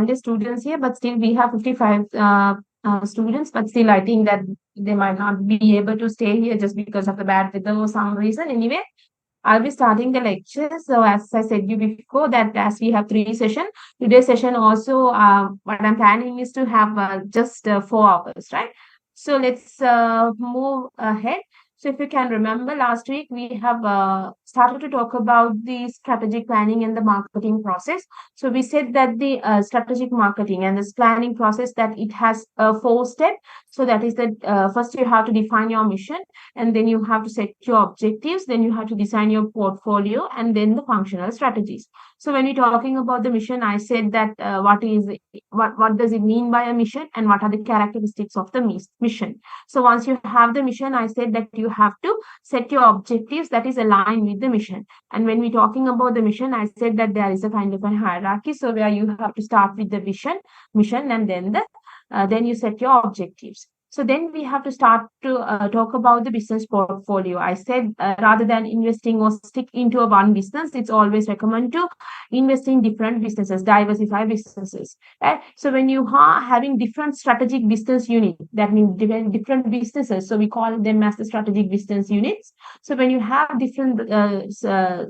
100 students here, but still we have 55 students, but still I think that they might not be able to stay here just because of the bad weather or some reason. Anyway, I'll be starting the lecture. So as I said you before that as we have 3 sessions, today's session also what I'm planning is to have just 4 hours, right? So let's move ahead. So if you can remember last week, we have started to talk about the strategic planning and the marketing process. So we said that the strategic marketing and this planning process that it has 4 steps. So that is that first you have to define your mission, and then you have to set your objectives, then you have to design your portfolio, and then the functional strategies. So when you're talking about the mission, I said that what does it mean by a mission and what are the characteristics of the mission. So once you have the mission, I said that you have to set your objectives that is aligned with the mission. And when we're talking about the mission, I said that there is a kind of a hierarchy. So where you have to start with the mission, and then you set your objectives. So then we have to start to talk about the business portfolio. I said rather than investing or stick into a one business, it's always recommended to invest in different businesses, diversify businesses. Right? So when you are having different strategic business unit, that means different businesses. So we call them as the strategic business units. So when you have different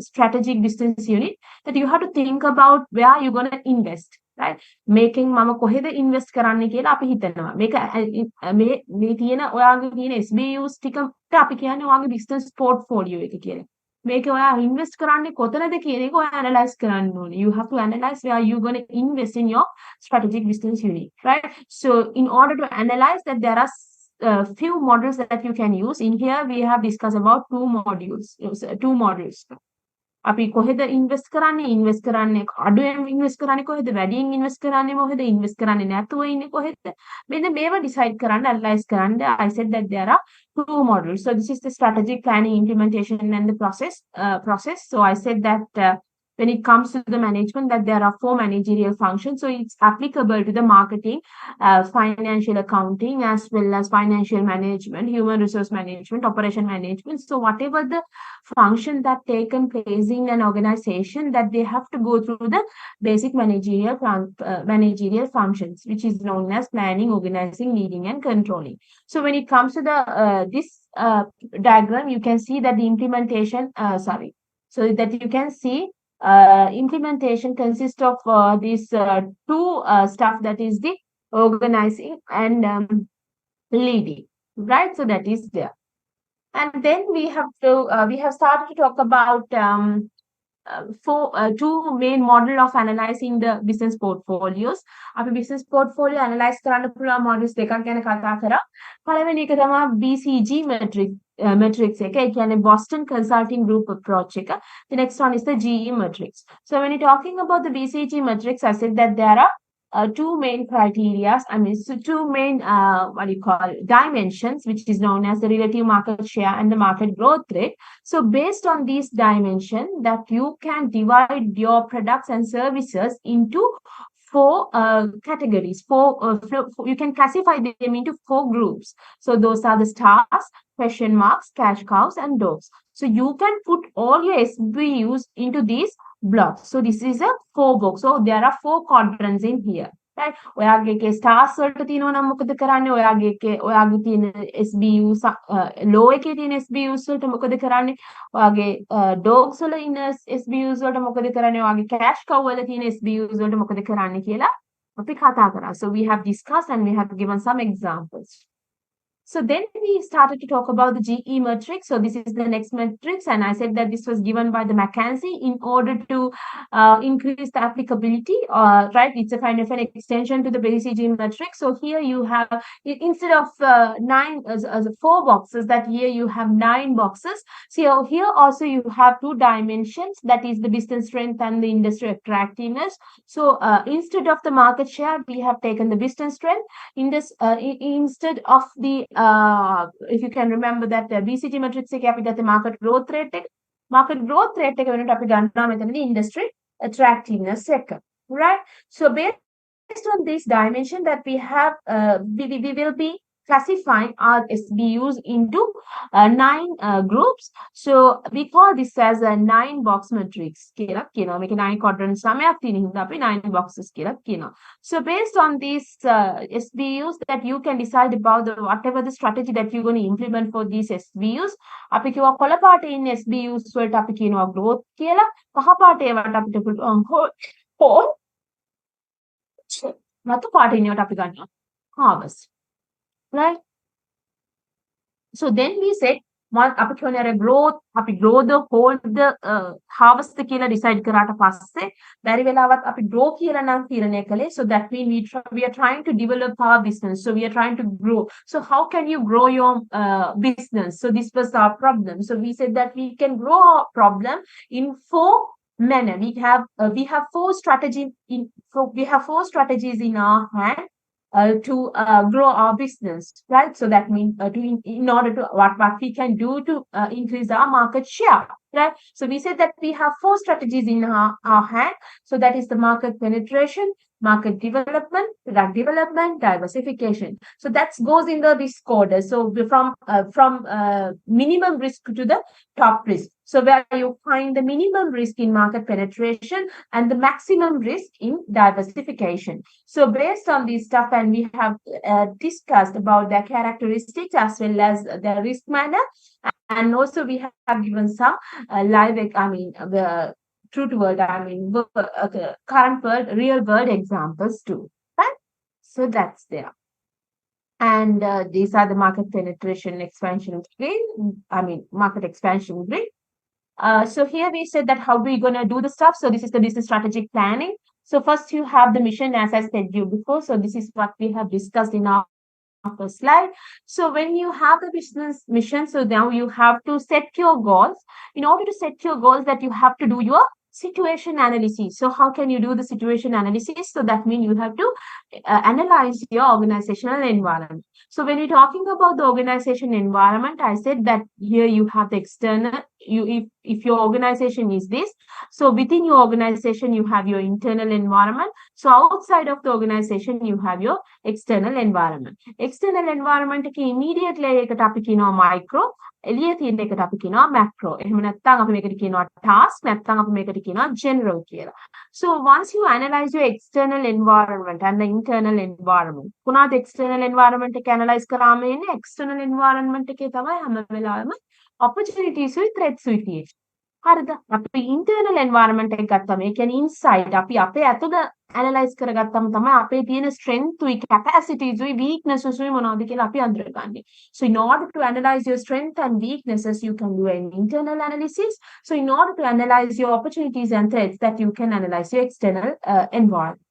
strategic business unit, that you have to think about where you're going to invest. Right? Making මම කොහෙද invest කරන්න කියලා අපි හිතනවා. මේක මේ තියෙන ඔයාගේ තියෙන SBUs ටිකට අපි කියන්නේ ඔයාගේ business portfolio එක කියලා. මේක ඔයා ඉන්වෙස්ට් කරන්නේ කොතනද කියන එක ඔයා ඇනලයිස් කරන්න ඕනේ. You have to analyze where you're going to invest in your strategic business unit, right? So in order to analyze that, there are few models that you can use. In here we have discussed about two models. අපි කොහෙද invest කරන්නේ අඩුවෙන් invest කරන්නේ කොහෙද වැඩියෙන් invest කරන්නේ මොකද invest කරන්නේ නැතුව ඉන්නේ කොහෙද මෙන්න මේව ඩිසයිඩ් කරන්න ඇනලයිස් කරන්න. I said that there are two models. So this is the strategic planning, implementation and the process. So I said that when it comes to the management, that there are 4 managerial functions. So it's applicable to the marketing, financial accounting, as well as financial management, human resource management, operation management. So whatever the function that taken place in an organization, that they have to go through the basic managerial functions, which is known as planning, organizing, leading, and controlling. So when it comes to the this diagram, you can see that the implementation, so that you can see implementation consists of these two stuff, that is the organizing and leading, right? So that is there. And then we have started to talk about two main model of analyzing the business portfolios. අපි business portfolio analyze කරන්න පුළුවන් models දෙකක් ගැන කතා කරා. පළවෙනි එක තමයි BCG matrix එක. ඒ කියන්නේ Boston Consulting Group approach එක. The next one is the GE matrix. So when you're talking about the BCG matrix, I said that there are two main criteria, so two main dimensions, which is known as the relative market share and the market growth rate. So based on these dimensions, that you can divide your products and services into 4 categories. You can classify them into 4 groups. So those are the stars, question marks, cash cows, and dogs. So you can put all your SBUs into these blocks. So this is a 4 box. So there are 4 quadrants in here. Right? ඔයාගේ stars වලට තියෙනවා නම් මොකද කරන්නේ? ඔයාගේ තියෙන SBU low එකේ තියෙන SBUs වලට මොකද කරන්නේ? ඔයාගේ dogs වල ඉන්න SBUs වලට මොකද කරන්නේ? ඔයාගේ cash cow වල තියෙන SBUs වලට මොකද කරන්නේ කියලා අපි කතා කරා. So we have discussed and we have given some examples. So then we started to talk about the GE matrix. So this is the next matrix, and I said that this was given by the McKinsey in order to increase the applicability. Right, it's a kind of an extension to the BCG matrix. So here you have, instead of 4 boxes, that here you have 9 boxes. So here also you have 2 dimensions, that is the business strength and the industry attractiveness. So instead of the market share, we have taken the business strength. Instead of the if you can remember that BCG matrix එකේ අපි ගත්ත market growth rate එක වෙනකොට අපි ගන්නවා මෙතනදී industry attractiveness එක, right? So based on this dimension that we have, we will be classifying our SBUs into 9 groups. So we call this as a 9 box matrix. Make 9 quadrants. 9 boxes. So based on these SBUs, that you can decide about whatever the strategy that you're going to implement for these SBUs. අපි කිව්වා කොළ පාටේ ඉන්න SBUs වලට අපි කියනවා growth කියලා. කහ පාටේ වට අපිට whole රතු පාටේ ඉන්නවට අපි ගන්නවා harvest. Right? So then we said අපි කියන්නේ අර growth අපි grow the hold the harvest කියලා decide කරාට පස්සේ බැරි වෙලාවත් අපි grow කියලා නම් තීරණය කළේ. So that means we are trying to develop our business. So we are trying to grow. So how can you grow your business? So this was our problem. So we said that we can grow our problem in 4 manner. We have 4 strategies in our hand to grow our business, right? So that means in order to what we can do to increase our market share, right? So we said that we have 4 strategies in our hand. So that is the market penetration, market development, product development, diversification. So that goes in the risk order. So from minimum risk to the top risk. So where you find the minimum risk in market penetration and the maximum risk in diversification. So based on this stuff, and we have discussed about their characteristics as well as the risk manner, and also we have given some the true to world, current world, real world examples too, right? So that's there. And these are the market penetration expansion grid, market expansion grid. So here we said that how we're going to do the stuff. So this is the business strategic planning. So first you have the mission, as I said you before. So this is what we have discussed in our first slide. So when you have the business mission, so now you have to set your goals. In order to set your goals, that you have to do your situation analysis. So how can you do the situation analysis? So that means you have to analyze your organizational environment. So when you're talking about the organization environment, I said that here you have the external, if your organization is this, so within your organization, you have your internal environment. So outside of the organization, you have your external environment. External environment ki immediately එකට අපි කියනවා micro, එළිය තියෙන එකට අපි කියනවා macro. එහෙම නැත්නම් අපි මේකට කියනවා task, නැත්නම් අපි මේකට කියනවා general කියලා. So once you analyze your external environment and the internal environment, කොහොමද external environment එක analyze කරාම ඉන්නේ external environment එකේ තමයි හැම වෙලාවෙම opportunities with threats with it. හරිද? අපි internal environment එක ගත්තම ඒ කියන්නේ inside අපි අපේ ඇතුළ analyze කරගත්තම තමයි අපේ තියෙන strength උයි capacities උයි weaknesses උයි මොනවද කියලා අපි අඳුරගන්නේ. So in order to analyze your strength and weaknesses, you can do an internal analysis. So in order to analyze your opportunities and threats, that you can analyze your external environment.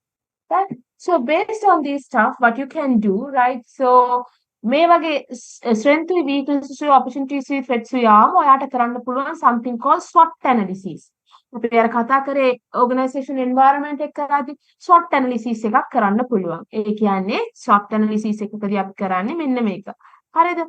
Right? So based on this stuff, what you can do, right? So මේ වගේ strength උයි weaknesses උයි opportunities උයි threats උයි ආම ඔයාට කරන්න පුළුවන් something called SWOT analysis. අපි අර කතා කරේ organization environment එක කරාදී SWOT analysis එකක් කරන්න පුළුවන්. ඒ කියන්නේ SWOT analysis එකකදී අපි කරන්නේ මෙන්න මේක. හරිද?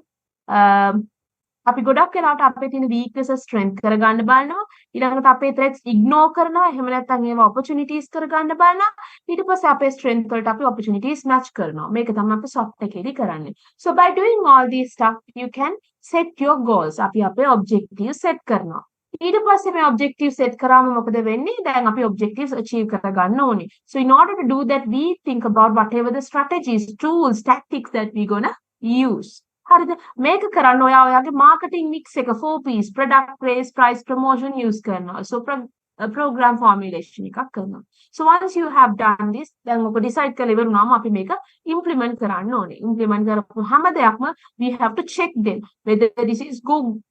අපි ගොඩක් වෙලාවට අපේ තියෙන weaknesses strength කරගන්න බලනවා. ඊළඟට අපේ threats ignore කරනවා. එහෙම නැත්නම් ඒවා opportunities කරගන්න බලනවා. ඊට පස්සේ අපේ strength වලට අපි opportunities match කරනවා. මේක තමයි අපි SWOT එකේදී කරන්නේ. So by doing all these stuff, you can set your goals. අපි අපේ objectives set කරනවා. ඊට පස්සේ මේ objectives set කරාම මොකද වෙන්නේ? දැන් අපි objectives achieve කරගන්න ඕනේ. So in order to do that, we think about whatever the strategies, tools, tactics that we're gonna use. හරිද? මේක කරන්න ඔයාගේ marketing mix එක 4Ps, product, price, promotion use කරනවා. So program formulation එකක් කරනවා. So once you have done this, then ඔක decide කරලා ඉවරුනාම අපි මේක implement කරන්න ඕනේ. Implement කරපු හැම දෙයක්ම we have to check them whether this is going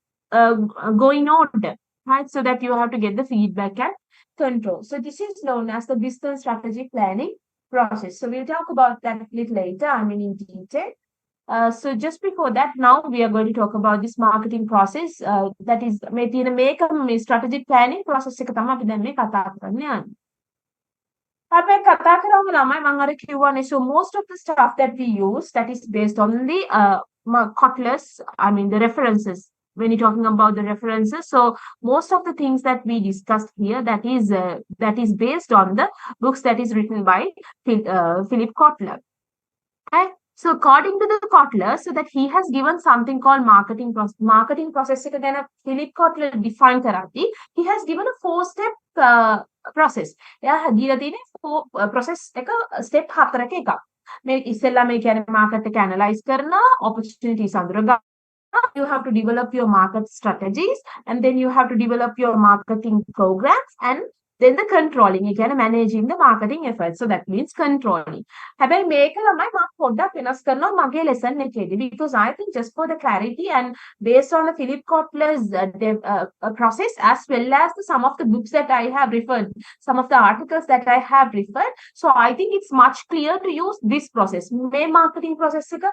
order, right? So that you have to get the feedback and control. So this is known as the business strategic planning process. So we'll talk about that a little later, in detail. So just before that, now we are going to talk about this marketing process. That is, make strategic planning process එක තමයි අපි දැන් මේ කතා කරන්න යන්නේ. අපි කතා කරමු ළමයි මම අර කියවනේ. So most of the stuff that we use, that is based on the Kotler's, the references. When you're talking about the references, so most of the things that we discussed here, that is based on the books that is written by Philip Kotler. Okay? So according to the Kotler, so that he has given something called marketing process එක ගැන Philip Kotler define කරද්දී he has given a 4-step process. එයා දීලා තියෙන්නේ 4 process එක step 4ක එකක්. මේ ඉස්සෙල්ලා මේ කියන්නේ market එක analyze කරනවා, opportunities අඳුරගන්න, you have to develop your market strategies, and then you have to develop your marketing programs, and then the controlling, again managing the marketing efforts. So that means controlling. හැබැයි මේක ළමයි මම පොඩ්ඩක් වෙනස් කරනවා මගේ lesson එකේදී, because I think just for the clarity and based on the Philip Kotler's process, as well as some of the books that I have referred, some of the articles that I have referred, so I think it's much clear to use this process. මේ marketing process එක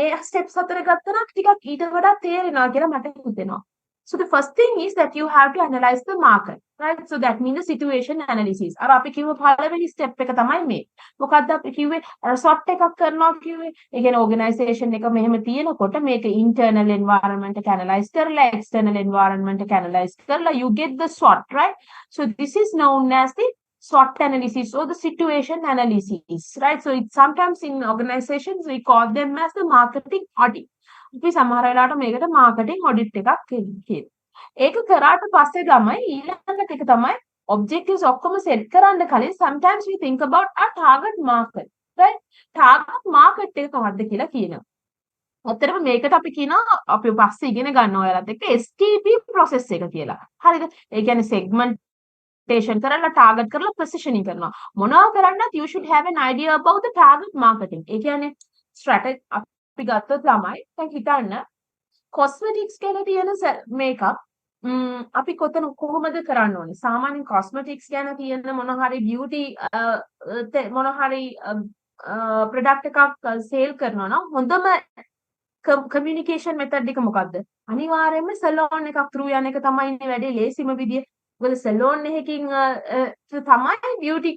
මේ steps 4 ගත්තා නම් ටිකක් ඊට වඩා තේරෙනවා කියලා මට හිතෙනවා. So the first thing is that you have to analyze the market, right? So that means the situation analysis. අර අපි කිව්ව පළවෙනි step එක තමයි මේ. මොකද්ද අපි කිව්වේ? අර SWOT එකක් කරනවා කිව්වේ. ඒ කියන්නේ organization එක මෙහෙම තියෙනකොට මේක internal environment එක analyze කරලා external environment එක analyze කරලා you get the SWOT, right? So this is known as the SWOT analysis or the situation analysis, right? So it's sometimes in organizations we call them as the marketing audit. අපි සමහර වෙලාවට මේකට marketing audit එකක් කියනවා. ඒක කරාට පස්සේ තමයි ඊළඟට එක තමයි objectives ඔක්කොම set කරන්න කලින් sometimes we think about our target market, right? target market එක කොහොමද කියලා කියනවා. අතරම මේකට අපි කියනවා අපි පස්සේ ඉගෙන ගන්න ඔයාලත් එක්ක STP process එක කියලා. හරිද? ඒ කියන්නේ segmentation කරලා target කරලා positioning කරනවා. මොනවා කරන්නත් you should have an idea about the target marketing. ඒ කියන්නේ strategy අපි ගත්තොත් ළමයි දැන් හිතන්න cosmetics ගැන තියෙන මේකප් අපි කොහොමද කරන්න ඕනේ? සාමාන්‍ය cosmetics ගැන තියෙන මොන හරි beauty මොන හරි product එකක් sale කරනවා නම් හොඳම communication method එක මොකද්ද? අනිවාර්යයෙන්ම salon එකක් through යන එක තමයි ඉන්නේ වැඩි ලේසිම විදිය. මොකද salon එකකින් තමයි beauty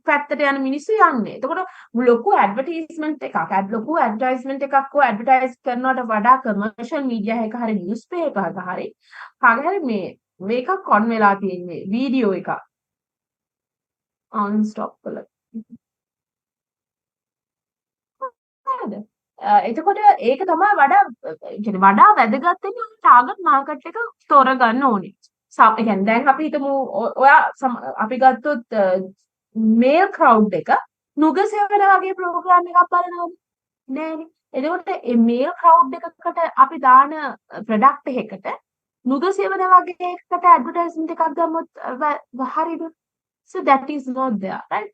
පැත්තට යන මිනිස්සු යන්නේ. එතකොට ලොකු advertisement එකක්, ලොකු advertisement එකක් කො advertise කරනවට වඩා commercial media එක හරි newspaper එක හරි කාගේ හරි මේකක් on වෙලා තියෙන්නේ video එකක් on stop කළා. හරිද? එතකොට ඒක තමයි වඩා කියන්නේ වඩා වැදගත් වෙන්නේ target market එක තෝරගන්න ඕනේ. ඒ කියන්නේ දැන් අපි හිතමු ඔයා අපි ගත්තොත් male crowd එක නුගසෙවන වගේ program එකක් බලනවද? නෑනේ. එතකොට මේ male crowd එකකට අපි දාන product එකකට නුගසෙවන වගේ එකකට advertisement එකක් දැම්මොත් හරියද? So that is not there, right?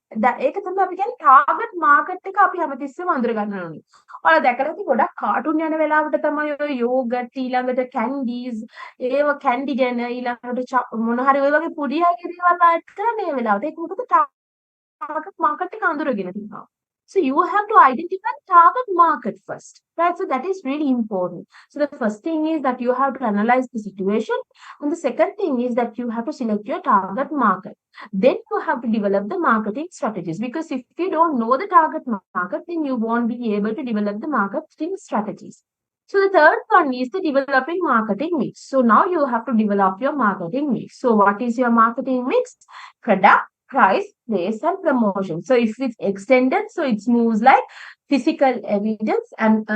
ඒක තමයි අපි කියන්නේ target market එක අපි හැමතිස්සෙම අඳුර ගන්න ඕනේ. ඔයාලා දැකලා ඇති ගොඩක් කාටුන් යන වෙලාවට තමයි ඔය yogurt ඊළඟට candies ඒව candy ගැන ඊළඟට මොන හරි ඔය වගේ පොඩි අයගේ දේවල් ආඩ් කරන්නේ මේ වෙලාවට. ඒක මොකද target market එක අඳුරගෙන තියෙනවා. So you have to identify target market first, right? So that is really important. So the first thing is that you have to analyze the situation, and the second thing is that you have to select your target market. Then you have to develop the marketing strategies, because if you don't know the target market, then you won't be able to develop the marketing strategies. So the third one is the developing marketing mix. So now you have to develop your marketing mix. So what is your marketing mix? Product, price, place, and promotion. So if it's extended, so it moves like physical evidence and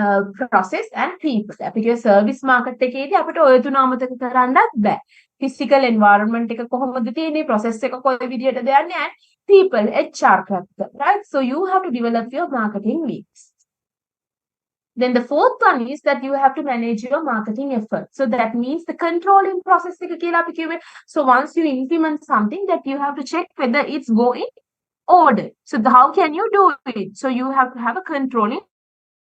process and people. Because service market එකේදී අපිට ඔය තුන අමතක කරන්නත් බෑ. Physical environment එක කොහොමද තියෙන්නේ, process එක කොයි විදිහටද යන්නේ, and people, HR factor, right? So you have to develop your marketing mix. Then the fourth one is that you have to manage your marketing effort. So that means the controlling process. So once you implement something, that you have to check whether it's going order. So how can you do it? So you have to have a controlling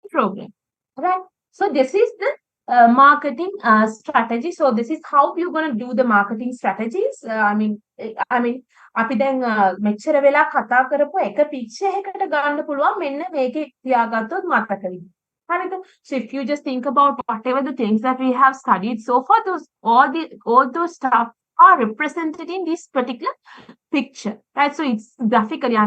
program, right? So this is the marketing strategy. So this is how you're going to do the marketing strategies. I mean, අපි දැන් මෙච්චර වෙලා කතා කරපුවා එක picture එකකට ගන්න පුළුවන් මෙන්න මේකේ තියාගත්තොත් මතකයි. So if you just think about whatever the things that we have studied so far, all those stuff are represented in this particular picture, right? So it's graphically,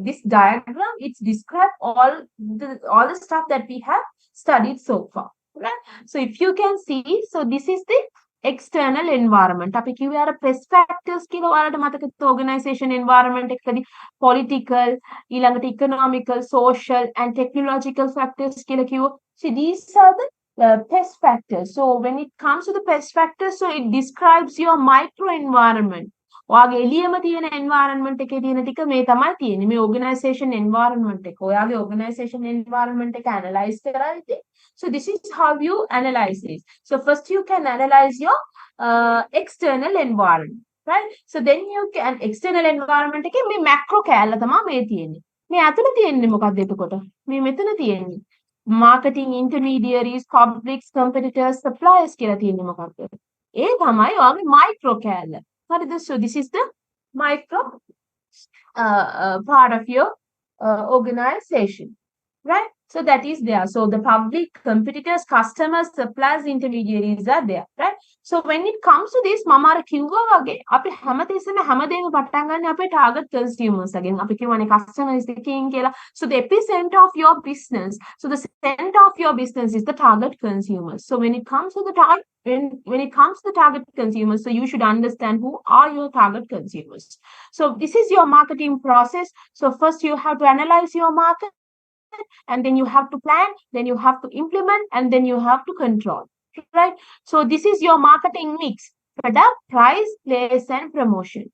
this diagram, it's described all the stuff that we have studied so far, right? So if you can see, so this is the external environment. අපි කිව්වේ අර press factors කියලා ඔයාලට මතකද organization environment එකකදී political ඊළඟට economical social and technological factors කියලා කිව්වා. So these are the press factors. So when it comes to the press factors, so it describes your micro environment. ඔයාගේ එළියම තියෙන environment එකේ තියෙන ටික මේ තමයි තියෙන්නේ. මේ organization environment එක. ඔයාගේ organization environment එක analyze කරද්දී. So this is how you analyze this. So first you can analyze your external environment, right? So then you can external environment එකේ මේ macro කැලල තමයි මේ තියෙන්නේ. මේ අතන තියෙන්නේ මොකක්ද එතකොට? මේ මෙතන තියෙන්නේ marketing intermediaries, publics, competitors, suppliers කියලා තියෙන්නේ මොකක්ද? ඒ තමයි ඔයාගේ micro කැලල. So this is the micro part of your organization, right? So that is there. So the public, competitors, customers, suppliers, intermediaries are there, right? So when it comes to this, මම අර කිව්වා වගේ අපි හැමතිස්සෙම හැමදේම පටන් ගන්න අපේ target consumers again. අපි කියවනේ customers එකකින් කියලා. So the epicenter of your business, so the center of your business is the target consumers. So when it comes to the target, when it comes to the target consumers, so you should understand who are your target consumers. So this is your marketing process. So first you have to analyze your market, and then you have to plan, then you have to implement, and then you have to control, right? So this is your marketing mix: product, price, place, and promotion.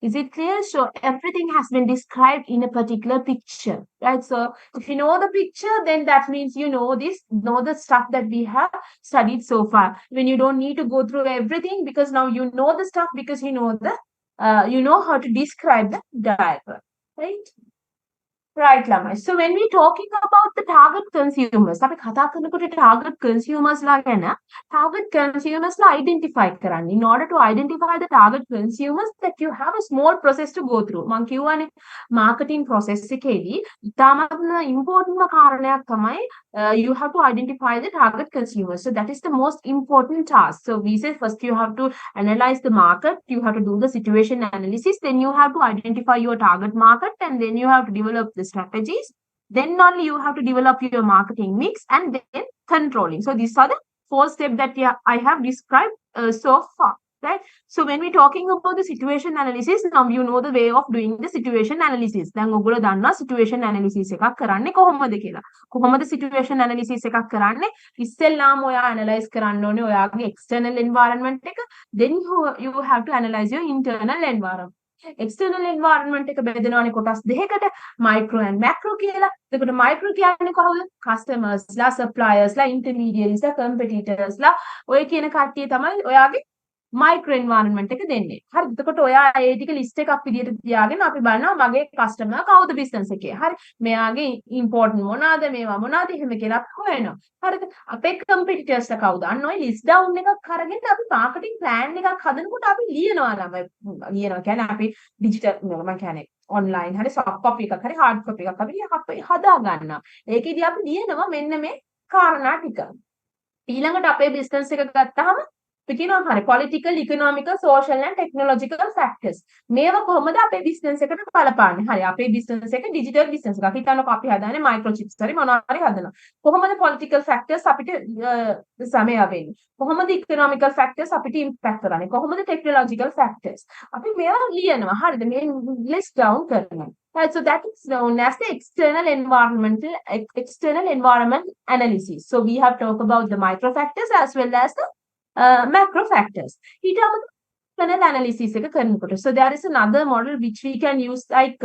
Is it clear? So everything has been described in a particular picture, right? So if you know the picture, then that means you know the stuff that we have studied so far. When you don't need to go through everything, because now you know the stuff, because you know how to describe the diagram, right? Right, Lamai. So when we're talking about the target consumers, අපි කතා කරනකොට target consumers ලා ගැන target consumers ලා identify කරන්න. In order to identify the target consumers, that you have a small process to go through. මම කියවනේ marketing process එකේදී ඉතාමත්ම important කාරණයක් තමයි you have to identify the target consumers. So that is the most important task. So we say first you have to analyze the market, you have to do the situation analysis, then you have to identify your target market, and then you have to develop the strategies. Then only you have to develop your marketing mix, and then controlling. So these are the 4 steps that I have described so far, right? So when we're talking about the situation analysis, now you know the way of doing the situation analysis. දැන් ඔයගොල්ලෝ දන්නවා situation analysis එකක් කරන්නේ කොහොමද කියලා. කොහොමද situation analysis එකක් කරන්නේ? ඉස්සෙල්ලාම ඔයා analyze කරන්න ඕනේ ඔයාගේ external environment එක. Then you have to analyze your internal environment. External environment එක බෙදෙනවානේ කොටස් දෙකකට, micro and macro කියලා. එතකොට micro කියන්නේ කොහොමද? customers ලා, suppliers ලා, intermediaries ලා, competitors ලා, ඔය කියන කට්ටිය තමයි ඔයාගේ micro environment එක දෙන්නේ. හරි. එතකොට ඔයා ඒ ටික list එකක් විදියට තියාගෙන අපි බලනවා මගේ customer කවුද business එකේ. හරි. මෙයාගේ important මොනවාද, මේවා මොනවාද එහෙම කියලා අපි හොයනවා. හරිද? අපේ competitors ලා කවුද? අන්න ඔය list down එකක් අරගෙන අපි marketing plan එකක් හදනකොට අපි ලියනවා ළමයි. ලියනවා කියන්නේ අපි digital මම කියන්නේ online හරි soft copy එකක් හරි hard copy එකක් අපි හදා ගන්නවා. ඒකෙදී අපි ලියනවා මෙන්න මේ කාරණා ටික. ඊළඟට අපේ business එක ගත්තාම හරි political, economical, social and technological factors. මේවා කොහොමද අපේ business එකට බලපාන්නේ? හරි අපේ business එක digital business එකක්. හිතන්නකෝ අපි හදාන්නේ microchips හරි මොනවා හරි හදනවා. කොහොමද political factors අපිට සමය වෙන්නේ? කොහොමද economical factors අපිට impact කරන්නේ? කොහොමද technological factors? අපි මේවා ලියනවා. හරිද? මේ list down කරනවා. Right, so that is known as the external environment analysis. So we have talked about the micro factors as well as the macro factors. Internal analysis එක කරනකොට. So there is another model which we can use like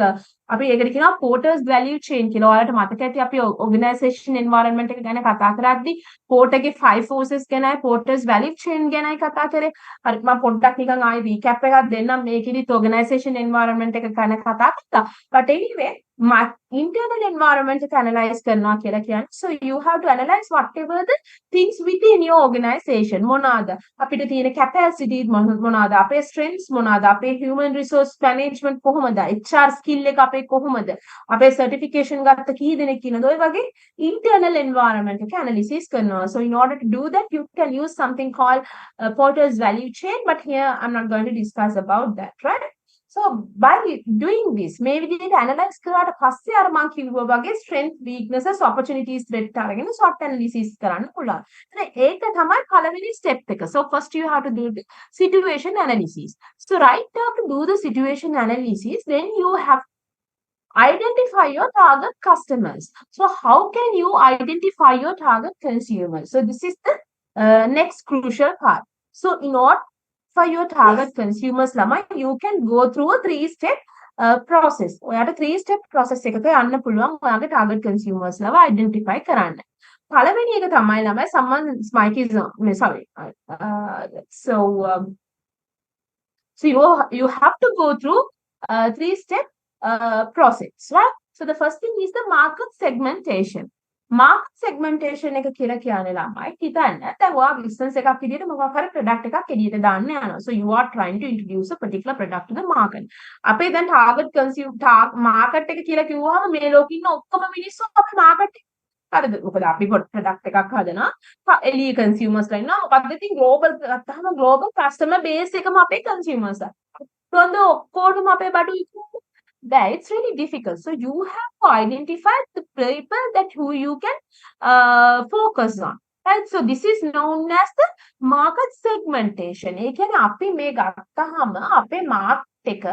අපි ඒකට කියනවා Porter's value chain කියලා. ඔයාලට මතක ඇති අපි organization environment එක ගැන කතා කරද්දී Porterගේ 5 forces ගැනයි Porter's value chain ගැනයි කතා කරේ. හරි මම පොඩ්ඩක් නිකන් ආයෙ recap එකක් දෙන්නම් මේකෙදිත් organization environment එක ගැන කතා කරා. But anyway, internal environment එක analyze කරනවා කියලා කියන්නේ. So you have to analyze whatever the things within your organization. මොනවාද අපිට තියෙන capacity මොනවාද අපේ strengths මොනවාද අපේ human resource management කොහොමද HR skill එක අපේ කොහොමද අපේ certification ගත්ත කී දෙනෙක් ඉන්නද ඔය වගේ internal environment එක analysis කරනවා. So in order to do that you can use something called Porter's value chain, but here I'm not going to discuss about that, right? So by doing this මේ විදිහට analyze කරාට පස්සේ අර මම කිව්වා වගේ strength weaknesses opportunities threat අරගෙන SWOT analysis කරන්න පුළුවන්. ඒක තමයි පළවෙනි step එක. So first you have to do the situation analysis. So right after do the situation analysis, then you have identify your target customers. So how can you identify your target consumers? So this is the next crucial part. So in order for your target consumers ළමයි, you can go through a 3-step process. ඔයාට 3-step process එකක යන්න පුළුවන් ඔයාගේ target consumers ළව identify කරන්න. පළවෙනි එක තමයි ළමයි someone's mic is sorry. So you have to go through 3-step process, right? So the first thing is the market segmentation. Market segmentation එක කියලා කියන්නේ ළමයි හිතන්න දැන් ඔයා business එකක් විදිහට මොකක් හරි product එකක් එළියට දාන්න යනවා. So you are trying to introduce a particular product to the market. අපේ දැන් target market එක කියලා කිව්වහම මේ ලෝකෙ ඉන්න ඔක්කොම මිනිස්සු අපේ market හරිද? මොකද අපි product එකක් හදනවා එළිය consumers ලා ඉන්නවා. මොකද ඉතින් global ගත්තාම global customer base එකම අපේ consumers ලා. So ඔක්කොටම අපේ බඩු that it's really difficult. So you have to identify the people that who you can focus on. Right? So this is known as the market segmentation. ඒ කියන්නේ අපි මේ ගත්තාම අපේ market එක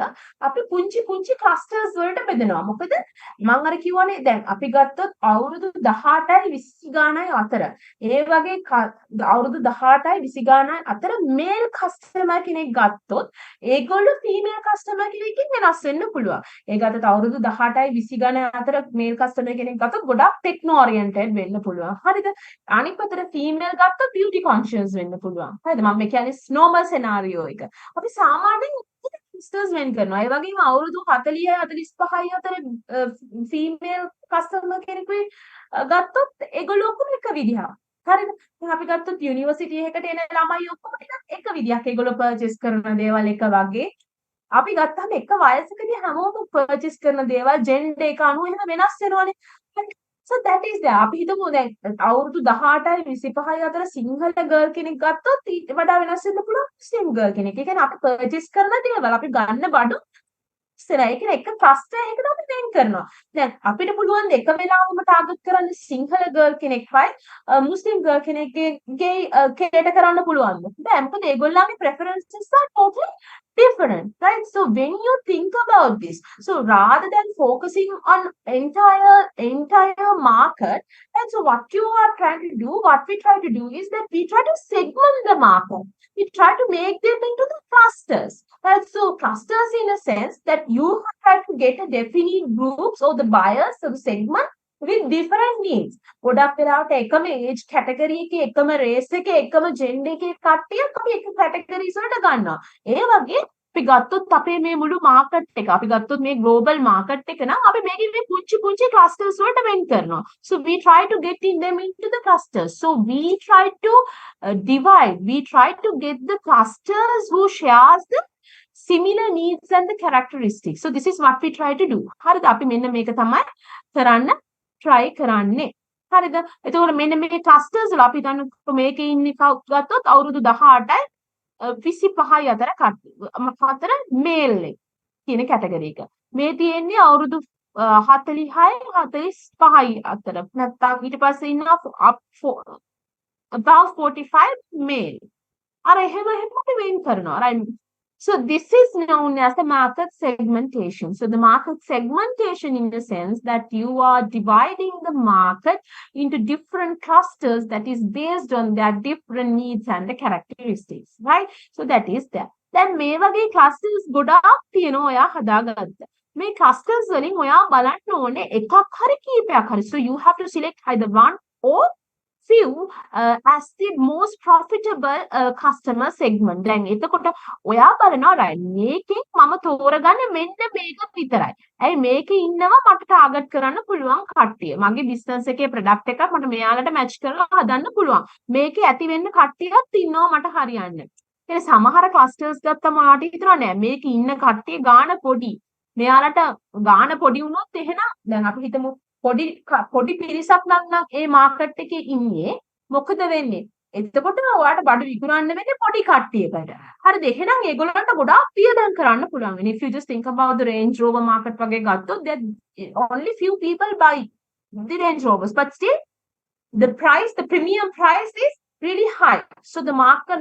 අපි පුංචි clusters වලට බෙදනවා. මොකද මම අර කිව්වනේ දැන් අපි ගත්තොත් අවුරුදු 18යි 20 ගානයි අතර ඒ වගේ අවුරුදු 18යි 20 ගානයි අතර මේල් කස්ටමර් කෙනෙක් ගත්තොත් ඒගොල්ලෝ ෆීමේල් කස්ටමර් කෙනෙක්ගෙන් වෙනස් වෙන්න පුළුවන්. ඒ ගත්තත් අවුරුදු 18යි 20 ගානයි අතර මේල් කස්ටමර් කෙනෙක් ගත්තොත් ගොඩක් ටෙක්නෝ ඔරියන්ටඩ් වෙන්න පුළුවන්. හරිද? අනිත් පැත්තට ෆීමේල් ගත්තොත් බියුටි කොන්ෂියස් වෙන්න පුළුවන්. හරිද? මම මේ කියන්නේ normal scenario එක. අපි සාමාන්‍යයෙන් clusters වෙන් කරනවා. ඒ වගේම අවුරුදු 40යි 45යි අතර ෆීමේල් කස්ටමර් කෙනෙකුයි ගත්තොත් ඒගොල්ලෝ ඔක්කොම එක විදිහක්. හරිද? දැන් අපි ගත්තොත් යුනිවර්සිටි එකකට එන ළමයි ඔක්කොම ටිකක් එක විදිහක් ඒගොල්ලෝ පර්චේස් කරන දේවල් එක වගේ. අපි ගත්තාම එක වයසකදී හැමෝම පර්චේස් කරන දේවල් ජෙන්ඩර් එක අනුව එහෙම වෙනස් වෙනවනේ. So that is there. අපි හිතමු දැන් අවුරුදු 18යි 25යි අතර සිංහල ගර්ල් කෙනෙක් ගත්තොත් ඊට වඩා වෙනස් වෙන්න පුළුවන් මුස්ලිම් ගර්ල් කෙනෙක්. ඒ කියන්නේ අපි පර්චේස් කරන දේවල් අපි ගන්න බඩු ඉස්සරහ ඒක එක ක්ලස්ටර් එකකට අපි වෙන් කරනවා. දැන් අපිට පුළුවන් එක වෙලාවම ටාගට් කරන්න සිංහල ගර්ල් කෙනෙක්වයි මුස්ලිම් ගර්ල් කෙනෙක්ගේ කේට කරන්න පුළුවන්. බෑ මොකද ඒගොල්ලන්ගේ preferences are totally different, right? So when you think about this, so rather than focusing on entire market, and so what you are trying to do, what we try to do is that we try to segment the market. We try to make them into the clusters, right? So clusters in a sense that you try to get a definite groups or the buyers of the segment with different needs. ගොඩක් වෙලාවට එකම age category එකේ එකම race එකේ එකම gender එකේ කට්ටියක් අපි එක categories වලට ගන්නවා. ඒ වගේ අපි ගත්තොත් අපේ මේ මුළු market එක අපි ගත්තොත් මේ global market එක නම් අපි මේකේ මේ පුංචි clusters වලට වෙන් කරනවා. So we try to get them into the clusters. So we try to divide. We try to get the clusters who shares the similar needs and the characteristics. So this is what we try to do. හරිද? අපි මෙන්න මේක තමයි කරන්න try කරන්නේ. හරිද? එතකොට මෙන්න මේ clusters වල අපි හිතන්න මේකේ ඉන්නේ ගත්තොත් අවුරුදු 18යි 25යි අතර අතර මේල් කියන කැටගරි එක. මේ තියෙන්නේ අවුරුදු 40යි 45යි අතර. නැත්නම් ඊට පස්සේ ඉන්නවා about 45 male. අර එහෙම අපි වෙන් කරනවා. right? So this is known as the market segmentation. So the market segmentation in the sense that you are dividing the market into different clusters that is based on their different needs and the characteristics, right? So that is there. Then මේ වගේ clusters ගොඩාක් තියෙනවා ඔයා හදාගත්ත. මේ clusters වලින් ඔයා බලන්න ඕනේ එකක් හරි කීපයක් හරි. So you have to select either one or few as the most profitable customer segment. දැන් එතකොට ඔයා බලනවා right මේකෙන් මම තෝරගන්නේ මෙන්න මේක විතරයි. ඇයි මේකේ ඉන්නවා මට ටාගට් කරන්න පුළුවන් කට්ටිය. මගේ බිස්නස් එකේ ප්‍රොඩක්ට් එකක් මට මෙයාලට මැච් කරලා හදන්න පුළුවන්. මේකේ ඇති වෙන්න කට්ටියක් ඉන්නවා මට හරියන්නේ. ඒ සමහර ක්ලස්ටර්ස් ගත්තම ඔයාට හිතනවා නෑ මේකේ ඉන්න කට්ටිය ගාන පොඩි. මෙයාලට ගාන පොඩි වුණොත් එහෙනම් දැන් අපි හිතමු පොඩි පිරිසක් නම් ඒ මාකට් එකේ ඉන්නේ මොකද වෙන්නේ එතකොට ඔයාට බඩු විකුණන්න වෙන්නේ පොඩි කට්ටියකට. හරිද? එහෙනම් ඒගොල්ලන්ට ගොඩාක් පියදම් කරන්න පුළුවන්. And if you just think about the Range Rover market වගේ ගත්තොත් that only few people buy the Range Rovers, but still the premium price is really high. So the market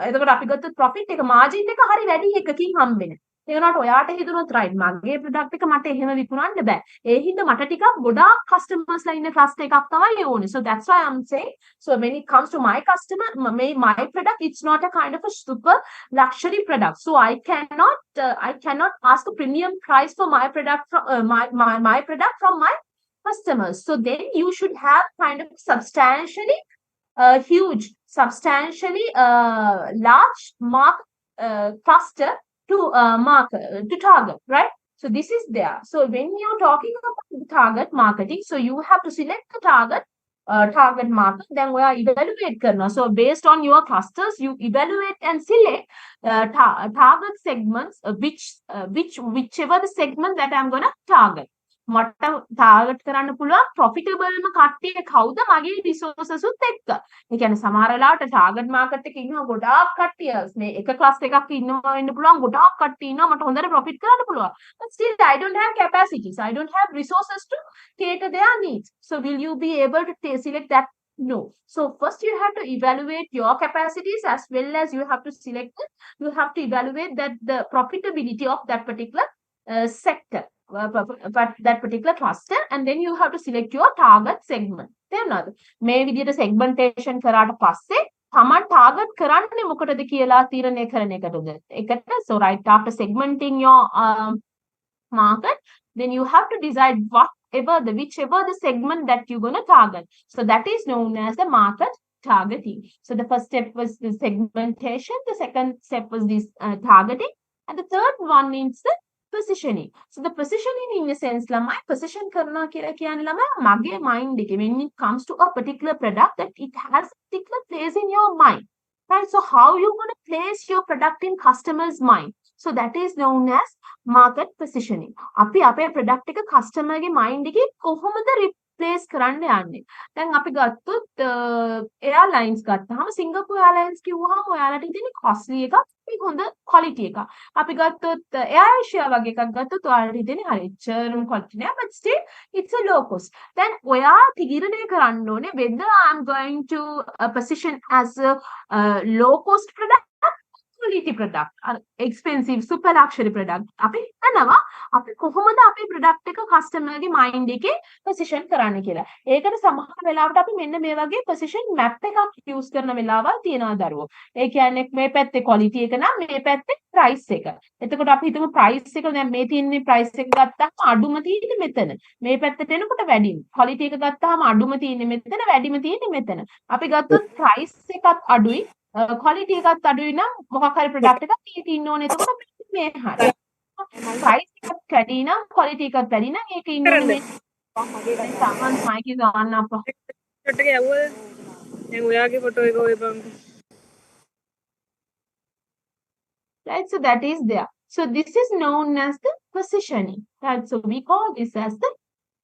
එතකොට අපි ගත්තොත් profit එක margin එක හරි වැඩි එකකින් හම්බෙන්නේ. ඒ වුණාට ඔයාට හිතුනොත් right මගේ product එක මට එහෙම විකුණන්න බෑ. ඒ හින්දා මට ටිකක් ගොඩාක් customers ලා ඉන්න cluster එකක් තමයි ඕනේ. So that's why I'm saying, so when it comes to my customer, my product, it's not a kind of a super luxury product. So I cannot ask a premium price for my product from my product from my customers. So then you should have kind of substantially large cluster to target, right? So this is there. So when you're talking about target marketing, so you have to select the target market, then we are evaluate karna. So based on your clusters, you evaluate and select target segments, whichever the segment that I'm gonna target. මට target කරන්න පුළුවන් ප්‍රොෆිටබල්ම කට්ටිය කවුද මගේ resources උත් එක්ක. ඒ කියන්නේ සමහර වෙලාවට ටාගට් මාකට් එකේ ඉන්නවා ගොඩාක් කට්ටිය. මේ එක ක්ලාස් එකක් ඉන්නවා වෙන්න පුළුවන් ගොඩාක් කට්ටිය ඉන්නවා මට හොඳට ප්‍රොෆිට් කරන්න පුළුවන්. But still I don't have capacities. I don't have resources to cater their needs. So will you be able to select that? No. So first you have to evaluate your capacities as well as you have to you have to evaluate the profitability of that particular sector. But that particular cluster, and then you have to select your target segment. තේරුණාද? මේ විදිහට segmentation කරාට පස්සේ තමන් target කරන්නේ මොකටද කියලා තීරණය කරන එකට. So right after segmenting your market, then you have to decide whichever the segment that you're going to target. So that is known as the market targeting. So the first step was the segmentation, the second step was this targeting, and the third one is the positioning. So the positioning in a sense, lamai position karna kira kiyane lamai mage mind ekේ when it comes to a particular product that it has a particular place in your mind, right? So how you going to place your product in customers' mind? So that is known as market positioning. අපි අපේ product එක customer ගේ mind එකේ කොහොමද replace කරන්න යන්නේ? දැන් අපි ගත්තොත් airlines ගත්තාම Singapore Airlines කිව්වහම ඔයාලට ඉතින් costly එකක් හොඳ quality එකක්. අපි ගත්තොත් Air Asia වගේ එකක් ගත්තොත් ඔයාලට ඉතින් හරි එච්චරම quality නෑ, but still it's a low cost. Then ඔයා තීරණය කරන්න ඕනේ whether I'm going to position as a low cost product, quality product, expensive super luxury product. අපි හිතනවා අපි කොහොමද අපේ product එක customer ගේ mind එකේ position කරන්න කියලා. ඒකට සමහර වෙලාවට අපි මෙන්න මේ වගේ position map එකක් use කරන වෙලාවල් තියෙනවා දරුවෝ. ඒ කියන්නේ මේ පැත්තේ quality එක නම් මේ පැත්තේ price එක. එතකොට අපි හිතමු price එක දැන් මේ තියෙන price එක ගත්තාම අඩුම තියෙන්නේ මෙතන. මේ පැත්තට එනකොට වැඩිම. quality එක ගත්තාම අඩුම තියෙන්නේ මෙතන, වැඩිම තියෙන්නේ මෙතන. අපි ගත්තොත් price එකත් අඩුයි, quality එකත් අඩුයි නම් මොකක් හරි product එකක් තියෙන්න ඕනේ. එතකොට මේ හරිය. price එකත් වැඩි නම් quality එකත් වැඩි නම් ඒක ඉන්න ඕනේ මේ. මගේ සාමාන්‍ය mic එක on අප්පා. ෂොට් එක යවුවද? දැන් ඔයාගේ ෆොටෝ එක ඔය බලන්න. Right, so that is there. So this is known as the positioning. Right, so we call this as the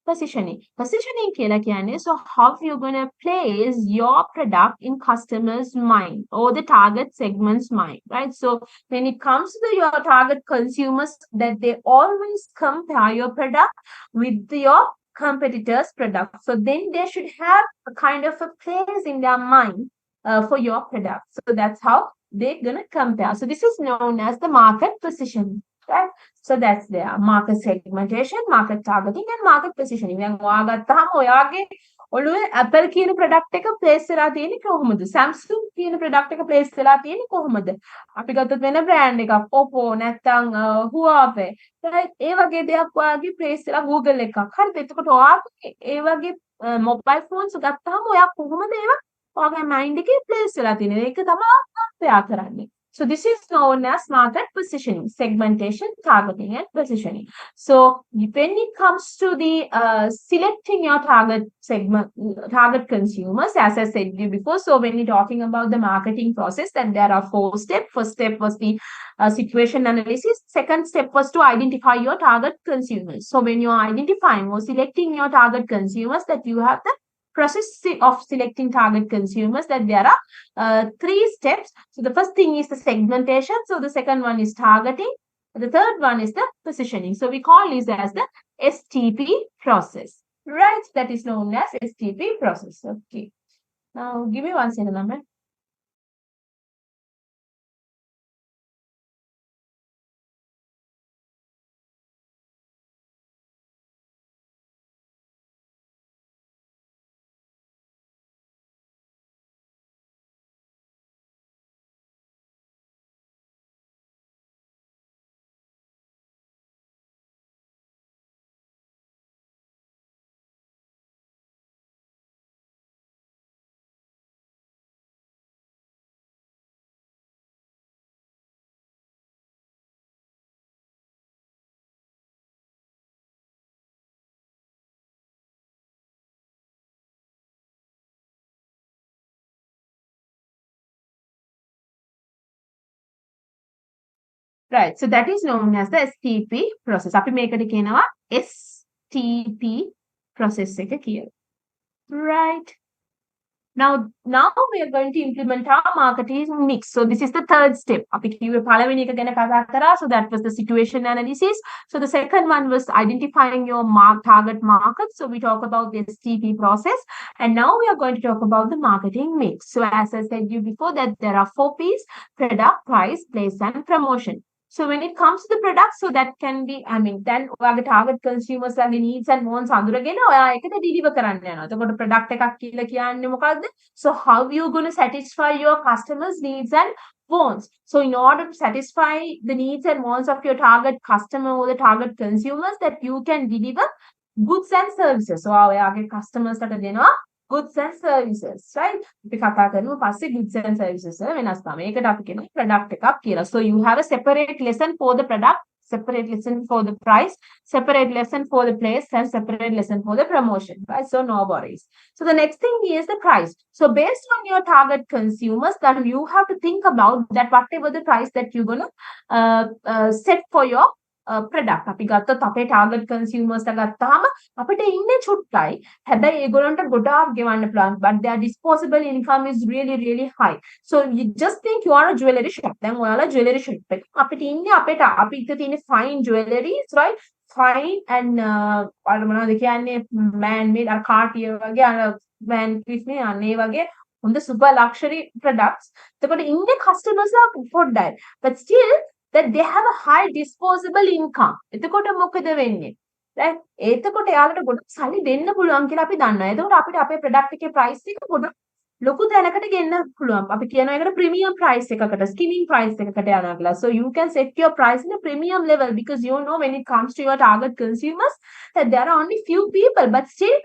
positioning. Positioning කියලා කියන්නේ, so how you're going to place your product in customers' mind or the target segment's mind, right? So when it comes to your target consumers, that they always compare your product with your competitors' product. So then they should have a kind of a place in their mind for your product. So that's how they're going to compare. So this is known as the market positioning. Right? So that's there. Market segmentation, market targeting, and market positioning. දැන් ඔයා ගත්තාම ඔයාගේ ඔළුවේ Apple කියන product එක place වෙලා තියෙන්නේ කොහොමද? Samsung කියන product එක place වෙලා තියෙන්නේ කොහොමද? අපි ගත්තොත් වෙන brand එකක් Oppo නැත්නම් Huawei. right? ඒ වගේ දෙයක් ඔයාගේ place වෙලා Google එකක්. හරිද? එතකොට ඔයාගේ ඒ වගේ mobile phones ගත්තාම ඔයා කොහොමද ඒවා ඔයාගේ mind එකේ place වෙලා තියෙන්නේ? ඒක තමයි compare කරන්නේ. So this is known as market positioning, segmentation, targeting, and positioning. So when it comes to the selecting your target segment, target consumers, as I said before, so when you're talking about the marketing process, then there are 4 steps. First step was the situation analysis. Second step was to identify your target consumers. So when you're identifying or selecting your target consumers, that you have the process of selecting target consumers, that there are 3 steps. So the first thing is the segmentation. So the second one is targeting. The third one is the positioning. So we call this as the STP process, right? That is known as STP process. Okay. Now give me 1 second, Ahmed. Right. So that is known as the STP process. අපි මේකට කියනවා STP process එක කියලා. Right. Now we are going to implement our marketing mix. So this is the third step. අපි කිව්වේ පළවෙනි එක ගැන කතා කරා. So that was the situation analysis. So the second one was identifying your target market. So we talk about the STP process. And now we are going to talk about the marketing mix. So as I said you before, that there are 4 P's: product, price, place, and promotion. So when it comes to the product, so that can be, then ඔයාගේ target consumers ලාගේ needs and wants අඳුරගෙන ඔයා ඒකට deliver කරන්න යනවා. එතකොට product එකක් කියලා කියන්නේ මොකද්ද? So how you going to satisfy your customers' needs and wants? So in order to satisfy the needs and wants of your target customer or the target consumers, that you can deliver goods and services. So ඔයාගේ customers ලාට දෙනවා goods and services, right? අපි කතා කරමු පස්සේ goods and services වල වෙනස්කම. ඒකට අපි කියනවා product එකක් කියලා. So you have a separate lesson for the product, separate lesson for the price, separate lesson for the place, and separate lesson for the promotion, right? So no worries. So the next thing is the price. So based on your target consumers, then you have to think about that whatever the price that you're gonna set for your product. අපි ගත්තොත් අපේ target consumers ලා ගත්තාම අපිට ඉන්නේ චුට්ටයි. හැබැයි ඒගොල්ලන්ට ගොඩාක් ගෙවන්න පුළුවන්. But their disposable income is really really high. So you just think you are a jewelry shop. දැන් ඔයාලා jewelry shop එක. අපිට ඉන්නේ අපිට තියෙන fine jewelries, right? Fine and අර මොනවද කියන්නේ man made අර Cartier වගේ අර Van Cleef නේ අනේ වගේ හොඳ super luxury products. එතකොට ඉන්නේ customers ලා පොඩ්ඩයි. But still that they have a high disposable income. එතකොට මොකද වෙන්නේ? right? එතකොට එයාලට ගොඩක් සල්ලි දෙන්න පුළුවන් කියලා අපි දන්නවා. එතකොට අපිට අපේ product එකේ price එක ගොඩක් ලොකු තැනකට ගෙන්න පුළුවන්. අපි කියනවා ඒකට premium price එකකට, skimming price එකකට යනවා කියලා. So you can set your price in a premium level because you know when it comes to your target consumers that there are only few people, but still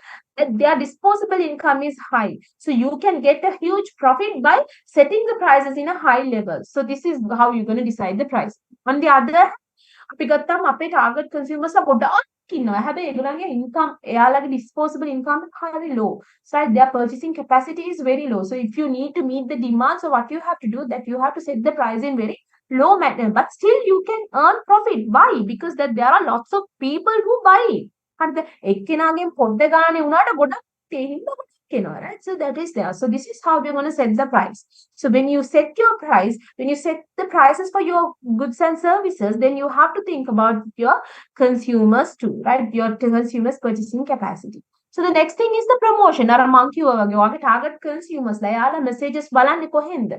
their disposable income is high. So you can get a huge profit by setting the prices in a high level. So this is how you're going to decide the price. On the other hand, අපි ගත්තාම අපේ target consumers ලා ගොඩාක් ඉන්නවා. හැබැයි ඒගොල්ලන්ගේ income, එයාලගේ disposable income hardly low. So their purchasing capacity is very low. So if you need to meet the demand, so what you have to do, that you have to set the price in very low manner. But still you can earn profit. Why? Because that there are lots of people who buy it. හරිද? එක්කෙනාගෙන් පොඩ්ඩ ගානේ වුණාට ගොඩක් තේින්න right? So that is there. So this is how we're going to set the price. So when you set your price, when you set the prices for your goods and services, then you have to think about your consumers too, right? Your consumers purchasing capacity. So the next thing is the promotion. අර මං කිව්වා වගේ ඔයාගේ target consumers ලා යාලා messages බලන්නේ කොහෙන්ද?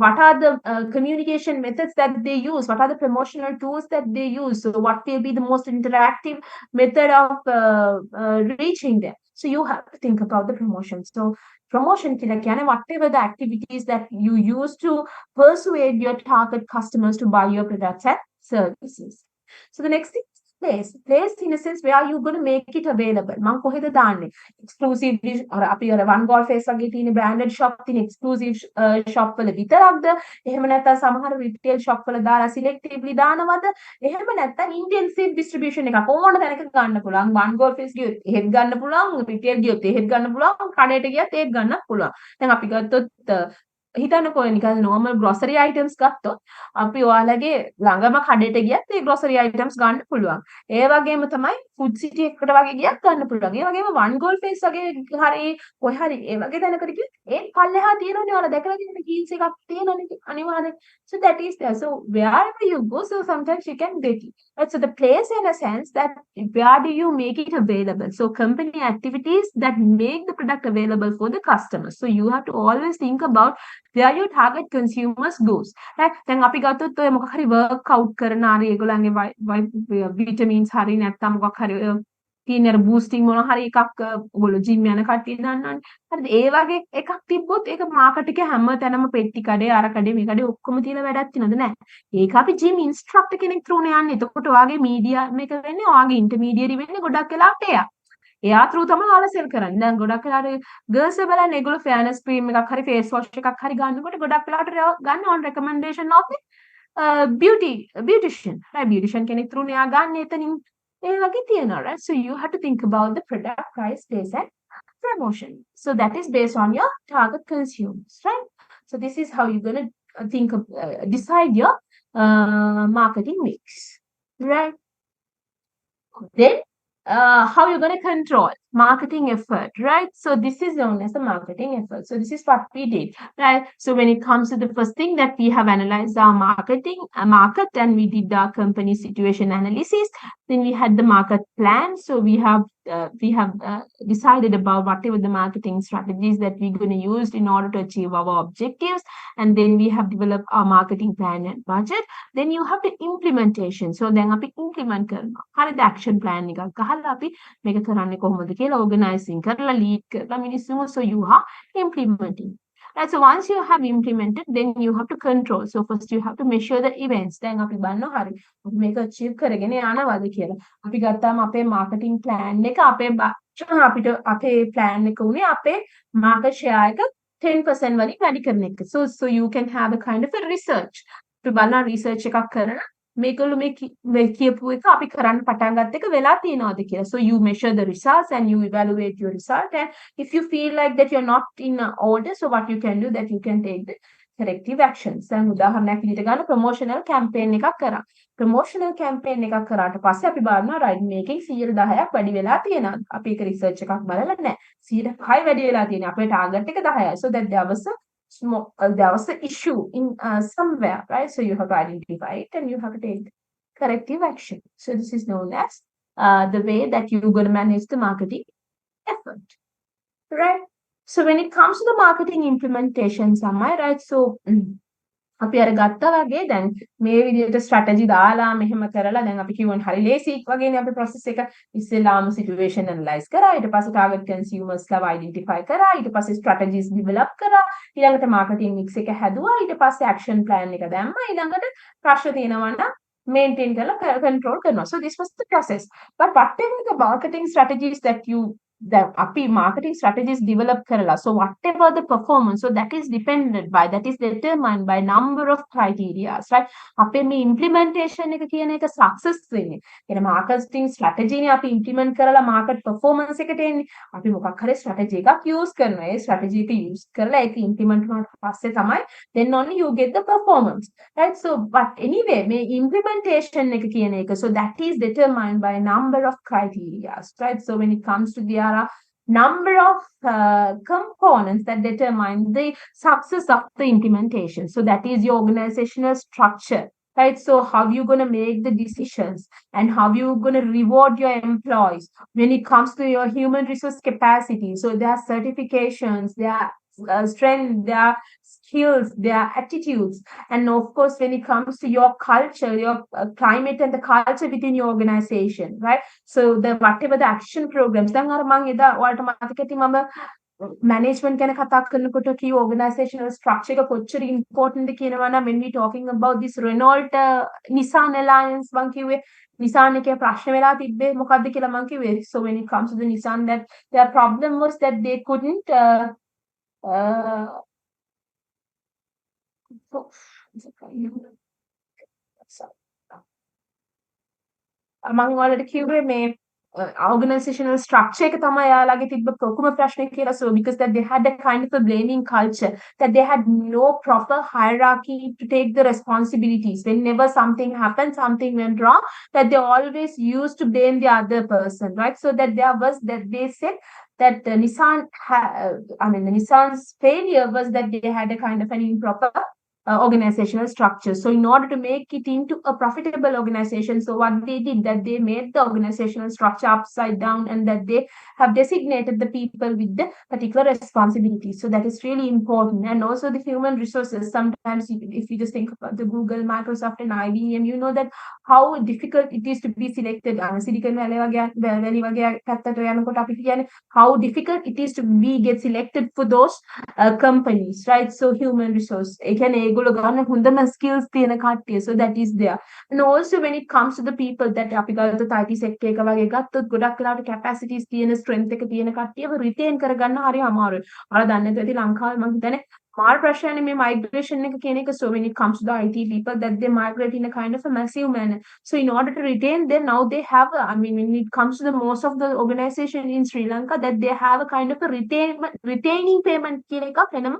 What are the communication methods that they use? What are the promotional tools that they use? So what will be the most interactive method of reaching them? So you have to think about the promotion. So promotion කියලා කියන්නේ whatever the activities that you use to persuade your target customers to buy your products and services. So the next thing is place. Place in a sense where you're going to make it available. මං කොහෙද දාන්නේ? Exclusively or අපි අර one goal face වගේ තියෙන branded shop තියෙන exclusive shop වල විතරක්ද? එහෙම නැත්නම් සමහර retail shop වල දාලා selectively දානවද? එහෙම නැත්නම් intensive distribution එකක් ඕන තැනක ගන්න පුළුවන්. one goal face ගියොත් එහෙත් ගන්න පුළුවන්, retail ගියොත් එහෙත් ගන්න පුළුවන්, කඩේට ගියත් ඒත් ගන්න පුළුවන්. දැන් අපි ගත්තොත් හිතන්නකෝ නිකන් normal grocery items ගත්තොත් අපි ඔයාලගේ ළඟම කඩේට ගියත් ඒ grocery items ගන්න පුළුවන්. ඒ වගේම තමයි food city එකකට වගේ ගියත් ගන්න පුළුවන්. ඒ වගේම one goal face වගේ හරි කොහේ හරි ඒ වගේ තැනකට ගියොත් ඒ පල්ලෙහා තියෙනවනේ ඔයාලා දැකලා තියෙන jeans එකක් තියෙනවනේ අනිවාර්යෙන්. So that is there. So wherever you go, so sometimes you can get it. Right? So the place in a sense that where do you make it available? So company activities that make the product available for the customers. So you have to always think about where your target consumers goes. Right? දැන් අපි ගත්තොත් ඔය මොකක් හරි workout කරන අර ඒගොල්ලන්ගේ vitamins හරි නැත්නම් මොකක් හරි තියෙන අර boosting මොන හරි එකක් ඔයගොල්ලෝ gym යන කට්ටිය දන්නවනේ. හරිද? ඒ වගේ එකක් තිබ්බොත් ඒක මාකට් එකේ හැම තැනම පෙට්ටි කඩේ අර කඩේ මේ කඩේ ඔක්කොම තියලා වැඩක් තියනද නැහැ. ඒක අපි gym instructor කෙනෙක් through නේ යන්නේ. එතකොට ඔයාගේ media මේක වෙන්නේ ඔයාගේ intermediary වෙන්නේ ගොඩක් වෙලාවට එයා. එයා through තමයි ඔයාලා sell කරන්නේ. දැන් ගොඩක් වෙලාවට girls බලන්න ඒගොල්ලෝ fairness cream එකක් හරි face wash එකක් හරි ගන්නකොට ගොඩක් වෙලාවට ගන්න on recommendation of beautician. right? beautician කෙනෙක් through නේ එයා ගන්න එතනින්. ඒ වගේ තියෙනවා. right? So you have to think about the product price base and promotion. So that is based on your target consumers, right? So this is how you're gonna decide your marketing mix, right? Then how you're going to control marketing effort, right? So this is known as the marketing effort. So this is what we did, right? So when it comes to the first thing that we have analyzed our market and we did our company situation analysis. Then we had the market plan. So we have decided about whatever the marketing strategies that we're going to use in order to achieve our objectives. And then we have developed our marketing plan and budget. Then you have the implementation. So then අපි implement කරනවා. හරිද action plan එකක් ගහලා අපි මේක කරන්නේ කොහොමද කියලා organizing කරලා lead කරලා මිනිස්සුන්ව so you are implementing. Right, so once you have implemented, then you have to control. So first you have to measure the events. දැන් අපි බලනවා හරි අපි මේක achieve කරගෙන යනවාද කියලා. අපි ගත්තාම අපේ marketing plan එක අපිට අපේ plan එක උනේ අපේ market share එක 10% වලින් වැඩි කරන එක. So you can have a kind of a research. අපි බලන research එකක් කරලා මේගොල්ලෝ මේ කියපු එක අපි කරන්න පටන් ගත්ත එක වෙලා තියනවාද කියලා. So you measure the results and you evaluate your result, and if you feel like that you're not in order, so what you can do that you can take the corrective actions. දැන් උදාහරණයක් විදිහට ගන්න promotional campaign එකක් කරා. promotional campaign එකක් කරාට පස්සේ අපි බලනවා right මේකෙන් 110ක් වැඩි වෙලා තියෙනවා. අපි ඒක research එකක් බලලා නැහැ. 100යි වැඩි වෙලා තියෙනවා. අපේ target එක 10යි. So that there was an issue in somewhere, right? So you have to identify it and you have to take corrective action. So this is known as the way that you're going to manage the marketing effort, right? So when it comes to the marketing implementation, right? So අපි අර ගත්තා වගේ දැන් මේ විදිහට strategy දාලා මෙහෙම කරලා දැන් අපි කියවන හරි ලේසි වගේනේ අපේ process එක ඉස්සෙල්ලාම situation analyze කරා ඊට පස්සේ target consumers ලව identify කරා ඊට පස්සේ strategies develop කරා ඊළඟට marketing mix එක හැදුවා ඊට පස්සේ action plan එක දැම්මා ඊළඟට ප්‍රශ්න තියෙනවා නම් maintain කරලා control කරනවා. So this was the process. But whatever the marketing strategies that අපි marketing strategies develop කරලා, so whatever the performance, so that is dependent by, that is determined by number of criteria, right? අපේ මේ implementation එක කියන එක success වෙන්නේ. කියන marketing strategy නේ අපි implement කරලා market performance එකට එන්නේ. අපි මොකක් හරි strategy එකක් use කරනවා. ඒ strategy එක use කරලා ඒක implement වුණාට පස්සේ තමයි then only you get the performance, right? So but anyway මේ implementation එක කියන එක, so that is determined by number of criteria, right? So when it comes to the number of components that determine the success of the implementation. So that is your organizational structure, right? So how you going to make the decisions and how you going to reward your employees when it comes to your human resource capacity. So there are certifications, there are strength, there are skills, their attitudes, and of course when it comes to your culture, your climate and the culture within your organization, right? So the whatever the action programs දැන් අර මම එදා ඔයාලට මතක ඇති මම management ගැන කතා කරනකොට කී organizational structure එක කොච්චර important කියනවා නම් when we talking about this Renault Nissan alliance මම කිව්වේ Nissan එකේ ප්‍රශ්න වෙලා තිබ්බේ මොකද්ද කියලා මම කිව්වේ. So when it comes to the Nissan, that their problem was that they couldn't මම ඔයාලට කිව්වේ මේ organizational structure එක තමයි යාළගේ තිබ්බ ප්‍රොකුම ප්‍රශ්නේ කියලා. So because that they had a kind of a blaming culture, that they had no proper hierarchy to take the responsibilities. Whenever something happened, something went wrong, that they always used to blame the other person, right? So that there was that they said that the Nissan's failure was that they had a kind of an improper organizational structure. So in order to make it into a profitable organization, so what they did, that they made the organizational structure upside down, and that they have designated the people with the particular responsibilities. So that is really important. And also the human resources. Sometimes if you just think about the Google, Microsoft and IBM, you know that how difficult it is to be selected. Silicon Valley how difficult it is to be get selected for those companies, right? So human resource. ඒගොල්ලෝ ගන්න හොඳම skills තියෙන කට්ටිය. So that is there. And also when it comes to the people that අපි ගත්තොත් IT sector එක වගේ ගත්තොත් ගොඩක් වෙලාවට capacities තියෙන strength එක තියෙන කට්ටියව retain කරගන්න හරි අමාරුයි. ඔයාලා දන්නේ නැති ලංකාවේ මම හිතන්නේ මාර ප්‍රශ්නනේ මේ migration එක කියන එක. So when it comes to the IT people, that they migrate in a kind of a massive manner. So in order to retain them, now they have when it comes to the most of the organization in Sri Lanka, that they have a kind of a retaining payment කියන එකක් වෙනම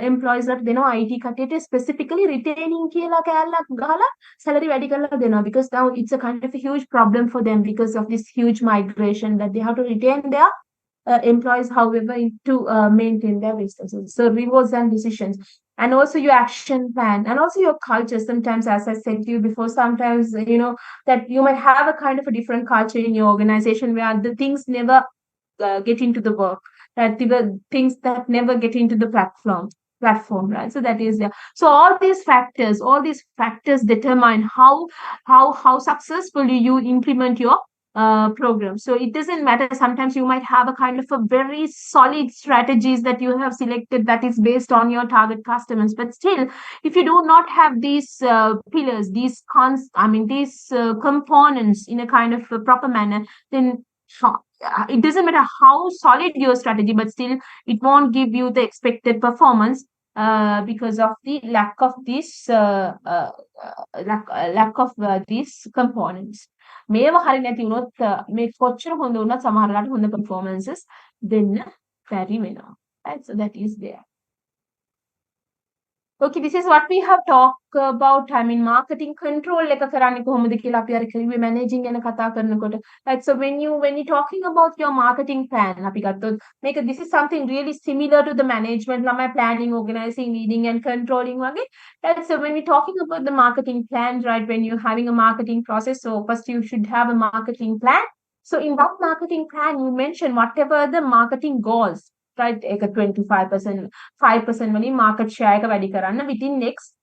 employees ලාට දෙනවා. IT කට්ටියට specifically retaining කියලා කෑල්ලක් ගහලා salary වැඩි කරලා දෙනවා, because now it's a kind of a huge problem for them because of this huge migration, that they have to retain their employees, however, to maintain their businesses. So rewards and decisions, and also your action plan, and also your culture. Sometimes, as I said to you before, sometimes that you might have a kind of a different culture in your organization where the things never get into the work, that the things that never get into the platform, right? So that is there. So all these factors determine how successfully you implement your program. So it doesn't matter. Sometimes you might have a kind of a very solid strategies that you have selected that is based on your target customers, but still, if you do not have these pillars, these components in a kind of a proper manner, then it doesn't matter how solid your strategy, but still it won't give you the expected performance because of the lack of these these components. මේව හරි නැති වුණොත් මේ කොච්චර හොඳ වුණත් සමහරලාට හොඳ performances දෙන්න බැරි වෙනවා. Right? So that is there. Okay, this is what we have talked about. Marketing control එක කරන්නේ කොහොමද කියලා අපි අර කිව්වේ managing ගැන කතා කරනකොට. Right? So when you're talking about your marketing plan, අපි ගත්තොත් this is something really similar to the management ළමයි planning, organizing, leading and controlling වගේ. Right? So when we're talking about the marketing plan, right, when you're having a marketing process, so first you should have a marketing plan. So in that marketing plan, you mention whatever the marketing goals, right? 25%, 5% වලින් market share එක වැඩි කරන්න within next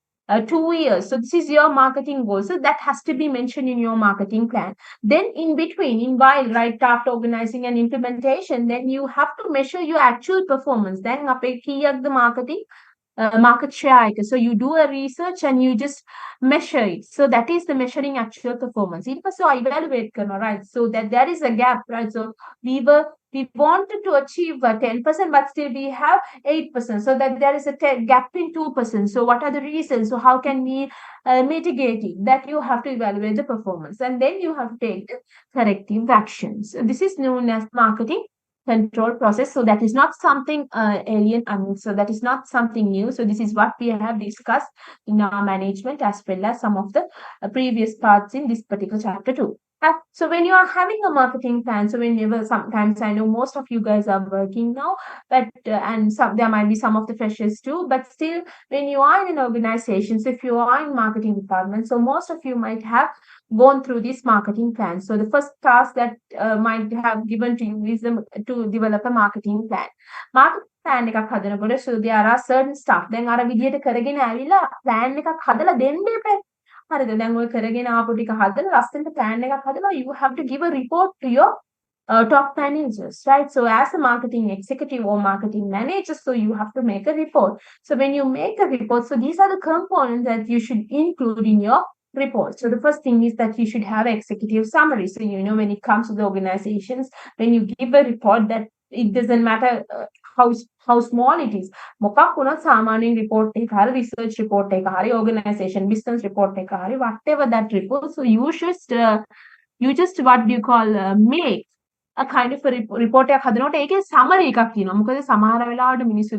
2 years. So this is your marketing goal. So that has to be mentioned in your marketing plan. Then in between, right after organizing and implementation, then you have to measure your actual performance. Then අපේ කීයක්ද marketing market share. So you do a research and you just measure it. So that is the measuring actual performance. So evaluate, right? So that there is a gap, right? So we wanted to achieve 10%, but still we have 8%. So that there is a gap in 2%. So what are the reasons? So how can we mitigate it? That you have to evaluate the performance, and then you have to take the corrective actions. This is known as marketing control process. So that is not something alien. So that is not something new. So this is what we have discussed in our management as well as some of the previous parts in this particular chapter too. So when you are having a marketing plan, so sometimes I know most of you guys are working now, but and there might be some of the freshers too, but still when you are in an organization, so if you are in marketing department, so most of you might have gone through this marketing plan. So the first task that might have given to you is to develop a marketing plan. Marketing plan එකක් හදනකොට, so there are certain stuff. දැන් අර විදියට කරගෙන ඇවිල්ලා plan එකක් හදලා දෙන්න එපා. හරිද? දැන් ඔය කරගෙන ආපු ටික හදලා ලස්සනට plan එකක් හදලා you have to give a report to your top managers, right? So as a marketing executive or marketing manager, so you have to make a report. So when you make a report, so these are the components that you should include in your report. So the first thing is that you should have executive summary. So when it comes to the organizations, when you give a report, that it doesn't matter how small it is. මොකක් වුණත් සාමාන්‍යයෙන් report එක හරි research report එක හරි organization business report එක හරි whatever that report, so you should you just what do you call make a kind of a report එකක් හදනකොට ඒකේ summary එකක් තියෙනවා. මොකද සමහර වෙලාවට මිනිස්සු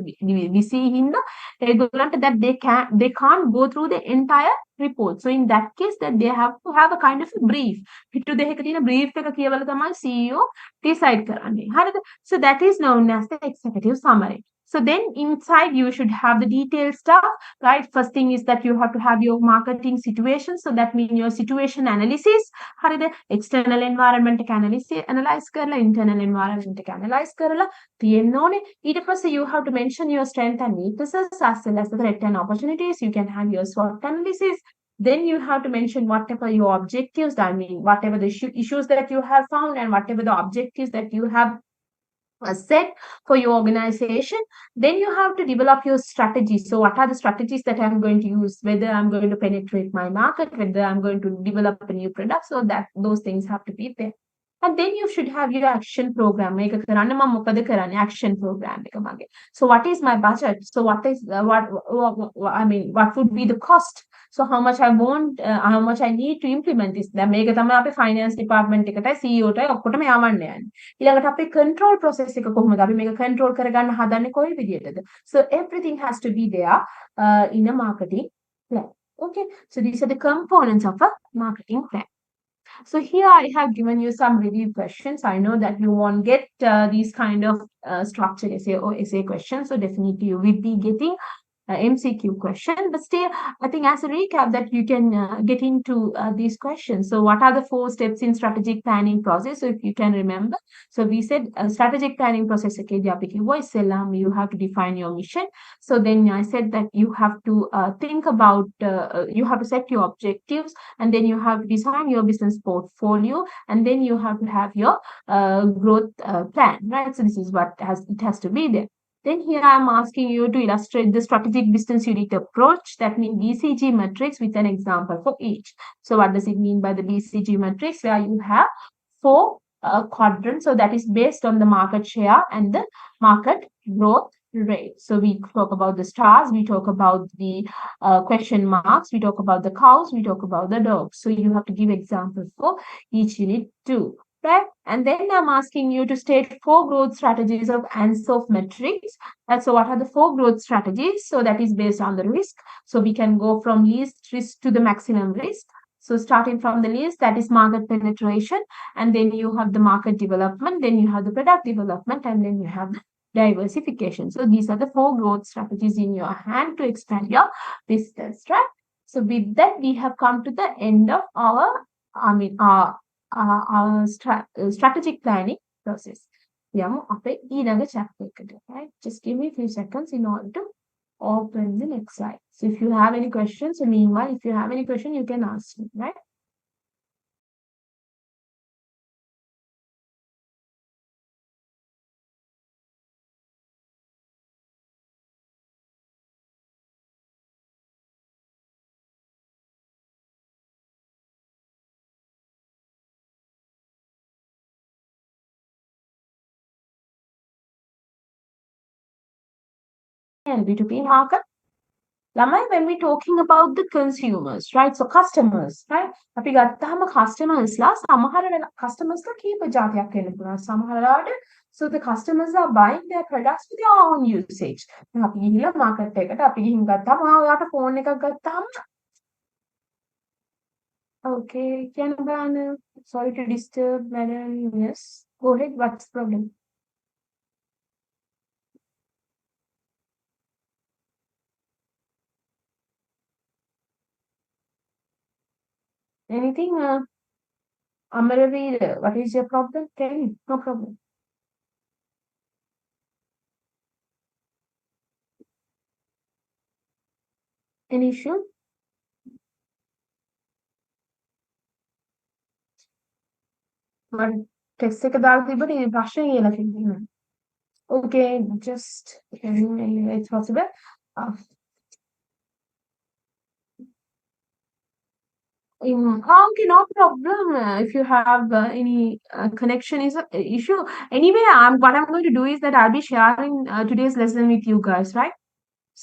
විසී හින්දා ඒගොල්ලන්ට that they can't go through the entire report. So in that case that they have to have a kind of a brief. පිටු දෙකක තියෙන brief එක කියවලා තමයි CEO decide කරන්නේ. හරිද? So that is known as the executive summary. So then inside you should have the detailed stuff, right? First thing is that you have to have your marketing situation. So that means your situation analysis. හරිද? External environment එක analyze කරලා, internal environment එක analyze කරලා තියෙන්න ඕනේ. ඊට පස්සේ you have to mention your strength and weaknesses as well as the threat and opportunities. You can have your SWOT analysis. Then you have to mention whatever your objectives, I mean, whatever the issues that you have found and whatever the objectives that you have set for your organization. Then you have to develop your strategies. So what are the strategies that I'm going to use, whether I'm going to penetrate my market, whether I'm going to develop a new product, so that those things have to be there. And then you should have your action program. මේක කරන්න මම මොකද කරන්නේ action program එක මගේ. So what is my budget? So what is I mean what would be the cost? So how much I want, how much I need to implement this. දැන් මේක තමයි අපේ finance department එකටයි CEO ටයි ඔක්කොටම යවන්න යන්නේ. ඊළඟට අපේ control process එක කොහොමද? අපි මේක control කරගන්න හදන්නේ කොයි විදියටද? So everything has to be there in a marketing plan. Okay. So these are the components of a marketing plan. So here I have given you some review questions. I know that you won't get these kind of structured essay or essay questions. So definitely you will be getting MCQ question, but still I think as a recap that you can get into these questions. So what are the 4 steps in strategic planning process? So if you can remember, so we said strategic planning process you have to define your mission. So then I said that you have to think about, you have to set your objectives, and then you have to design your business portfolio, and then you have to have your growth plan, right? So this is what it has to be there. Then here I am asking you to illustrate the strategic business unit approach. That means BCG matrix with an example for each. So what does it mean by the BCG matrix? Where you have 4 quadrants. So that is based on the market share and the market growth rate. So we talk about the stars, we talk about the question marks, we talk about the cows, we talk about the dogs. So you have to give examples for each unit too. Right? And then I'm asking you to state 4 growth strategies of ANSOF metrics. And so what are the 4 growth strategies? So that is based on the risk. So we can go from least risk to the maximum risk. So starting from the least, that is market penetration. And then you have the market development. Then you have the product development. And then you have the diversification. So these are the 4 growth strategies in your hand to expand your business, right? So with that, we have come to the end of our strategic planning process. Right? Just give me a few seconds in order to open the next slide. So if you have any questions, so meanwhile, if you have any question, you can ask me, right? And B2B market. Lamai, when we're talking about the consumers, right? So customers, right? අපි ගත්තාම customers ලා සමහර customers ලා කීප જાතියක් වෙන්න පුළුවන්. සමහරලාට so the customers are buying their products for their own usage. දැන් අපි ගිහිල්ලා market එකට අපි ගිහින් ගත්තාම ඔයාලට phone එකක් ගත්තාම okay, Kiana, sorry to disturb, madam. Yes, go ahead. What's the problem? Anything, Amaravi, what is your problem? Tell me, no problem. Any issue? But text එක දාලා තිබුණේ ප්‍රශ්න කියලා කිව්වා. Okay, just it's possible. Okay, no problem. If you have any connection issue, anyway, what I'm going to do is that I'll be sharing today's lesson with you guys, right?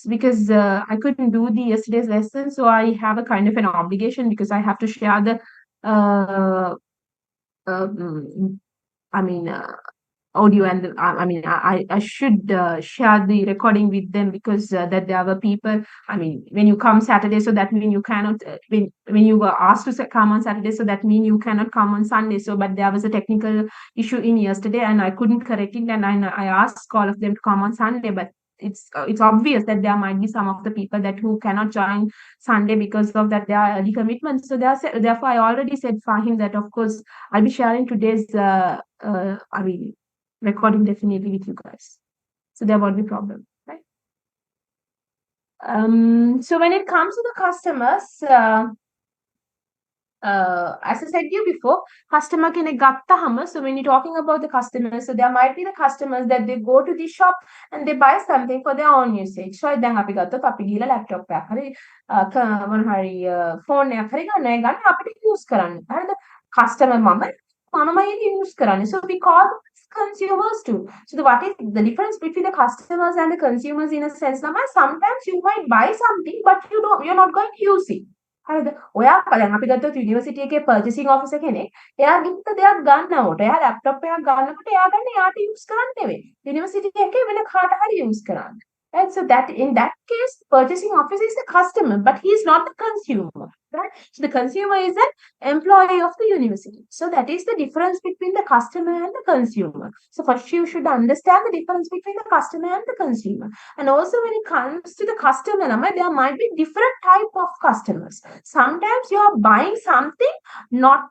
Because I couldn't do the yesterday's lesson, so I have a kind of an obligation because I have to share the I mean, audio and I should share the recording with them because that there were people. I mean, when you come Saturday, so that means you cannot. When you were asked to come on Saturday, so that means you cannot come on Sunday. So, but there was a technical issue in yesterday, and I couldn't correct it, and I asked all of them to come on Sunday, but. It's obvious that there might be some of the people that who cannot join Sunday because of that their early commitments. So therefore I already said for him that of course I'll be sharing today's recording definitely with you guys. So there won't be problem, right? So when it comes to the customers, as I said to you before, customer කෙනෙක් ගත්තහම, so when you're talking about the customers, so there might be the customers that they go to the shop and they buy something for their own usage. So දැන් අපි ගත්තොත් අපි ගිහලා laptop එකක් හරි මොන හරි phone එකක් හරි ගන්න අපිට use කරන්න. හරිද? customer මමයි use කරන්නේ. So we call them consumers too. So what is the difference between the customers and the consumers in a sense? Now, sometimes you might buy something, but you're not going to use it. හරිද? ඔයා දැන් අපි ගත්තොත් university එකේ පර්චේසිං officer කෙනෙක්. එයා ගිහින් දෙයක් ගන්නකොට එයා ලැප්ටොප් එකක් ගන්නකොට එයා ගන්න එයාට යූස් කරන්න නෙවෙයි. යුනිවර්සිටි එකේ වෙන කාට හරි යූස් කරන්න. Right? So that in that case, purchasing officer is a customer, but he is not the consumer. Right? So the consumer is an employee of the university. So that is the difference between the customer and the consumer. So first you should understand the difference between the customer and the consumer. And also when it comes to the customer, there might be different type of customers. Sometimes you are buying something not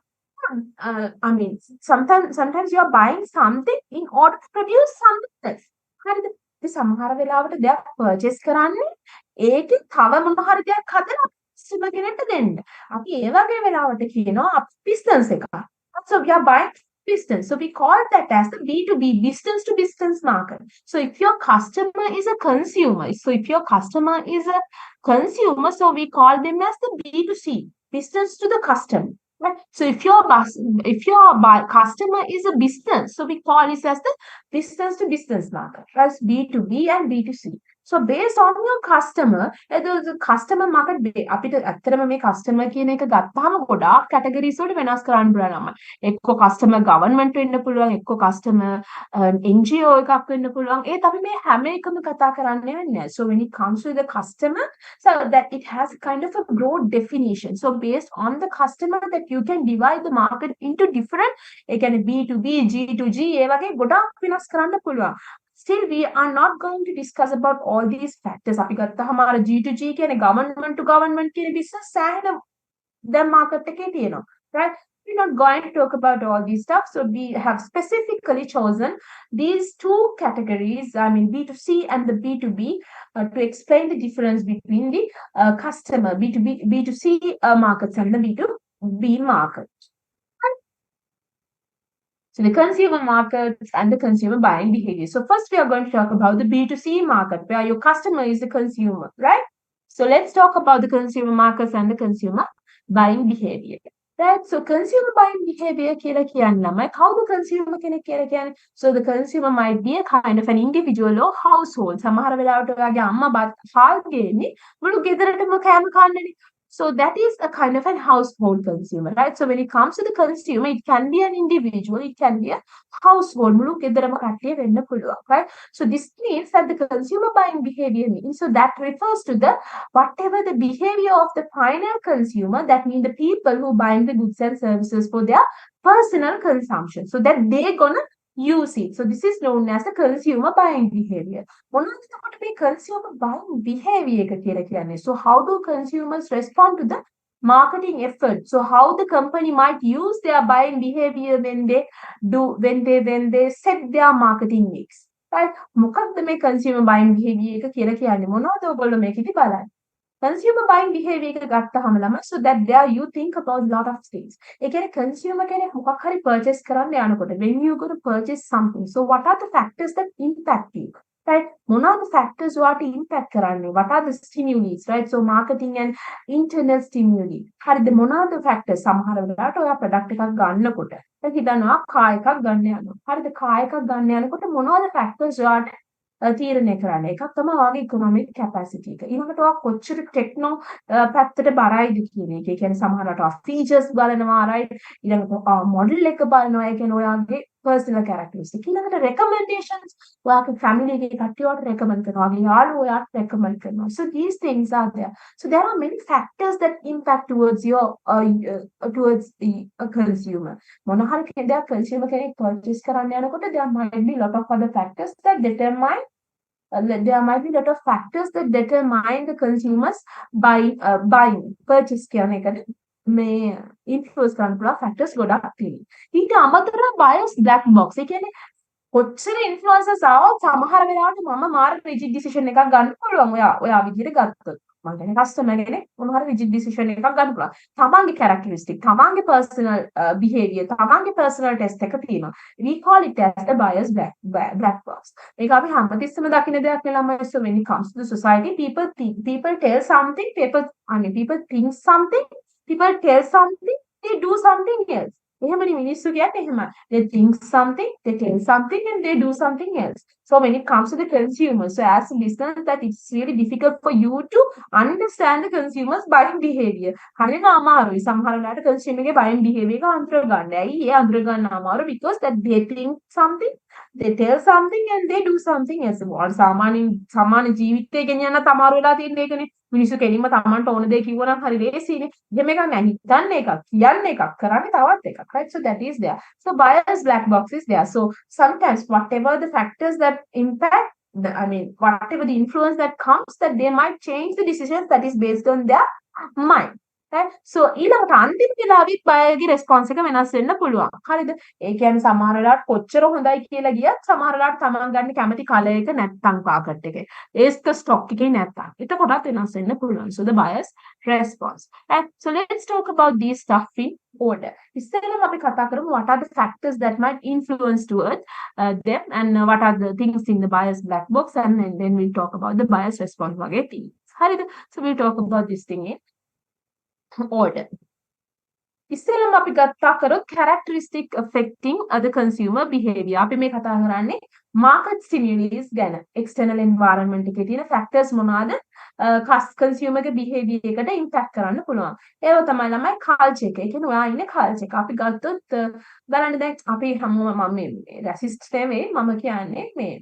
sometimes you are buying something in order to produce something else. සමහර වෙලාවට දෙයක් purchase කරන්නේ ඒකේ තව මොන හරි දෙයක් හදලා customer කෙනෙක්ට දෙන්න. අපි ඒ වගේ වෙලාවට කියනවා business එකක්. So we are buying business. So we call that as the B2B, business to business market. So if your customer is a consumer, so we call them as the B2C, business to the customer. Right? So if your customer is a business, so we call it as the business to business market. That's B2B and B2C. So based on your customer, the customer market අපිට ඇත්තටම මේ customer කියන එක ගත්තාම ගොඩාක් categories වලට වෙනස් කරන්න පුළුවන්. එක්ක customer government වෙන්න පුළුවන්, එක්ක customer NGO එකක් වෙන්න පුළුවන්. ඒත් අපි මේ හැම එකම කතා කරන්නේ නැහැ. So when it comes to the customer, so that it has kind of a broad definition. So based on the customer that you can divide the market into different, ඒ කියන්නේ B2B, G2G ඒ වගේ ගොඩාක් වෙනස් කරන්න පුළුවන්. Still, we are not going to discuss about all these factors. අපි ගත්තාම අර G2G කියන්නේ government to government කියන business සෑහෙන දැන් market එකේ තියෙනවා. Right? We're not going to talk about all these stuff. So we have specifically chosen these two categories, I mean B2C and the B2B, to explain the difference between the customer B2C markets and the B2B market. So the consumer markets and the consumer buying behavior. So first we are going to talk about the B2C market where your customer is the consumer, right? So let's talk about the consumer markets and the consumer buying behavior. Right? So consumer buying behavior කියලා කියන්නේ like how the consumer කෙනෙක් කියලා කියන්නේ. So the consumer might be a kind of an individual or household. සමහර වෙලාවට ඔයාගේ අම්මා හාල් ගේන්නේ මුළු ගෙදරටම කෑම කන්නනේ. So that is a kind of a household consumer, right? So when it comes to the consumer, it can be an individual, it can be a household, මුළු ගෙදරම කට්ටිය වෙන්න පුළුවන්, right? So this means that the consumer buying behavior means, so that refers to the whatever the behavior of the final consumer, that means the people who buying the goods and services for their personal consumption, so that they're gonna use it. So this is known as the consumer buying behavior. මොනවද මේ consumer buying behavior එක කියලා කියන්නේ? So how do consumers respond to the marketing effort? So how the company might use their buying behavior when they set their marketing mix. Right? මොකක්ද මේ consumer buying behavior එක කියලා කියන්නේ? මොනවද ඔයගොල්ලෝ මේකෙදි බලන්නේ? Consumer buying behavior එක ගත්තහම ළමයි, so that there you think about a lot of things. ඒ කියන්නේ consumer කෙනෙක් මොකක් හරි purchase කරන්න යනකොට when you going to purchase something, so what are the factors that impact you? Right? මොනවාද factors ඔයාට impact කරන්නේ? What are the stimuli? Right? So marketing and internal stimuli. හරිද? මොනවාද factors? සමහර වෙලාවට ඔයා product එකක් ගන්නකොට දැන් හිතනවා car එකක් ගන්න යනවා. හරිද? car එකක් ගන්න යනකොට මොනවාද factors ඔයාට තීරණය කරන්න. එකක් තමයි ඔයාගේ ඉකොනොමික් කැපැසිටි එක. ඊළඟට ඔයා කොච්චර ටෙක්නෝ පැත්තට බරයිද කියන එක. ඒ කියන්නේ සමහරවිට ඔයා ෆීචර්ස් බලනවා right. ඊළඟට මොඩල් එක බලනවා. ඒ කියන්නේ ඔයාගේ personal characteristic. ඊළඟට recommendations ඔයාගේ family එකේ කට්ටියට recommend කරනවා. ඔයාගේ යාළුවෝ ඔයාට recommend කරනවා. So these things are there. So there are many factors that impact towards your towards the consumer. මොන හරි දෙයක් consumer කෙනෙක් purchase කරන්න යනකොට there might be lot of other factors that determine there might be lot of factors that determine the consumers buying purchase කියන එකට මේ influence කරන්න පුළුවන් factors ගොඩක් තියෙනවා. ඊට අමතරව bias black box. ඒ කියන්නේ කොච්චර influencers ආවත් සමහර වෙලාවට මම මාර rigid decision එකක් ගන්න පුළුවන්. ඔයා විදිහට ගත්තොත්. මම කියන්නේ customer කෙනෙක් මොන හරි rigid decision එකක් ගන්න පුළුවන්. තමන්ගේ characteristic, තමන්ගේ personal behavior, තමන්ගේ personal test එක තියෙනවා. We call it as the bias black box. මේක අපි හැමතිස්සෙම දකින්න දෙයක් නෙලා. So when it comes to the society, people tell something, people think something, people tell something, they do something else. එහෙමනේ මිනිස්සු කියන්නේ එහෙම. They think something, they tell something, and they do something else. So when it comes to the consumer, so as a listener, that it's really difficult for you to understand the consumer's buying behavior. හරියම අමාරුයි. සමහර වෙලාවට consumer ගේ buying behavior එක අඳුර ගන්න. ඇයි ඒ අඳුර ගන්න අමාරු? Because that they think something, they tell something, and they do something else. සාමාන්‍ය ජීවිතේ ගෙනියන්න අමාරු වෙලා තියෙන එකනේ. මිනිස්සු කෙලින්ම තමන්ට ඕන දේ කිව්වනම් හරි ලේසියිනේ. එහෙම එකක් නැහැ. හිතන්න එකක්, කියන්න එකක්, කරන්නේ තවත් එකක්. Right? So that is there. So bias black box is there. So sometimes whatever the factors that impact, whatever the influence that comes, that they might change the decisions that is based on their mind. Right? So ඊළඟට අන්තිම වෙලාවෙත් බයගේ response එක වෙනස් වෙන්න පුළුවන්. හරිද? ඒ කියන්නේ සමහර වෙලාවට කොච්චර හොඳයි කියලා ගියත් සමහර වෙලාවට තමන් ගන්න කැමති කලර් එක නැත්තම් පාකට් එකේ. ඒක ස්ටොක් එකේ නැත්තම්. එතකොටත් වෙනස් වෙන්න පුළුවන්. So the bias response. Right? So let's talk about these stuff in order. ඉස්සෙල්ලාම අපි කතා කරමු what are the factors that might influence towards them and what are the things in the bias black box, and then we'll talk about the bias response වගේ things. හරිද? So we'll talk about this thing in order. ඉස්සෙල්ලාම අපි කතා කරොත් characteristic affecting other consumer behavior. අපි මේ කතා කරන්නේ market stimulus ගැන. external environment එකේ තියෙන factors මොනවාද consumer ගේ behavior එකට impact කරන්න පුළුවන්. ඒව තමයි ළමයි culture එක. ඒ කියන්නේ ඔයා ඉන්නේ culture එක. අපි ගත්තොත් බලන්න දැන් අපි හැමෝම මම මේ racist නෙවෙයි මම කියන්නේ මේ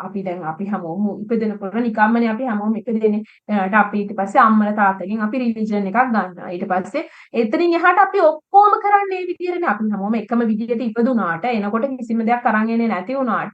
අපි දැන් අපි හැමෝම ඉපදෙනකොට නිකම්මනේ අපි හැමෝම ඉපදෙන්නේ. ඊට අපි ඊට පස්සේ අම්මලා තාත්තගෙන් අපි රිලිජන් එකක් ගන්නවා. ඊට පස්සේ එතනින් එහාට අපි ඔක්කොම කරන්නේ මේ විදිහටනේ. අපි හැමෝම එකම විදිහට ඉපදුනාට එනකොට කිසිම දෙයක් අරන් එන්නේ නැති වුණාට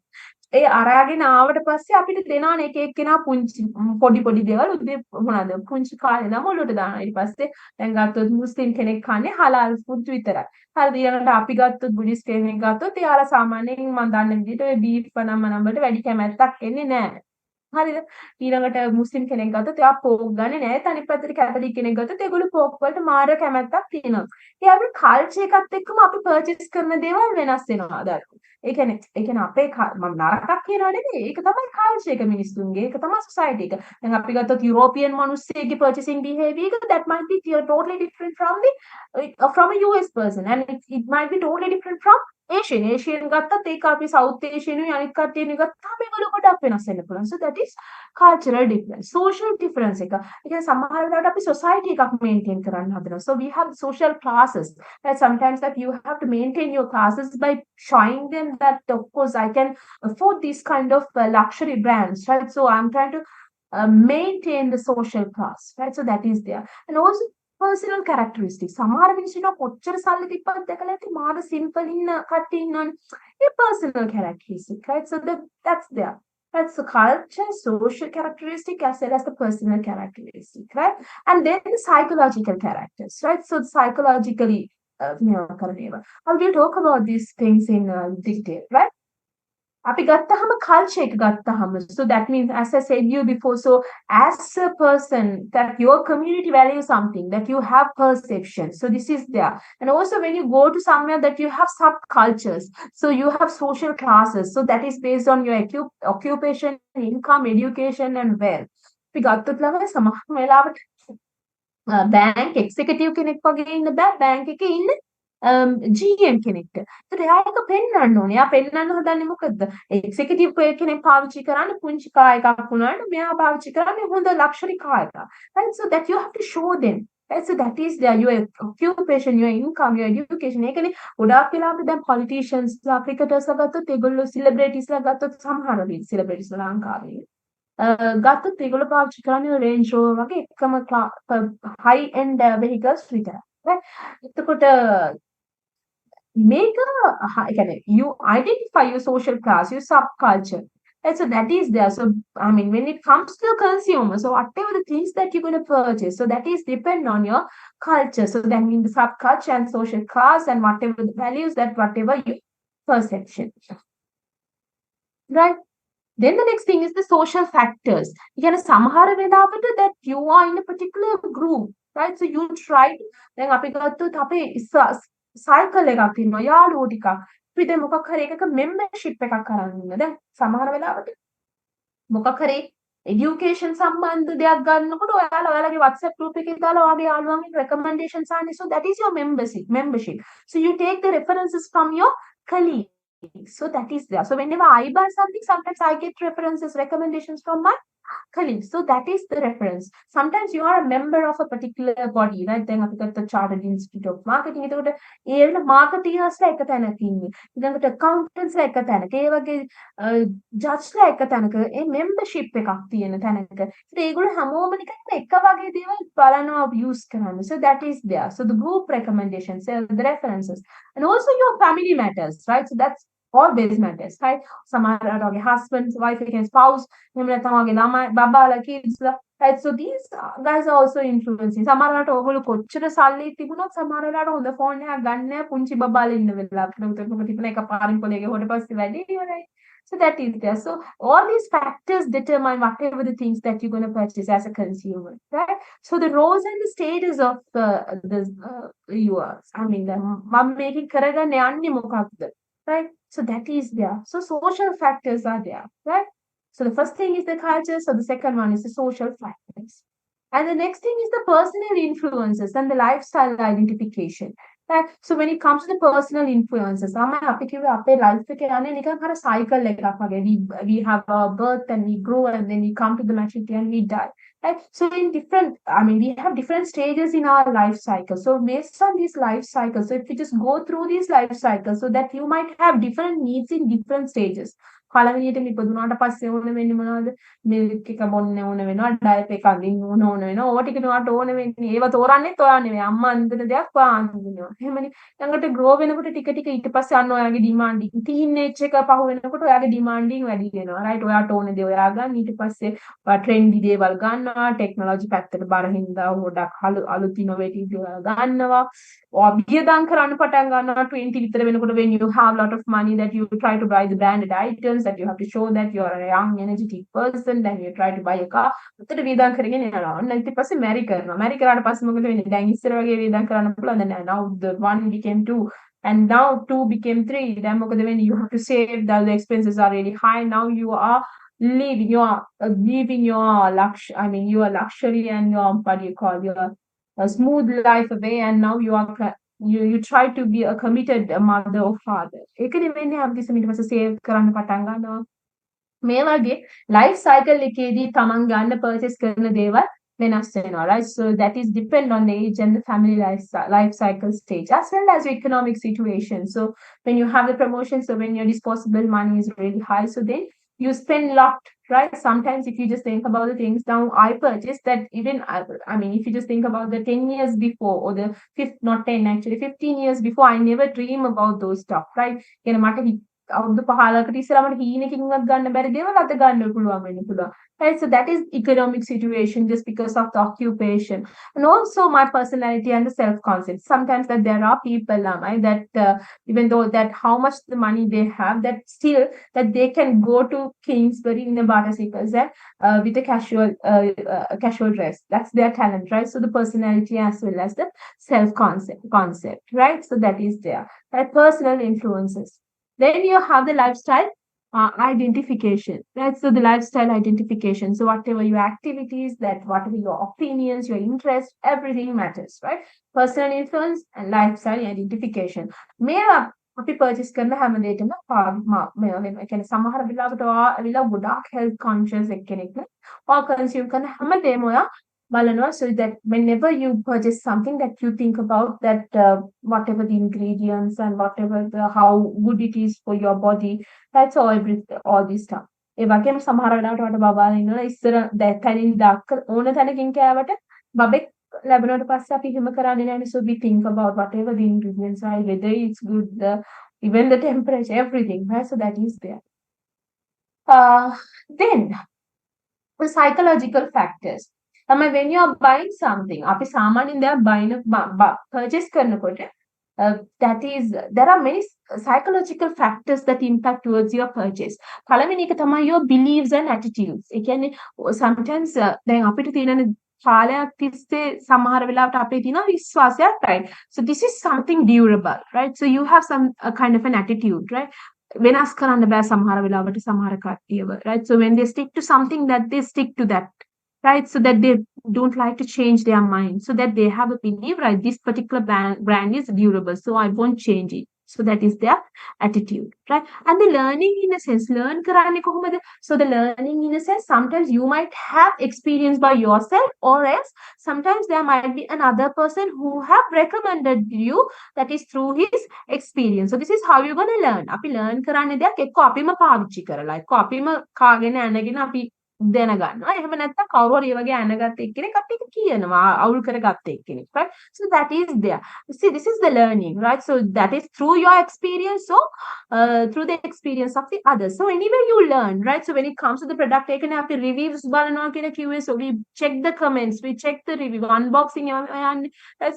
ඒ අරගෙන ආවට පස්සේ අපිට දෙනවනේ එක එක්කෙනා පුංචි පොඩි දේවල් උදේ මොනවාද පුංචි කාලේ ඉඳන් ඔලුවට දානවා. ඊට පස්සේ දැන් ගත්තොත් මුස්ලිම් කෙනෙක් කන්නේ හලාල් ෆුඩ් විතරයි. හරිද? ඊළඟට අපි ගත්තොත් බුද්දිස්ට් කෙනෙක් ගත්තොත් එයාලා සාමාන්‍යයෙන් මම දන්න විදිහට ඔය බීෆ් නම්බරට වැඩි කැමැත්තක් එන්නේ නැහැ. හරිද? ඊළඟට මුස්ලිම් කෙනෙක් ගත්තොත් එයා පෝක් ගන්නේ නැහැ. අනිත් පැත්තට කැතලික් කෙනෙක් ගත්තොත් ඒගොල්ලෝ පෝක් වලට මාර කැමැත්තක් තියෙනවා. ඒ අපි කල්චර් එකත් එක්කම අපි පර්චේස් කරන දේවල් වෙනස් වෙනවා දරුවෝ. ඒ කියන්නේ අපේ මම නරකක් කියනවා නෙමෙයි. ඒක තමයි කල්චර් එක මිනිස්සුන්ගේ. ඒක තමයි සොසයිටි එක. දැන් අපි ගත්තොත් යුරෝපියන් මිනිස්සුගේ purchasing behavior එක that might be totally different from a US person, and it might be totally different from Asian ගත්තත් ඒක අපි South Asian අනිත් කට්ටියනේ ගත්තාම ඒගොල්ලෝ ගොඩක් වෙනස් වෙන්න පුළුවන්. So that is cultural difference, social difference එක. ඒ කියන්නේ සමහර වෙලාවට අපි society එකක් maintain කරන්න හදනවා. So we have social classes. That sometimes that you have to maintain your classes by showing them that of course I can afford these kind of luxury brands, right? So I'm trying to maintain the social class, right? So that is there. And also personal characteristics. සමහර මිනිස්සුන්ට කොච්චර සල්ලි තිබ්බත් දැකලා ඇති මාර simple ඉන්න කට්ටිය ඉන්නවනේ. ඒ personal characteristic, right? So that's there. That's the culture, social characteristic as well as the personal characteristic, right? And then the psychological characters, right? So psychologically, I will talk about these things in detail, right? අපි ගත්තහම culture එක ගත්තහම, so that means as I said you before, so as a person that your community values something, that you have perception, so this is there. And also when you go to somewhere that you have subcultures, so you have social classes, so that is based on your occupation, income, education and wealth. අපි ගත්තොත් ළමයි සමහර වෙලාවට bank executive කෙනෙක් වගේ ඉන්න බෑ bank එකේ ඉන්න GM කෙනෙක්ට. ඒතර එයා එක පෙන්වන්න ඕනේ. එයා පෙන්වන්න හදන්නේ මොකද්ද? එක්සිකියුටිව් කෙනෙක් පාවිච්චි කරන්නේ පුංචි කා එකක් වුණාට මෙයා පාවිච්චි කරන්නේ හොඳ ලක්ෂරි කා එකක්. Right? So that you have to show them. Right? So that is your occupation, your income, your education. ඒකනේ ගොඩාක් වෙලාවට දැන් politicians ලා cricketers ලා ගත්තොත් ඒගොල්ලෝ celebrities ලා ගත්තොත් සමහර celebrities ලංකාවේ ගත්තොත් ඒගොල්ලෝ පාවිච්චි කරන්නේ Range Rover වගේ එකම high end vehicles විතරයි. right? එතකොට make you identify your social class, your subculture. And so that is there. So I mean, when it comes to the consumer, so whatever the things that you're going to purchase, so that is depend on your culture. So that means the subculture and social class and whatever the values that whatever your perception. Right? Then the next thing is the social factors. Again, සමහර වෙලාවට that you are in a particular group, right? So you try to දැන් අපි ගත්තොත් අපේ cycle එකක් තියෙනවා යාළුවෝ ටිකක්. අපි දැන් මොකක් හරි එකක membership එකක් කරන් ඉන්න. දැන් සමහර වෙලාවට මොකක් හරි education සම්බන්ධ දෙයක් ගන්නකොට ඔයාලගේ WhatsApp group එකේ දාලා ඔයාගේ යාළුවන්ගේ recommendations ආන්නේ. So that is your membership. So you take the references from your colleagues. So that is there. So whenever I buy something, sometimes I get references, recommendations from my colleagues. So that is the reference. Sometimes you are a member of a particular body, right? Then අපි ගත්ත Chartered Institute of Marketing. එතකොට ඒ වෙන marketeers ලා එක තැනක ඉන්නේ. ඊළඟට accountants ලා එක තැනක. ඒ වගේ judge ලා එක තැනක. ඒ membership එකක් තියෙන තැනක. ඒත් ඒගොල්ලෝ හැමෝම නිකන් එක වගේ දේවල් බලනවා use කරන්නේ. So that is there. So the group recommendations, the references, and also your family matters, right? So that's always matters, right? සමහරවිට ඔයාගේ husband, wife, again spouse, එහෙම නැත්නම් ඔයාගේ ළමයි, බබාලා, kids ලා, right? So these guys are also influencing. සමහරවිට ඔයගොල්ලෝ කොච්චර සල්ලි තිබුණොත් සමහර වෙලාවට හොඳ ෆෝන් එකක් ගන්න නැහැ පුංචි බබාලා ඉන්න වෙලාවට. උතනක තිබුණ එක පාරින් පොලේ ගහුවට පස්සේ වැඩි ඉවරයි. So that is there. So all these factors determine whatever the things that you're going to purchase as a consumer, right? So the roles and the status of yours. I mean, මම මේකෙන් කරගන්න යන්නේ මොකක්ද? Right? So that is there. So social factors are there, right? So the first thing is the culture. So the second one is the social factors. And the next thing is the personal influences and the lifestyle identification. Right? So when it comes to the personal influences, අපි කිව්වේ අපේ life එකේ යන්නේ නිකන් අර cycle එකක් වගේ. We have a birth and we grow and then we come to the maturity and we die. Right? So in different, I mean, we have different stages in our life cycle. So based on these life cycles, so if you just go through these life cycles, so that you might have different needs in different stages. පළවෙනියට ඉපදුනාට පස්සේ ඕන වෙන්නේ මොනවද? Milk එක බොන්න ඕන වෙනවා, diet එක අඳින්න ඕන වෙනවා. ඕවා ටික නුවට ඕන වෙන්නේ. ඒව තෝරන්නේත් ඔයා නෙවෙයි. අම්මා අඳින දෙයක් ඔයා අඳිනවා. එහෙමනේ. ළඟට grow වෙනකොට ටික ටික ඊට පස්සේ අන්න ඔයාගේ demanding. teenage එක පහු වෙනකොට ඔයාගේ demanding වැඩි වෙනවා. right? ඔයාට ඕන දේ ඔයා ගන්න. ඊට පස්සේ ඔයා trendy දේවල් ගන්නවා. technology පැත්තට බර හින්දා ගොඩක් අලුත් innovative දේවල් ගන්නවා. ඔයා වියදම් කරන්න පටන් ගන්නවා 20 විතර වෙනකොට when you have a lot of money that you try to buy the branded items that you have to show that you are a young energetic person, then you try to buy a car. උත්තර වියදම් කරගෙන යනවා. ඔන්න ඊට පස්සේ marry කරනවා. marry කරාට පස්සේ මොකද වෙන්නේ? දැන් ඉස්සර වගේ වියදම් කරන්න පුළුවන්. දැන් now the one became two and now two became three. දැන් මොකද වෙන්නේ? You have to save. The expenses are really high. Now you are living your luxury and your what do you call your a smooth life away, and now you try to be a committed mother or father. ඒකනේ වෙන්නේ අපි ඊට පස්සේ save කරන්න පටන් ගන්නවා. මේ වගේ life cycle එකේදී තමන් ගන්න purchase කරන දේවල් වෙනස් වෙනවා, right? So that is depend on the age and the family life cycle stage as well as your economic situation. So when you have the promotion, so when your disposable money is really high, so then you spend a lot, right? Sometimes if you just think about the things now, I purchased that even, I mean, if you just think about the 10 years before or the not 10 actually, 15 years before, I never dream about those stuff, right? අවුරුදු 15කට ඉස්සෙල්ලා මට හීනකින්වත් ගන්න බැරි දේවල් අද ගන්න පුළුවන් වෙන්න පුළුවන්. Right? So that is economic situation just because of the occupation. And also my personality and the self-concept. Sometimes that there are people that even though that how much the money they have, that still that they can go to Kingsbury in a motorcycle with a casual dress. That's their talent, right? So the personality as well as the self-concept, right? So that is there. Right? Personal influences. Then you have the lifestyle identification, right? So the lifestyle identification. So whatever your activities, that whatever your opinions, your interests, everything matters, right? Personal influence and lifestyle identification. මේවා අපි purchase කරන හැම දෙයකම මේවා වෙනවා. ඒ කියන්නේ සමහර වෙලාවට ඔයා ඇවිල්ලා ගොඩාක් health conscious එක්කෙනෙක් නේ. ඔයා consume කරන හැම දෙයක්ම ඔයා බලනවා, so that whenever you purchase something that you think about that whatever the ingredients and whatever how good it is for your body, that's all this stuff. ඒ වගේම සමහර වෙලාවට වට බබාලා ඉන්නවා ඉස්සර දැක්කනින් දක්ක ඕන තැනකින් කෑවට බබෙක් ලැබුණාට පස්සේ අපි හිම කරන්නේ නැහැ. So we think about whatever the ingredients are, whether it's good, even the temperature, everything, right? So that is there. Then the psychological factors. When you are buying something, අපි සාමාන්‍යයෙන් දෙයක් purchase කරනකොට that is, there are many psychological factors that impact towards your purchase. පළවෙනි එක තමයි your beliefs and attitudes. ඒ කියන්නේ sometimes දැන් අපිට තියෙන කාලයක් තිස්සේ සමහර වෙලාවට අපේ තියෙන විශ්වාසයක්, right? So this is something durable, right? So you have some kind of an attitude, right? වෙනස් කරන්න බෑ සමහර වෙලාවට සමහර කට්ටියව, right? So when they stick to something, that they stick to that, right? So that they don't like to change their mind, so that they have a belief, right? This particular brand is durable, so I won't change it. So that is their attitude, right? And the learning, in a sense, learn karane kohomada. So the learning, in a sense, sometimes you might have experience by yourself, or else sometimes there might be another person who have recommended you, that is through his experience. So this is how you're going to learn. Api learn karane deyak ekko apima පාවිච්චි කරලා, ekko අපිම කාගෙන ඇනගෙන අපි දැනගන්නවා. එහෙම නැත්නම් කවුරු හරි ඒ වගේ ඇනගත්ත එක්කෙනෙක් අපිට කියනවා අවුල් කරගත්ත එක්කෙනෙක්, right? So that is there. See, this is the learning, right? So that is through your experience, so through the experience of the others. So anyway you learn, right? So when it comes to the product, එකනේ අපි reviews බලනවා කියලා කිව්වේ, so we check the comments, we check the review, unboxing, and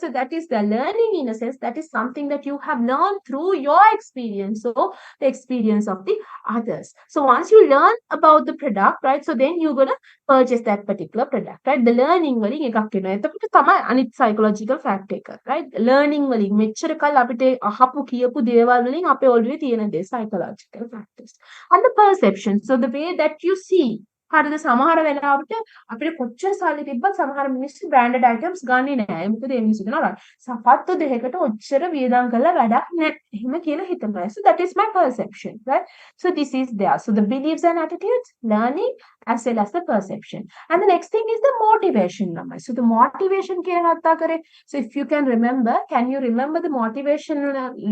so that is the learning, in a sense. That is something that you have learned through your experience, so the experience of the others. So once you learn about the product, right? So then you're gonna purchase that particular product, right? The learning වලින් එකක් වෙනවා. එතකොට තමයි අනිත් psychological fact එක, right? Learning වලින් මෙච්චර කල් අපිට අහපු කියපු දේවල් වලින් අපේ already තියෙන දේ psychological factors. And the perception, so the way that you see. හරිද? සමහර වෙලාවට අපිට කොච්චර සල්ලි තිබ්බත් සමහර මිනිස්සු branded items ගන්නේ නැහැ. මොකද ඒ මිනිස්සු කියනවා සපත්තු දෙකකට ඔච්චර වියදම් කරලා වැඩක් නැහැ. එහෙම කියලා හිතනවා. So that is my perception, right? So this is there. So the beliefs and attitudes, learning, as well as the perception. And the next thing is the motivation number. So the motivation කියලා කතා කරේ. So if you can you remember the motivation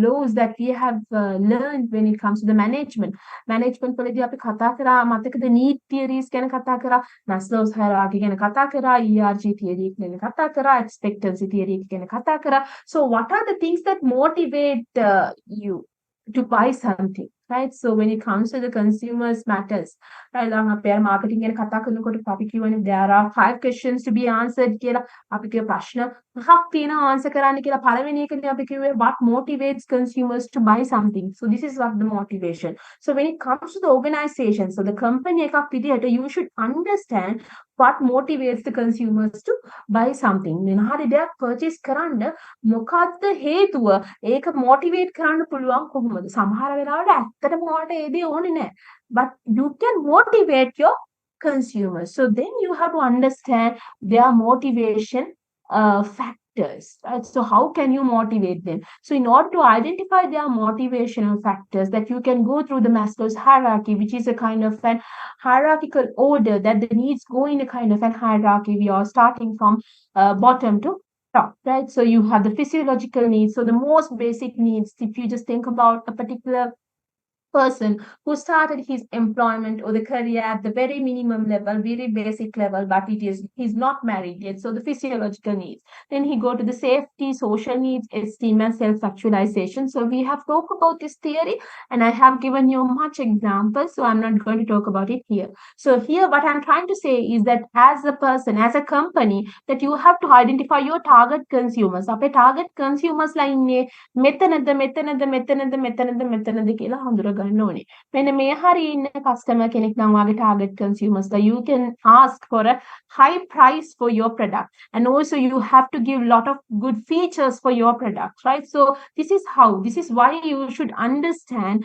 laws that we have learned when it comes to the management? Management වලදී අපි කතා කරා මතකද need theories ගැන කතා කරා, Maslow's hierarchy ගැන කතා කරා, ERG theory ගැන කතා කරා, expectancy theory ගැන කතා කරා. So what are the things that motivate you to buy something, right? So when it comes to the consumers matters, right? අපේ marketing ගැන කතා කරනකොට අපි කියවනේ there are 5 questions to be answered කියලා. අපි කිය ප්‍රශ්න 5ක් තියෙනවා answer කරන්න කියලා. පළවෙනි එකනේ අපි කිව්වේ what motivates consumers to buy something. So this is what the motivation. So when it comes to the organization, so the company එකක් විදිහට you should understand what motivates the consumers to buy something. මොනහරි දෙයක් purchase කරන්න මොකක්ද හේතුව? ඒක motivate කරන්න පුළුවන් කොහොමද? සමහර වෙලාවට ඇත්තටම ඔයාලට ඒ දේ ඕනේ නැහැ. But you can motivate your consumers. So then you have to understand their motivation factors, right? So how can you motivate them? So in order to identify their motivational factors, that you can go through the Maslow's hierarchy, which is a kind of an hierarchical order, that the needs go in a kind of an hierarchy. We are starting from bottom to top, right? So you have the physiological needs. So the most basic needs, if you just think about a particular person who started his employment or the career at the very minimum level, very basic level, but he's not married yet. So the physiological needs. Then he go to the safety, social needs, esteem, and self-actualization. So we have talked about this theory, and I have given you much examples, so I'm not going to talk about it here. So here, what I'm trying to say is that as a person, as a company, that you have to identify your target consumers. අපේ target consumers ලා ඉන්නේ මෙතනද කියලා හඳුනා කරන්න ඕනේ. මෙන්න මේ හරිය ඉන්න customer කෙනෙක් නම් වාගේ target consumers that you can ask for a high price for your product, and also you have to give lot of good features for your product, right? So this is why you should understand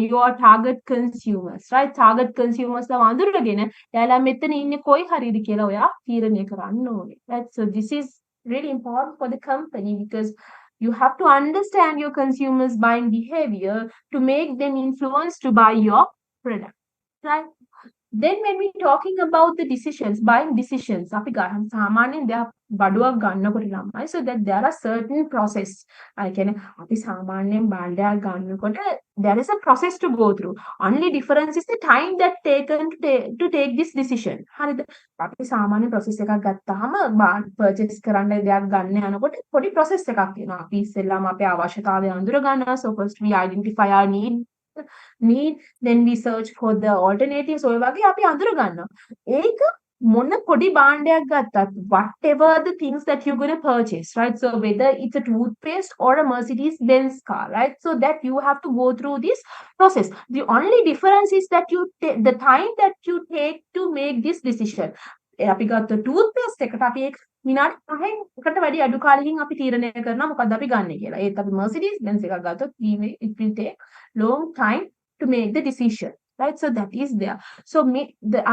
your target consumers, right? Target consumers ලා වඳුරගෙන එයාලා මෙතන ඉන්නේ කොයි හරියද කියලා ඔයා තීරණය කරන්න ඕනේ, right? So this is really important for the company, because you have to understand your consumers' buying behavior to make them influence to buy your product, right? Then when we're talking about the decisions, buying decisions, අපි ගන්න සාමාන්‍යයෙන් දෙයක් බඩුවක් ගන්නකොට ළමයි, so that there are certain process. කියන්නේ අපි සාමාන්‍යයෙන් බණ්ඩයක් ගන්නකොට there is a process to go through. Only difference is the time that taken to take this decision. හරිද? අපි සාමාන්‍ය process එකක් ගත්තාම purchase කරන්න දෙයක් ගන්න යනකොට පොඩි process එකක් තියෙනවා. අපි ඉස්සෙල්ලාම අපේ අවශ්‍යතාවය අඳුර ගන්නවා. So first we identify our need, then we search for the alternatives. ඔය වගේ අපි අඳුර ගන්නවා. ඒක මොන පොඩි භාණ්ඩයක් ගත්තත්, whatever the things that you're going to purchase, right? So whether it's a toothpaste or a Mercedes Benz car, right? So that you have to go through this process. The only difference is that the time that you take to make this decision. අපි ගත්ත toothpaste එකට අපි විනාඩි 5න් එකට වැඩි අඩු කාලෙකින් අපි තීරණය කරනවා මොකද්ද අපි ගන්න කියලා. ඒත් අපි Mercedes Benz එකක් ගත්තොත් it will take long time to make the decision, right? So that is there. So the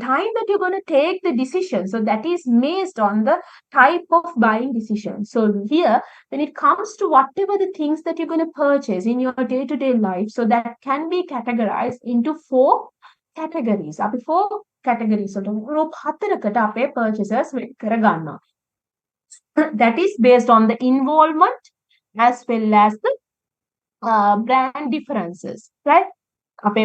time that you're going to take the decision, so that is based on the type of buying decision. So here, when it comes to whatever the things that you're going to purchase in your day-to-day life, so that can be categorized into 4 categories. අපි 4 categories group 4කට අපේ purchases වෙන් කර ගන්නවා. That is based on the involvement as well as the brand differences, right? අපේ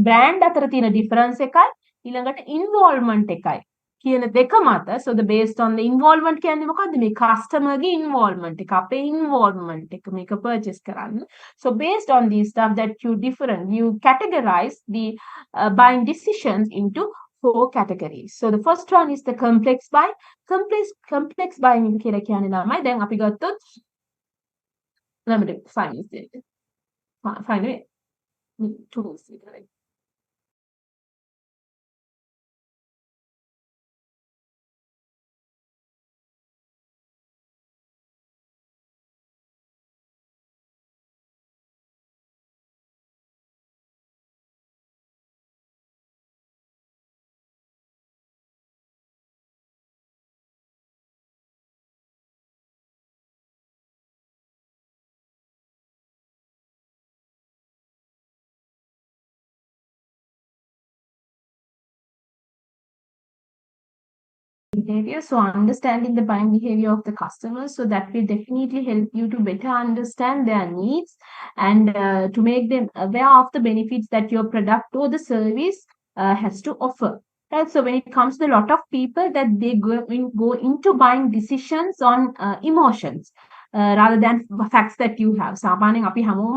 brand අතර තියෙන difference එකයි ඊළඟට involvement එකයි කියන දෙක මත. So the based on the involvement කියන්නේ මොකද්ද? මේ customer ගේ involvement එක, අපේ involvement එක මේක purchase කරන්න. So based on these stuff that you categorize the buying decisions into 4 categories. So the first one is the complex buy. Complex buying කියලා කියන්නේ ළමයි දැන් අපි ගත්තොත් let me find it tools. Behavior. So understanding the buying behavior of the customers, so that will definitely help you to better understand their needs and to make them aware of the benefits that your product or the service has to offer. Right? So when it comes to a lot of people that they go into buying decisions on emotions. Rather than facts that you have. සාමාන්‍යයෙන් අපි හැමෝම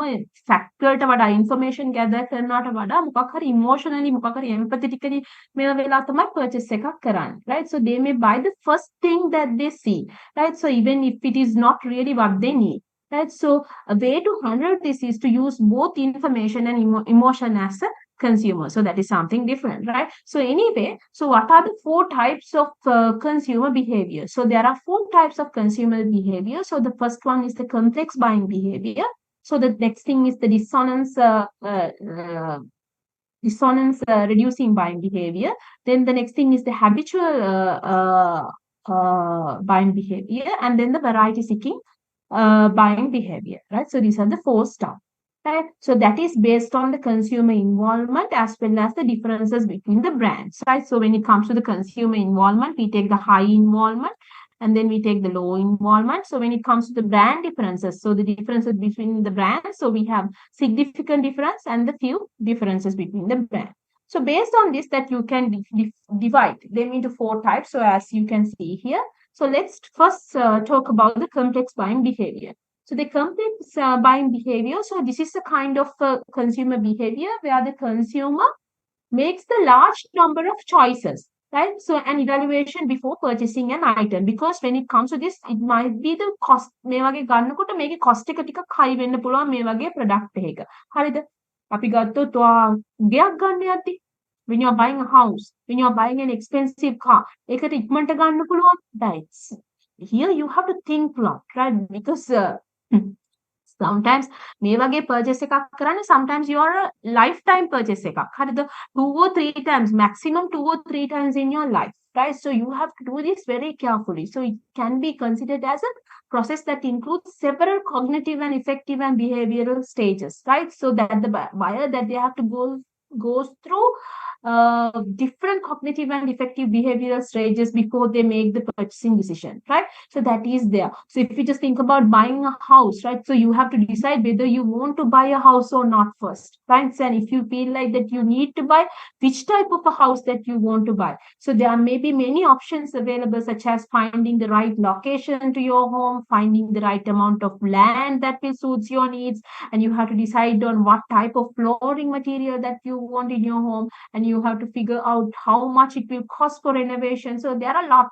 fact වලට වඩා information gather කරනවට වඩා මොකක් හරි emotionally මොකක් හරි empathetically මේ වෙලාව තමයි purchase එකක් කරන්නේ, right? So they may buy the first thing that they see, right? So even if it is not really what they need, right? So a way to handle this is to use both information and emotion as a consumer. So that is something different, right? So anyway, so what are the 4 types of consumer behavior? So there are 4 types of consumer behavior. So the first one is the complex buying behavior. So the next thing is the dissonance reducing buying behavior. Then the next thing is the habitual buying behavior, and then the variety seeking buying behavior, right? So these are the 4 stuff. Right? So that is based on the consumer involvement as well as the differences between the brands, right? So when it comes to the consumer involvement, we take the high involvement and then we take the low involvement. So when it comes to the brand differences, so the differences between the brands, so we have significant difference and the few differences between the brands. So based on this, that you can divide them into 4 types. So as you can see here, so let's first talk about the complex buying behavior. So the complex buying behavior, so this is a kind of consumer behavior where the consumer makes the large number of choices, right? So an evaluation before purchasing an item, because when it comes to this, it might be the cost. මේ වගේ ගන්නකොට මේකේ cost එක ටිකක් high වෙන්න පුළුවන් මේ වගේ product එකක. හරිද? අපි ගත්තොත් ඔයා ගෙයක් ගන්න යද්දි, when you are buying a house, when you are buying an expensive car, ඒකට ඉක්මනට ගන්න පුළුවන්. Right. Here you have to think a lot, right? Because sometimes මේ වගේ purchase එකක් කරන්නේ, sometimes you are a lifetime purchase එකක්. හරිද? 2 or 3 times, maximum 2 or 3 times in your life, right? So you have to do this very carefully. So it can be considered as a process that includes several cognitive and effective and behavioral stages, right? So that the buyer, that they have to goes through different cognitive and effective behavioral stages before they make the purchasing decision, right? So that is there. So if you just think about buying a house, right? So you have to decide whether you want to buy a house or not first, right? And if you feel like that you need to buy, which type of a house that you want to buy. So there may be many options available, such as finding the right location to your home, finding the right amount of land that will suits your needs, and you have to decide on what type of flooring material that you want in your home, and you have to figure out how much it will cost for renovation. So there are lot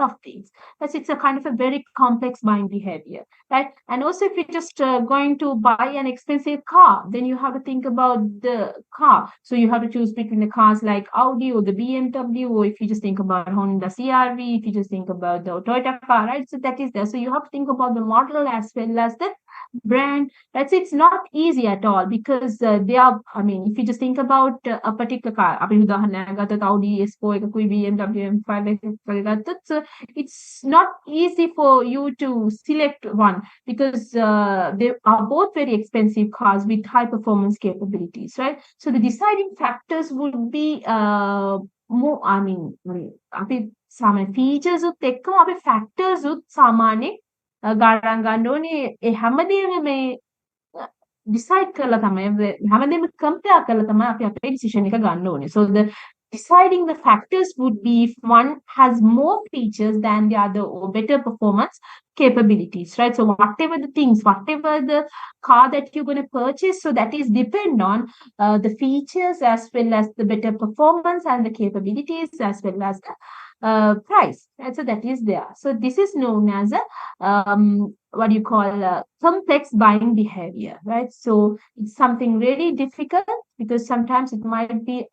of things. Yes, it's a kind of a very complex buying behavior, right? And also, if you're just going to buy an expensive car, then you have to think about the car. So you have to choose between the cars like Audi or the BMW, or if you just think about Honda CRV, if you just think about the Toyota car, right? So that is there. So you have to think about the model as well as the brand. That's it's not easy at all, because they are, I mean, if you just think about a particular car, අපි උදාහරණයක් ගත්තොත් Audi S4 එකකුයි BMW M5 එකකුයි ගත්තොත්, so it's not easy for you to select one, because they are both very expensive cars with high performance capabilities, right? So the deciding factors would be more, I mean, අපි සාමාන්‍ය features උත් එක්කම අපි factors උත් සාමාන්‍යයෙන් ගණන් ගන්න ඕනේ. ඒ හැමදේම මේ decide කරලා තමයි, හැමදේම compare කරලා තමයි අපි අපේ decision එක ගන්න ඕනේ. So the deciding the factors would be if one has more features than the other or better performance capabilities, right? So whatever the things, whatever the car that you're going to purchase, so that is depend on the features as well as the better performance and the capabilities as well as the price. And so that is there. So this is known as a what you call complex buying behavior, right? So it's something really difficult, because sometimes it might be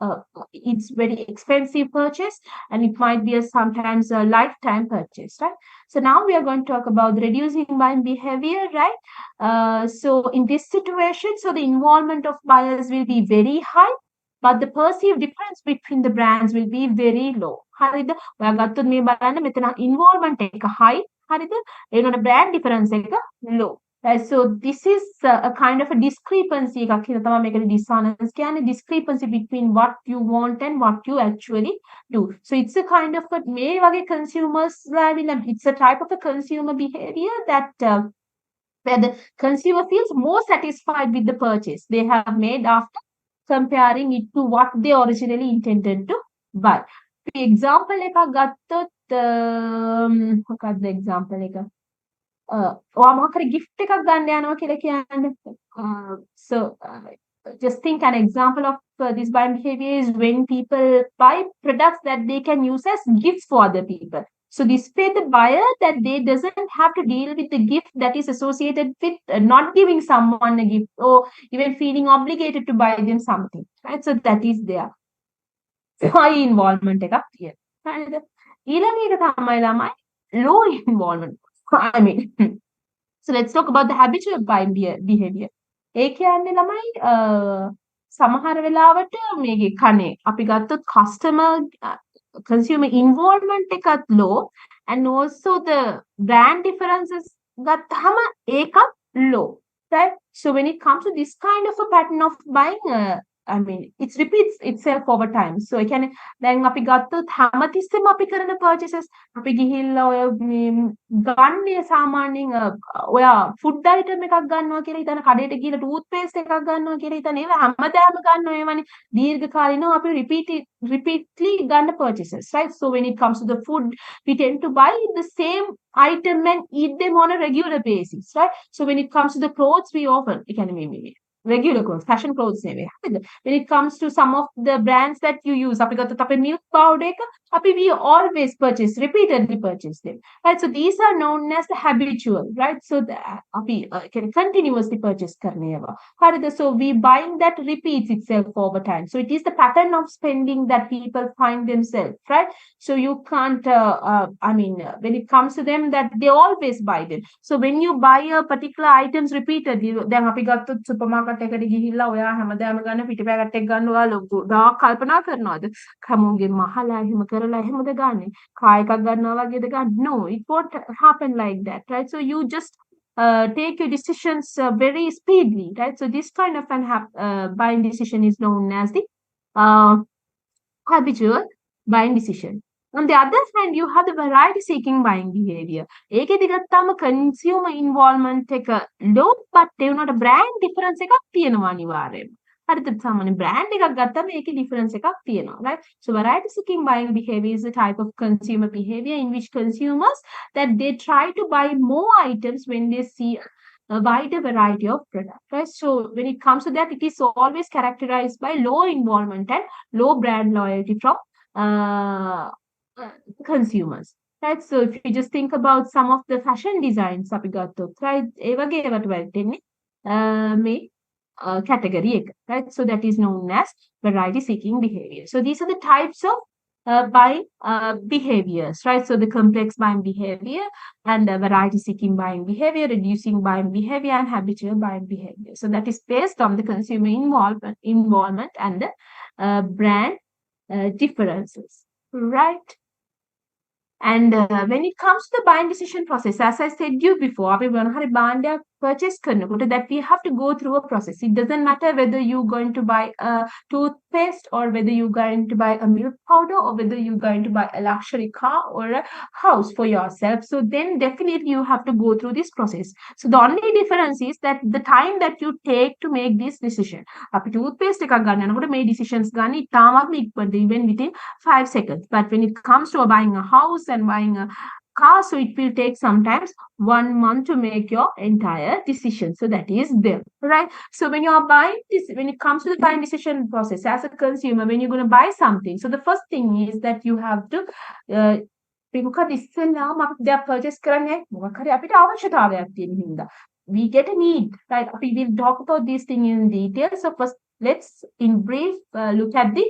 it's very expensive purchase, and it might be sometimes a lifetime purchase, right? So now we are going to talk about reducing buying behavior, right? So in this situation, so the involvement of buyers will be very high, but the perceived difference between the brands will be very low. හරිද? ඔයා ගත්තොත් මේ බලන්න මෙතන involvement එක high. හරිද? ඒනොට brand difference එක low. So this is a kind of a discrepancy එකක් කියලා තමයි මේකේ dissonance කියන්නේ, discrepancy between what you want and what you actually do. So it's a kind of a මේ වගේ consumers, it's a type of a consumer behavior that where the consumer feels more satisfied with the purchase they have made after comparing it to what they originally intended to buy. For example, එකක් ගත්තොත් මොකක්ද example එක? ඔයා මොකක් හරි gift එකක් ගන්න යනවා කියලා කියන්නේ. So just think an example of this buying behavior is when people buy products that they can use as gifts for other people. So this way the buyer that they doesn't have to deal with the gift that is associated with not giving someone a gift, or even feeling obligated to buy them something, right? So that is there. High involvement එකක් තියෙනවා. හරිද? ඊළඟ එක තමයි ළමයි low involvement. I mean, so let's talk about the habitual buying behavior. ඒ කියන්නේ ළමයි සමහර වෙලාවට මේකේ කනේ අපි ගත්තොත් consumer involvement එකත් low, and also the brand differences ගත්තහම ඒකත් low, right? So when it comes to this kind of a pattern of buying, I mean, it repeats itself over time. So ඒ කියන්නේ දැන් අපි ගත්තොත් හැමතිස්සෙම අපි කරන purchases, අපි ගිහිල්ලා ඔය ගන්නේ සාමාන්‍යයෙන් ඔයා food item එකක් ගන්නවා කියලා හිතන, කඩේට ගිහිල්ලා toothpaste එකක් ගන්නවා කියලා හිතන, ඒවා හැමදාම ගන්නවා ඒවනේ දීර්ඝකාලීනව අපි repeatedly ගන්න purchases, right? So when it comes to the food, we tend to buy the same item and eat them on a regular basis, right? So when it comes to the clothes, we often, ඒ කියන්නේ මේ regular clothes, fashion clothes නෙවෙයි. When it comes to some of the brands that you use, අපි ගත්තොත් අපේ milk powder එක we always repeatedly purchase them, right? So these are known as the habitual, right? So the can continuously purchase karne ava. So we buying that repeats itself over time. So it is the pattern of spending that people find themselves, right? So you can't, when it comes to them, that they always buy them. So when you buy a particular items repeatedly, then අපි ගත්තොත් supermarket එකට ගිහිල්ලා ඔයා හැමදාම ගන්න පිටි packet එකක් ගන්නවා ලොකු ඩාක් කල්පනා කරනවාද? කමුගේ මහලා එහෙම කරලා එහෙමද ගන්නෙ? කා එකක් ගන්නවා වගේද ගන්න? No, it won't happen like that, right? So you just take your decisions very speedily, right? So this kind of buying decision is known as the uh, habitual buying decision. On the other hand, you have the variety seeking buying behavior. ඒකෙදි ගත්තාම consumer involvement එක low, but ඒ වුණාට brand difference එකක් තියෙනවා අනිවාර්යයෙන්ම. හරිද? සාමාන්‍ය brand එකක් ගත්තාම ඒකේ difference එකක් තියෙනවා, right? So variety seeking buying behavior is a type of consumer behavior in which consumers that they try to buy more items when they see a wider variety of products, right? So when it comes to that, it is always characterized by low involvement and low brand loyalty from uh, consumers, right? So if you just think about some of the fashion designs අපි ගත්තොත්, right? ඒ වගේ ඒවට වැටෙන්නේ මේ category එක, right? So that is known as variety seeking behavior. So these are the types of buying behaviors, right? So the complex buying behavior and variety seeking buying behavior, reducing buying behavior, and habitual buying behavior. So that is based on the consumer involvement and the brand differences, right? And when it comes to the buying decision process, as I said you before, අපි මොන හරි භාණ්ඩයක් purchase කරනකොට that we have to go through a process. It doesn't matter whether you're going to buy a toothpaste or whether you're going to buy a milk powder or whether you're going to buy a luxury car or a house for yourself. So then definitely you have to go through this process. So the only difference is that the time that you take to make this decision. අපි toothpaste එකක් ගන්න යනකොට මේ decisions ගන්න ඉතාමත්ම ඉක්මනට, even within 5 seconds. But when it comes to buying a house and buying a car, so it will take sometimes 1 month to make your entire decision. So that is there, right? So when you are buying this, when it comes to the buying decision process as a consumer, when you're going to buy something, so the first thing is that you have to මොකක්ද ඉස්සෙල්ලාම අපි දෙයක් purchase කරන්නේ මොකක් හරි අපිට අවශ්‍යතාවයක් තියෙන හින්දා. We get a need, right? We will talk about this thing in detail. So first, let's in brief look at the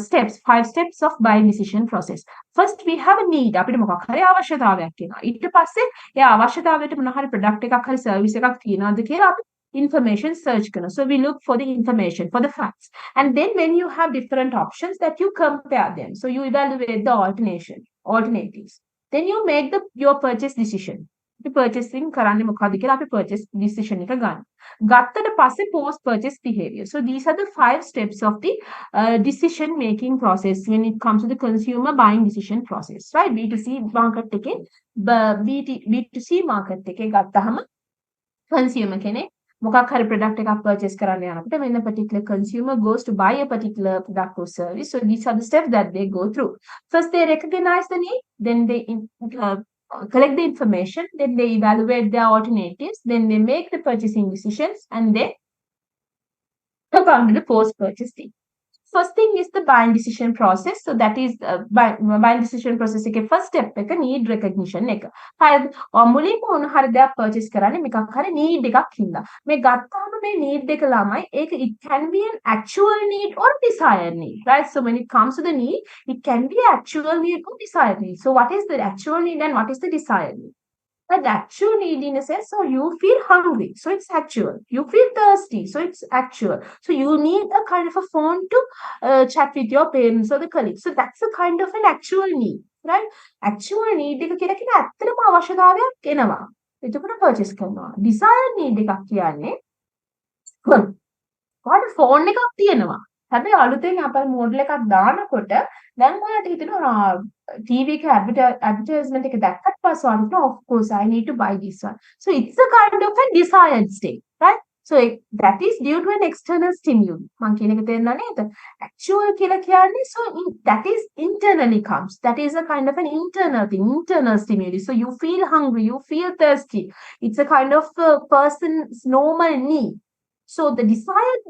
steps, 5 steps of buying decision process. First, we have a need. අපිට මොකක් හරි අවශ්‍යතාවයක් තියෙනවා. ඊට පස්සේ ඒ අවශ්‍යතාවයට මොන හරි product එකක් හරි service එකක් තියෙනවද කියලා අපි information search කරනවා. So we look for the information, for the facts. And then when you have different options, that you compare them. So you evaluate the alternatives. Then you make your purchase decision. Purchasing කරන්නේ මොකක්ද කියලා අපි purchase decision එක ගන්න. ගත්තට පස්සේ post purchase behavior. So these are the 5 steps of the decision making process when it comes to the consumer buying decision process, right? B2C market එකේ B2C market එකේ ගත්තහම consumer කෙනෙක් මොකක් හරි product එකක් purchase කරන්න යනකොට when a particular consumer goes to buy a particular product or service, so these are the steps that they go through. First, they recognize the need, then they collect the information, then they evaluate their alternatives, then they make the purchasing decisions, and they come to the post-purchase thing. First thing is the buying decision process. So that is buying decision process එකේ first step එක need recognition එක. හරිද? මුලින්ම මොන හරි දෙයක් purchase කරන්නේ මොකක් හරි need එකක් හින්දා. මේ ගත්තාම මේ need එක ළමයි ඒක it can be an actual need or desired need, right? So when it comes to the need, it can be actual need or desired need. So what is the actual need and what is the desired need? But actual need in a sense, so you feel hungry, so it's actual. You feel thirsty, so it's actual. So you need a kind of a phone to chat with your parents or the colleagues. So that's a kind of an actual need, right? Actual need එක කියලා කියන ඇත්තටම අවශ්‍යතාවයක් එනවා. එතකොට purchase කරනවා. Desired need එකක් කියන්නේ ඔයාලට phone එකක් තියෙනවා. හැබැයි අලුතෙන් අපේ මොඩල් එකක් දානකොට දැන් ඔයාලට හිතෙනවා TV එක advertisement එක දැක්කට පස්සේ ඔයාලට of course I need to buy this one. So it's a kind of a desired state, right? So that is due to an external stimulus. මම කියන එක තේරෙනව නේද? Actual කියලා කියන්නේ so that is internally comes. That is a kind of an internal thing, internal stimulus. So you feel hungry, you feel thirsty. It's a kind of a person's normal need. So the desired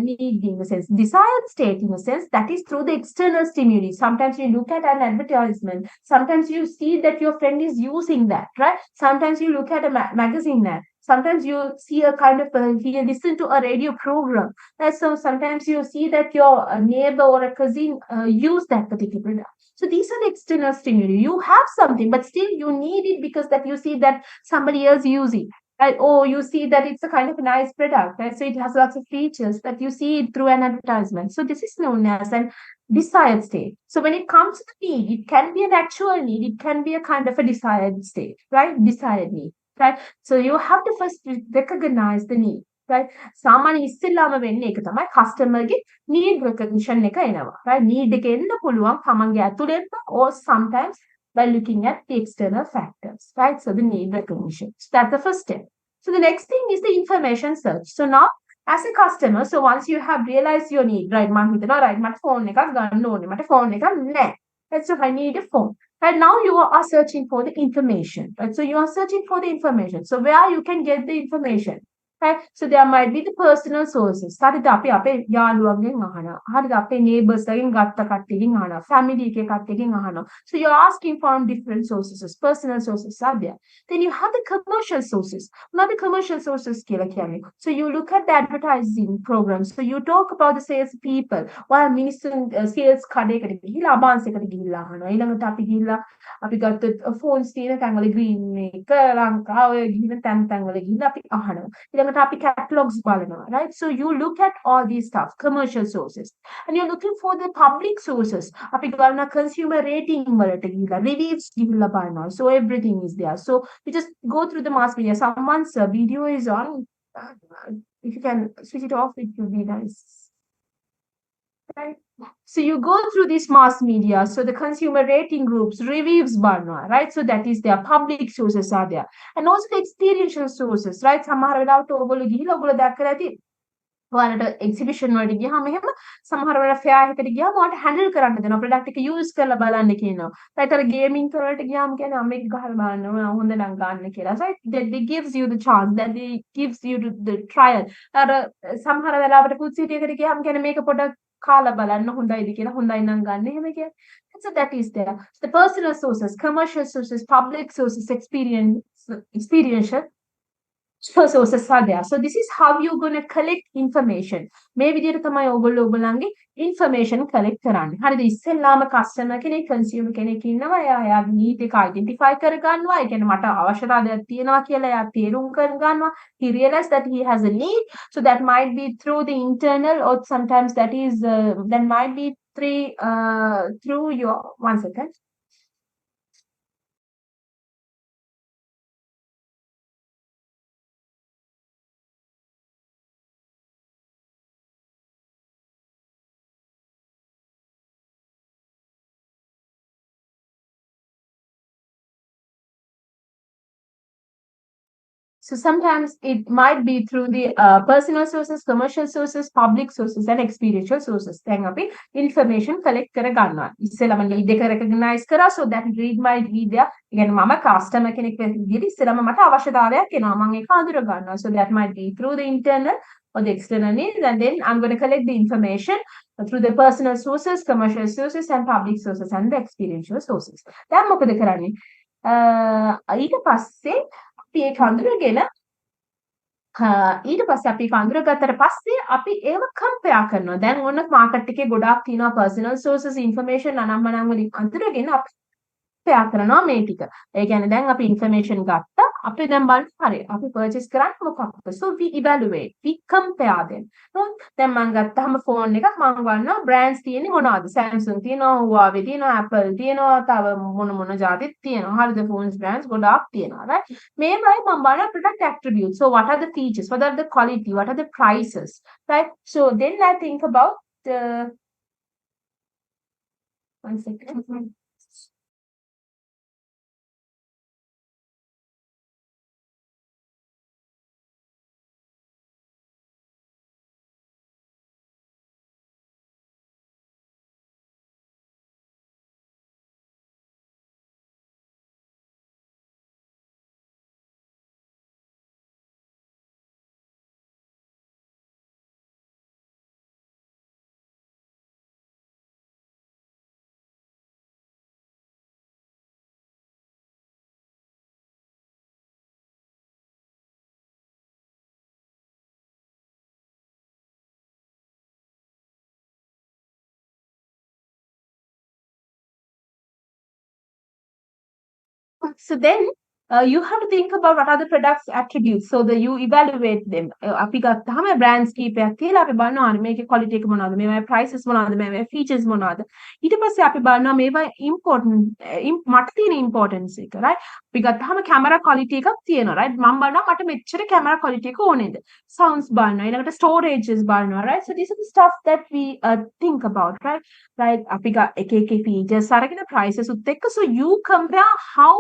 need in a sense, desired state in a sense, that is through the external stimuli. Sometimes you look at an advertisement. Sometimes you see that your friend is using that, right? Sometimes you look at a magazine ad. Sometimes you see a kind of, you listen to a radio program. So sometimes you see that your neighbor or a cousin use that particular product. So these are the external stimuli. You have something, but still you need it because that you see that somebody else use it. Right? Or you see that it's a kind of a nice product. Right? So it has lots of features that you see it through an advertisement. So this is known as an desired state. So when it comes to the need, it can be an actual need. It can be a kind of a desired state, right? Desired need, right? So you have to first recognize the need. right? සාමාන්‍ය ඉස්සෙල්ලාම වෙන්නේ ඒක තමයි කස්ටමර්ගේ need recognition එක එනවා. right? need එක එන්න පුළුවන් තමන්ගේ ඇතුළෙන්ම or sometimes by looking at the external factors, right? So the need recognition. So that's the first step. So the next thing is the information search. So now as a customer, so once you have realized your need, right? මං හිතනවා right මට phone එකක් ගන්න ඕනේ. මට phone එකක් නැහැ. Right? So I need a phone. And now you are searching for the information, right? So you are searching for the information. So where you can get the information, right? So there might be the personal sources. හරිද අපි අපේ යාළුවන්ගෙන් අහනවා. හරිද අපේ neighbors ගෙන් ගත්ත කට්ටියකින් අහනවා. family එකේ කට්ටියකින් අහනවා. So you're asking from different sources. Personal sources are there. Then you have the commercial sources. Now the commercial sources කියලා කියන්නේ. So you look at the advertising programs. So you talk about the sales people. while මිනිස්සුන් sales කඩේකට ගිහිල්ලා අබාන්ස් එකට ගිහිල්ලා අහනවා. ඊළඟට අපි ගිහිල්ලා අපි ගත්ත phones තියෙන තැන්වල green එක ලංකාවේ ගිහින් තැන්වල ගිහිල්ලා අපි අහනවා. ඊළඟට අපි catalogs බලනවා, right? So you look at all these stuff, commercial sources. And you're looking for the public sources. අපි බලන consumer rating වලට ගිහිල්ලා reviews ගිහිල්ලා බලනවා. So everything is there. So you just go through the mass media. Someone's video is on. If you can switch it off, it would be nice. Right? So you go through this mass media, so the consumer rating groups, reviews barna, right? So that is their public sources are there. And also the experiential sources, right? සමහර වෙලාවට ඔයගොල්ලෝ ගිහිල්ලා ඔයගොල්ලෝ දැක්කලා ඇති ඔයාලට exhibition වලට ගියාම එහෙම සමහර වෙලාවට ෆෙයාර් එකකට ගියාම ඔයාලට හැන්ඩල් කරන්න දෙනවා ප්‍රොඩක්ට් එක යූස් කරලා බලන්න කියනවා. right? අර ගේමින් වලට ගියාම කියන්නේ අමෙක් ගහලා බලන්න හොඳ නම් ගන්න කියලා. right? That they gives you the chance, that they gives you the trial. අර සමහර වෙලාවට ෆුඩ් සිටි එකට ගියාම කියන්නේ මේක පොඩක් කාලා බලන්න හොඳයිද කියලා හොඳයි නම් ගන්න එහෙම කියන්නේ. So that is there. So the personal sources, commercial sources, public sources, experiential sources are there. So this is how you're going to collect information. මේ විදිහට තමයි ඔයගොල්ලෝ ඔයගොල්ලන්ගේ information collect කරන්නේ. හරිද? ඉස්සෙල්ලාම customer කෙනෙක්, consumer කෙනෙක් ඉන්නවා. එයා need එක identify කරගන්නවා. ඒ කියන්නේ මට අවශ්‍යතාවයක් තියෙනවා කියලා එයා තේරුම් කරගන්නවා. He realized that he has a need. So that might be through the internal, or sometimes that might be through your, one second. So sometimes it might be through the personal sources, commercial sources, public sources, and experiential sources. දැන් අපි information collect කරගන්නවා. ඉස්සෙල්ලාම lead එක recognize කරා, so that read might be there. ඒ කියන්නේ මම customer කෙනෙක් විදිහට ඉස්සෙල්ලාම මට අවශ්‍යතාවයක් එනවා. මම ඒක අඳුර ගන්නවා. So that might be through the internal or the external needs, and then I'm going to collect the information through the personal sources, commercial sources, and public sources, and the experiential sources. දැන් මොකද කරන්නේ? ඊට පස්සේ අපි ඒක හඳුනගෙන ඊට පස්සේ අපි ඒක හඳුනගත්තට පස්සේ අපි ඒව කම්පෙයාර් කරනවා. දැන් ඕන මාකට් එකේ ගොඩාක් තියෙනවා personal sources information අනම්මනම් වලින් අඳුරගෙන අපි කම්පෙයාර් කරනවා මේ ටික. ඒ කියන්නේ දැන් අපි information ගත්තා. අපි දැන් බලන්න හරි අපි purchase කරන්නේ මොකක්ද? So we evaluate, we compare them. දැන් මම ගත්තාම phone එකක් මම බලනවා brands තියෙන්නේ මොනවද? Samsung තියෙනවා, Huawei තියෙනවා, Apple තියෙනවා, තව මොන જાතිත් තියෙනවා. හරිද? phones brands ගොඩාක් තියෙනවා, right? මේවයි මම බලන product attributes. So what are the features? What are the quality? What are the prices? Right? So then I think about the, one second. So then you have to think about what are the products attributes. So that you evaluate them. අපි ගත්තාම brands කීපයක් තියලා අපි බලනවා මේකේ quality එක මොනවද, මේවායේ prices මොනවද, මේවායේ features මොනවද. ඊට පස්සේ අපි බලනවා මේවා important මට තියෙන importance එක, right? අපි ගත්තාම camera quality එකක් තියෙනවා, right? මම බලනවා මට මෙච්චර camera quality එක ඕනේද. Sounds බලනවා, ඊළඟට storages බලනවා, right? So these are the stuff that we think about, right? Right? අපි එක features අරගෙන prices උත් එක්ක. So you compare how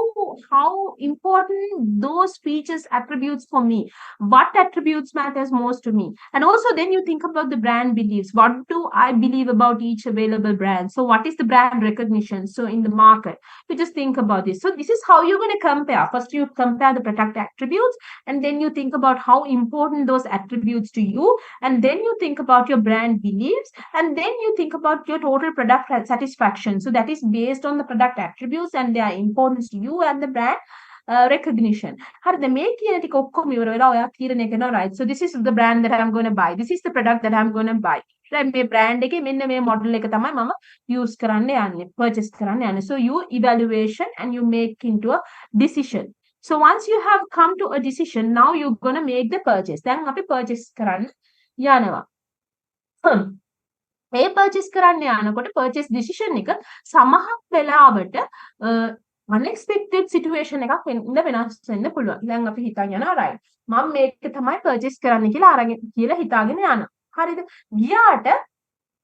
important those features attributes for me, what attributes matters most to me, and also then you think about the brand beliefs. What do I believe about each available brand? So what is the brand recognition so in the market? You just think about this. So this is how you're going to compare. First you compare the product attributes, and then you think about how important those attributes to you, and then you think about your brand beliefs, and then you think about your total product satisfaction. So that is based on the product attributes and their importance to you and the brand recognition. හරිද? මේ කියන ටික ඔක්කොම ඉවර වෙලා ඔයා තීරණය කරනවා, right? So this is the brand that I'm going to buy. This is the product that I'm going to buy. Right? මේ brand එකේ මෙන්න මේ model එක තමයි මම use කරන්න යන්නේ, purchase කරන්න යන්නේ. So you evaluation and you make into a decision. So once you have come to a decision, now you're going to make the purchase. දැන් අපි purchase කරන්න යනවා. මේ purchase කරන්න යනකොට purchase decision එක සමහර වෙලාවට unexpected situation එකක් වෙනස් වෙන්න පුළුවන්. දැන් අපි හිතන් යනවා, right? මම මේක තමයි purchase කරන්න කියලා අරගෙන කියලා හිතාගෙන යනවා. හරිද? ගියාට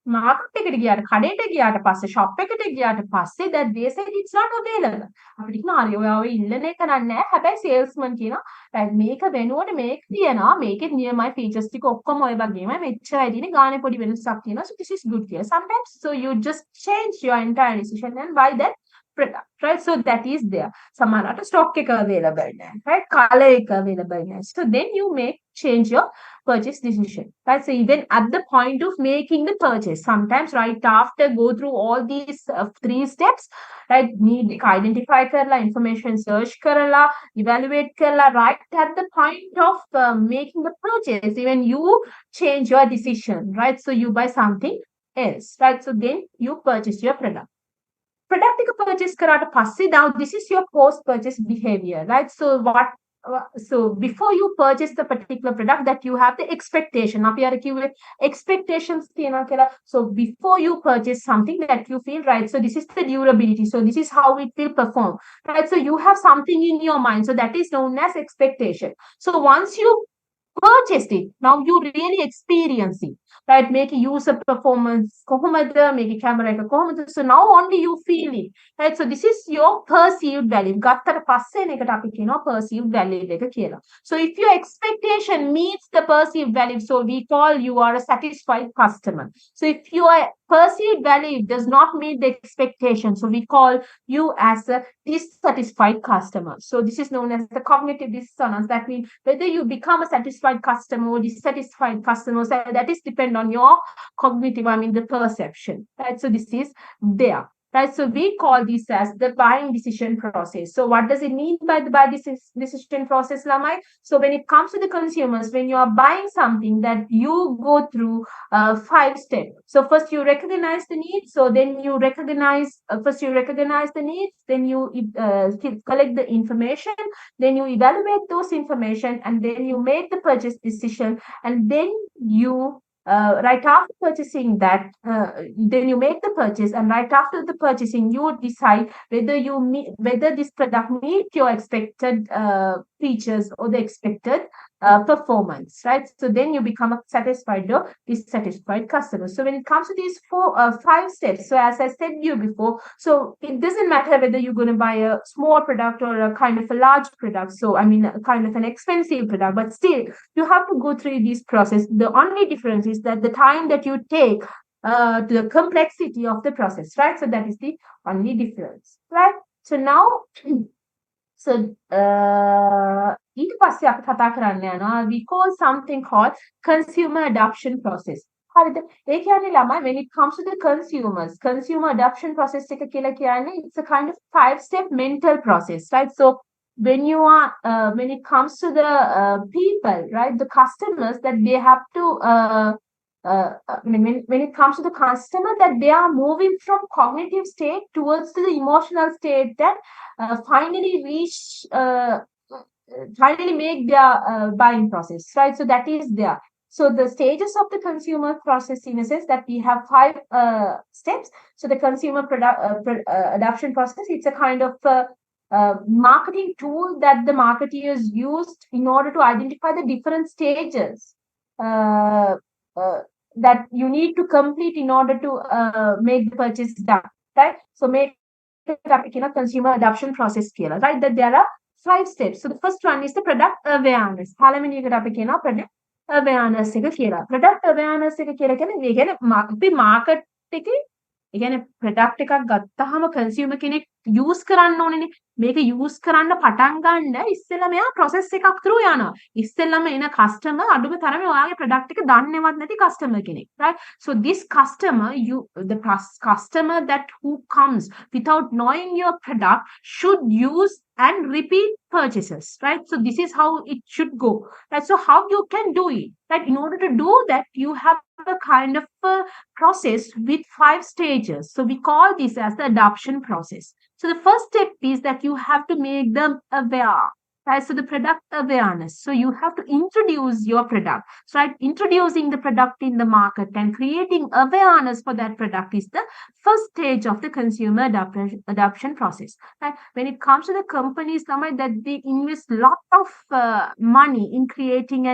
මාකට් එකට ගියාට, කඩේට ගියාට පස්සේ, shop එකට ගියාට පස්සේ that they said it's not available. අපිට කියනවා හරි ඔයාව ඉල්ලන එක නෑ. හැබැයි salesman කියනවා right මේක වෙනුවට මේක තියෙනවා. මේකේ නියමයි features ටික ඔක්කොම ඔය වගේමයි. මෙච්චරයි තියෙන්නේ. ගානේ පොඩි වෙනසක් තියෙනවා. So this is good කියලා. Sometimes so you just change your entire decision and buy that product, right? So that is there. Samarata stock එක available now, right? Color එක available now. So then you change your purchase decision, right? So even at the point of making the purchase, sometimes right after go through all these 3 steps, right? Need identify karla, information search karla, evaluate karla, right at the point of making the purchase, even you change your decision, right? So you buy something else, right? So then you purchase your product. Product එක purchase කරාට පස්සේ now this is your post purchase behavior, right? So before you purchase the particular product that you have the expectation. අපි අර කිව්වේ expectations තියනවා කියලා. So before you purchase something that you feel, right? So this is the durability. So this is how it will perform, right? So you have something in your mind. So that is known as expectation. So once you purchased it, now you really experience it, right? Make user performance kohomada, make camera එක kohomada. So now only you feel it, right? So this is your perceived value. ගත්තට පස්සේ එකට අපි කියනවා perceived value එක කියලා. So if your expectation meets the perceived value, so we call you are a satisfied customer. So if your perceived value does not meet the expectation, so we call you as a dissatisfied customer. So this is known as the cognitive dissonance. That means whether you become a satisfied customer or dissatisfied customer, so that is depend on your cognitive, the perception, right? So this is there, right? So we call this as the buying decision process. So what does it mean by the buying decision process, Lamai? So when it comes to the consumers, when you are buying something, that you go through 5 steps. So first you recognize the needs. So then you recognize the needs. Then you collect the information. Then you evaluate those information, and then you make the purchase decision. And then you right after purchasing that, then you make the purchase, and right after the purchasing, you decide whether this product meets your expected features or the expected performance, right? So then you become a satisfied or dissatisfied customer. So when it comes to these 5 steps, so as I said you before, so it doesn't matter whether you're going to buy a small product or a kind of a large product. So a kind of an expensive product, but still you have to go through this process. The only difference is that the time that you take to the complexity of the process, right? So that is the only difference, right? So now so ඊට පස්සේ අපි කතා කරන්න යනවා we call something called consumer adoption process. හරිද? ඒ කියන්නේ ළමයි when it comes to the consumer adoption process එක කියලා කියන්නේ it's a kind of 5-step mental process, right? So when it comes to the people, right, the customers, that they have to when it comes to the customer, that they are moving from cognitive state towards the emotional state, that finally reach finally make their buying process, right? So that is there. So the stages of the consumer process, in a sense, that we have five steps. So the consumer adoption process, it's a kind of marketing tool that the marketeers used in order to identify the different stages uh, uh, that you need to complete in order to make the purchase done, right? So make consumer adoption process කියලා, right? That there are five steps. So the first one is the product awareness. පළවෙනි එකට අපි කියනවා product awareness එක කියලා. Product awareness එක කියලා කියන්නේ මේ කියන්නේ අපි market එකේ ඒ කියන්නේ product එකක් ගත්තාම consumer කෙනෙක් use කරන්න ඕනේනේ. මේක use කරන්න පටන් ගන්න ඉස්සෙල්ලා මෙයා process එකක් through යනවා. ඉස්සෙල්ලාම එන customer අඩුම තරමේ ඔයාගේ product එක දන්නේවත් නැති customer කෙනෙක්, right? So this customer, the customer that who comes without knowing your product should use and repeat purchases, right? So this is how it should go, right? So how you can do it, right? In order to do that, you have a kind of a process with five stages. So we call this as the adoption process. So the first step is that you have to make them aware. Right? So the product awareness. So you have to introduce your product. So right, introducing the product in the market and creating awareness for that product is the first stage of the consumer adoption process. Right? When it comes to the companies, that they invest a lot of money in creating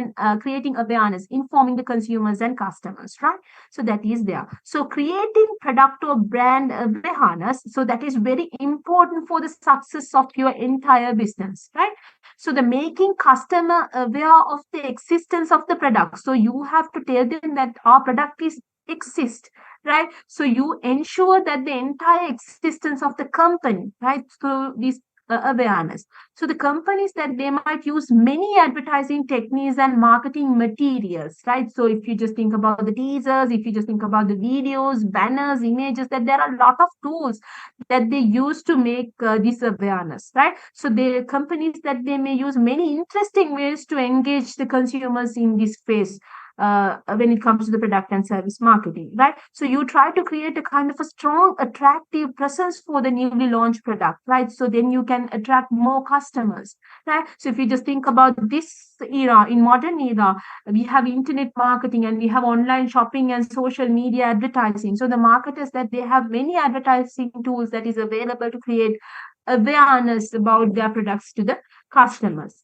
awareness, informing the consumers and customers. Right? So that is there. So creating product or brand awareness. So that is very important for the success of your entire business. Right? So the making customer aware of the existence of the product. So you have to tell them that our product is exist, right? So you ensure that the entire existence of the company, right? So this awareness. So the companies that they might use many advertising techniques and marketing materials, right? So if you just think about the teasers, if you just think about the videos, banners, images, that there are a lot of tools that they use to make this awareness, right? So the companies that they may use many interesting ways to engage the consumers in this space. When it comes to the product and service marketing, right? So you try to create a kind of a strong, attractive presence for the newly launched product, right? So then you can attract more customers, right? So if you just think about this era, in modern era, we have internet marketing and we have online shopping and social media advertising. So the marketers that they have many advertising tools that is available to create awareness about their products to the customers.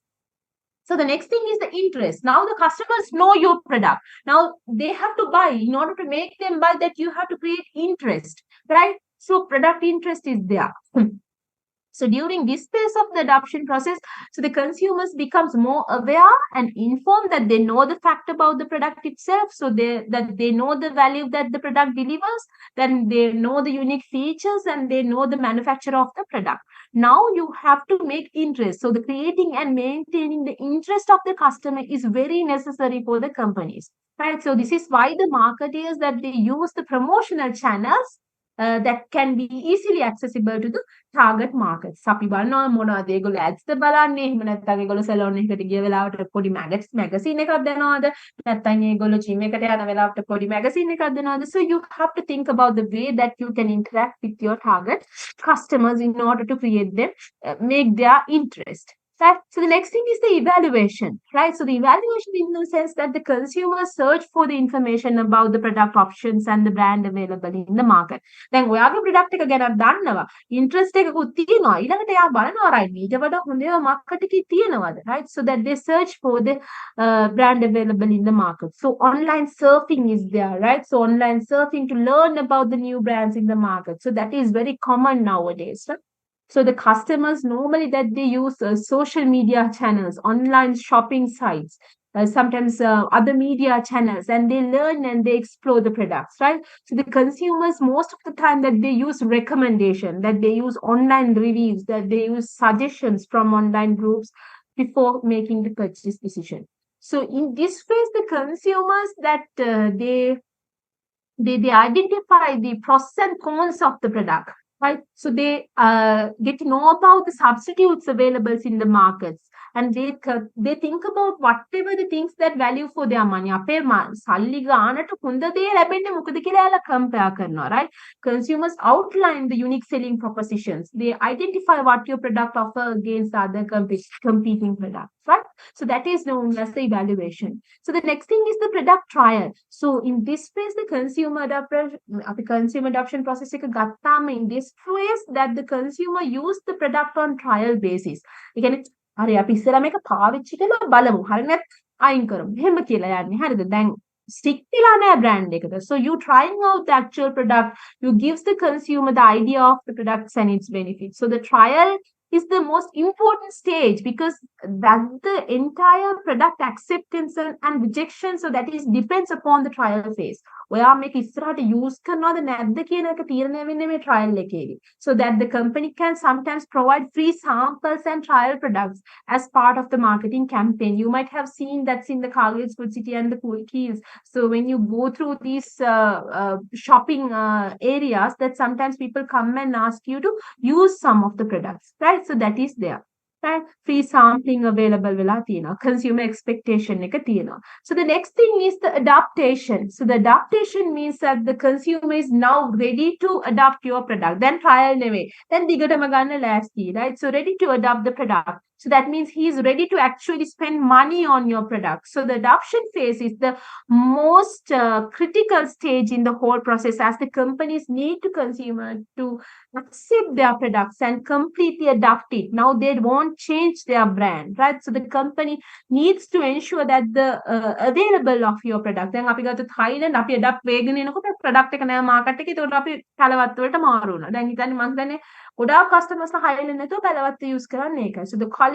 So the next thing is the interest. Now the customers know your product. Now they have to buy. In order to make them buy, that you have to create interest, right? So product interest is there. So during this phase of the adoption process, so the consumers becomes more aware and informed, that they know the fact about the product itself. So that they know the value that the product delivers, then they know the unique features, and they know the manufacturer of the product. Now you have to make interest. So the creating and maintaining the interest of the customer is very necessary for the companies, right? So this is why the marketers that they use the promotional channels that can be easily accessible to the target markets. අපි බලනවා මොනවද ඒගොල්ලෝ ads ද බලන්නේ, එහෙම නැත්නම් ඒගොල්ලෝ salon එකකට ගිය වෙලාවට පොඩි magazine එකක් දෙනවද, නැත්නම් ඒගොල්ලෝ gym එකට යන වෙලාවට පොඩි magazine එකක් දෙනවද? So you have to think about the way that you can interact with your target customers in order to create them, make their interest. Right? So the next thing is the evaluation, right? So the evaluation in the sense that the consumers search for the information about the product options and the brand available in the market. Then ඔයාගේ product එක ගැන දන්නවා, interest එකකුත් තියෙනවා, ඊළඟට එයා බලනවා, right, ඊට වඩා හොඳ market එකේ තියෙනවද, right? So that they search for the brand available in the market. So online surfing is there, right? So online surfing to learn about the new brands in the market. So that is very common nowadays, right? So the customers normally that they use social media channels, online shopping sites, sometimes other media channels, and they learn and they explore the products, right? So the consumers, most of the time that they use recommendation, that they use online reviews, that they use suggestions from online groups before making the purchase decision. So in this phase, the consumers that they identify the pros and cons of the product, right? So they get to know about the substitutes available in the markets, and they think about whatever the things that value for their money. අපේ සල්ලි ගානට හොඳ දේ ලැබෙන්නේ මොකද කියලා එයාලා compare කරනවා, right? Consumers outline the unique selling propositions. They identify what your product offer against other competing products, right? So that is known as the evaluation. So the next thing is the product trial. So in this phase, the consumer adoption process එක ගත්තාම in this phase that the consumer use the product on trial basis. ඒ කියන්නේ හරි අපි ඉස්සෙල්ලා මේක පාවිච්චි කරලා බලමු. හරි නැත් අයින් කරමු. එහෙම කියලා යන්නේ. හරිද? දැන් stick වෙලා නැහැ brand එකට. So you trying out the actual product, you gives the consumer the idea of the products and its benefits. So the trial is the most important stage because that the entire product acceptance and rejection, so that is depends upon the trial phase. ඔයා මේක ඉස්සරහට use කරනවද නැද්ද කියන එක තීරණය වෙන්නේ මේ trial එකේදී. So that the company can sometimes provide free samples and trial products as part of the marketing campaign. You might have seen that's in the Colgate's Good City and the Cool Keys. So when you go through these shopping areas, that sometimes people come and ask you to use some of the products, right? So that is there. Right? Free sampling available වෙලා තියෙනවා. Consumer expectation එක තියෙනවා. So the next thing is the adaptation. So the adaptation means that the consumer is now ready to adopt your product. Then trial නෙවෙයි. Then දිගටම ගන්න ලෑස්ති, right? So ready to adopt the product. So that means he is ready to actually spend money on your product. So the adoption phase is the most critical stage in the whole process, as the companies need to consumer to accept their products and completely adopt it. Now they won't change their brand, right? So the company needs to ensure that the available of your product. දැන් අපි ගත්තොත් Thailand අපි adapt වෙගෙන එනකොට product එක නෑ market එකේ. ඒකට අපි කලවත් වලට මාරු වුණා. දැන් හිතන්නේ මං හිතන්නේ ගොඩාක් customers Thailand නැතුව කලවත් use කරන්නේ ඒකයි. So the quality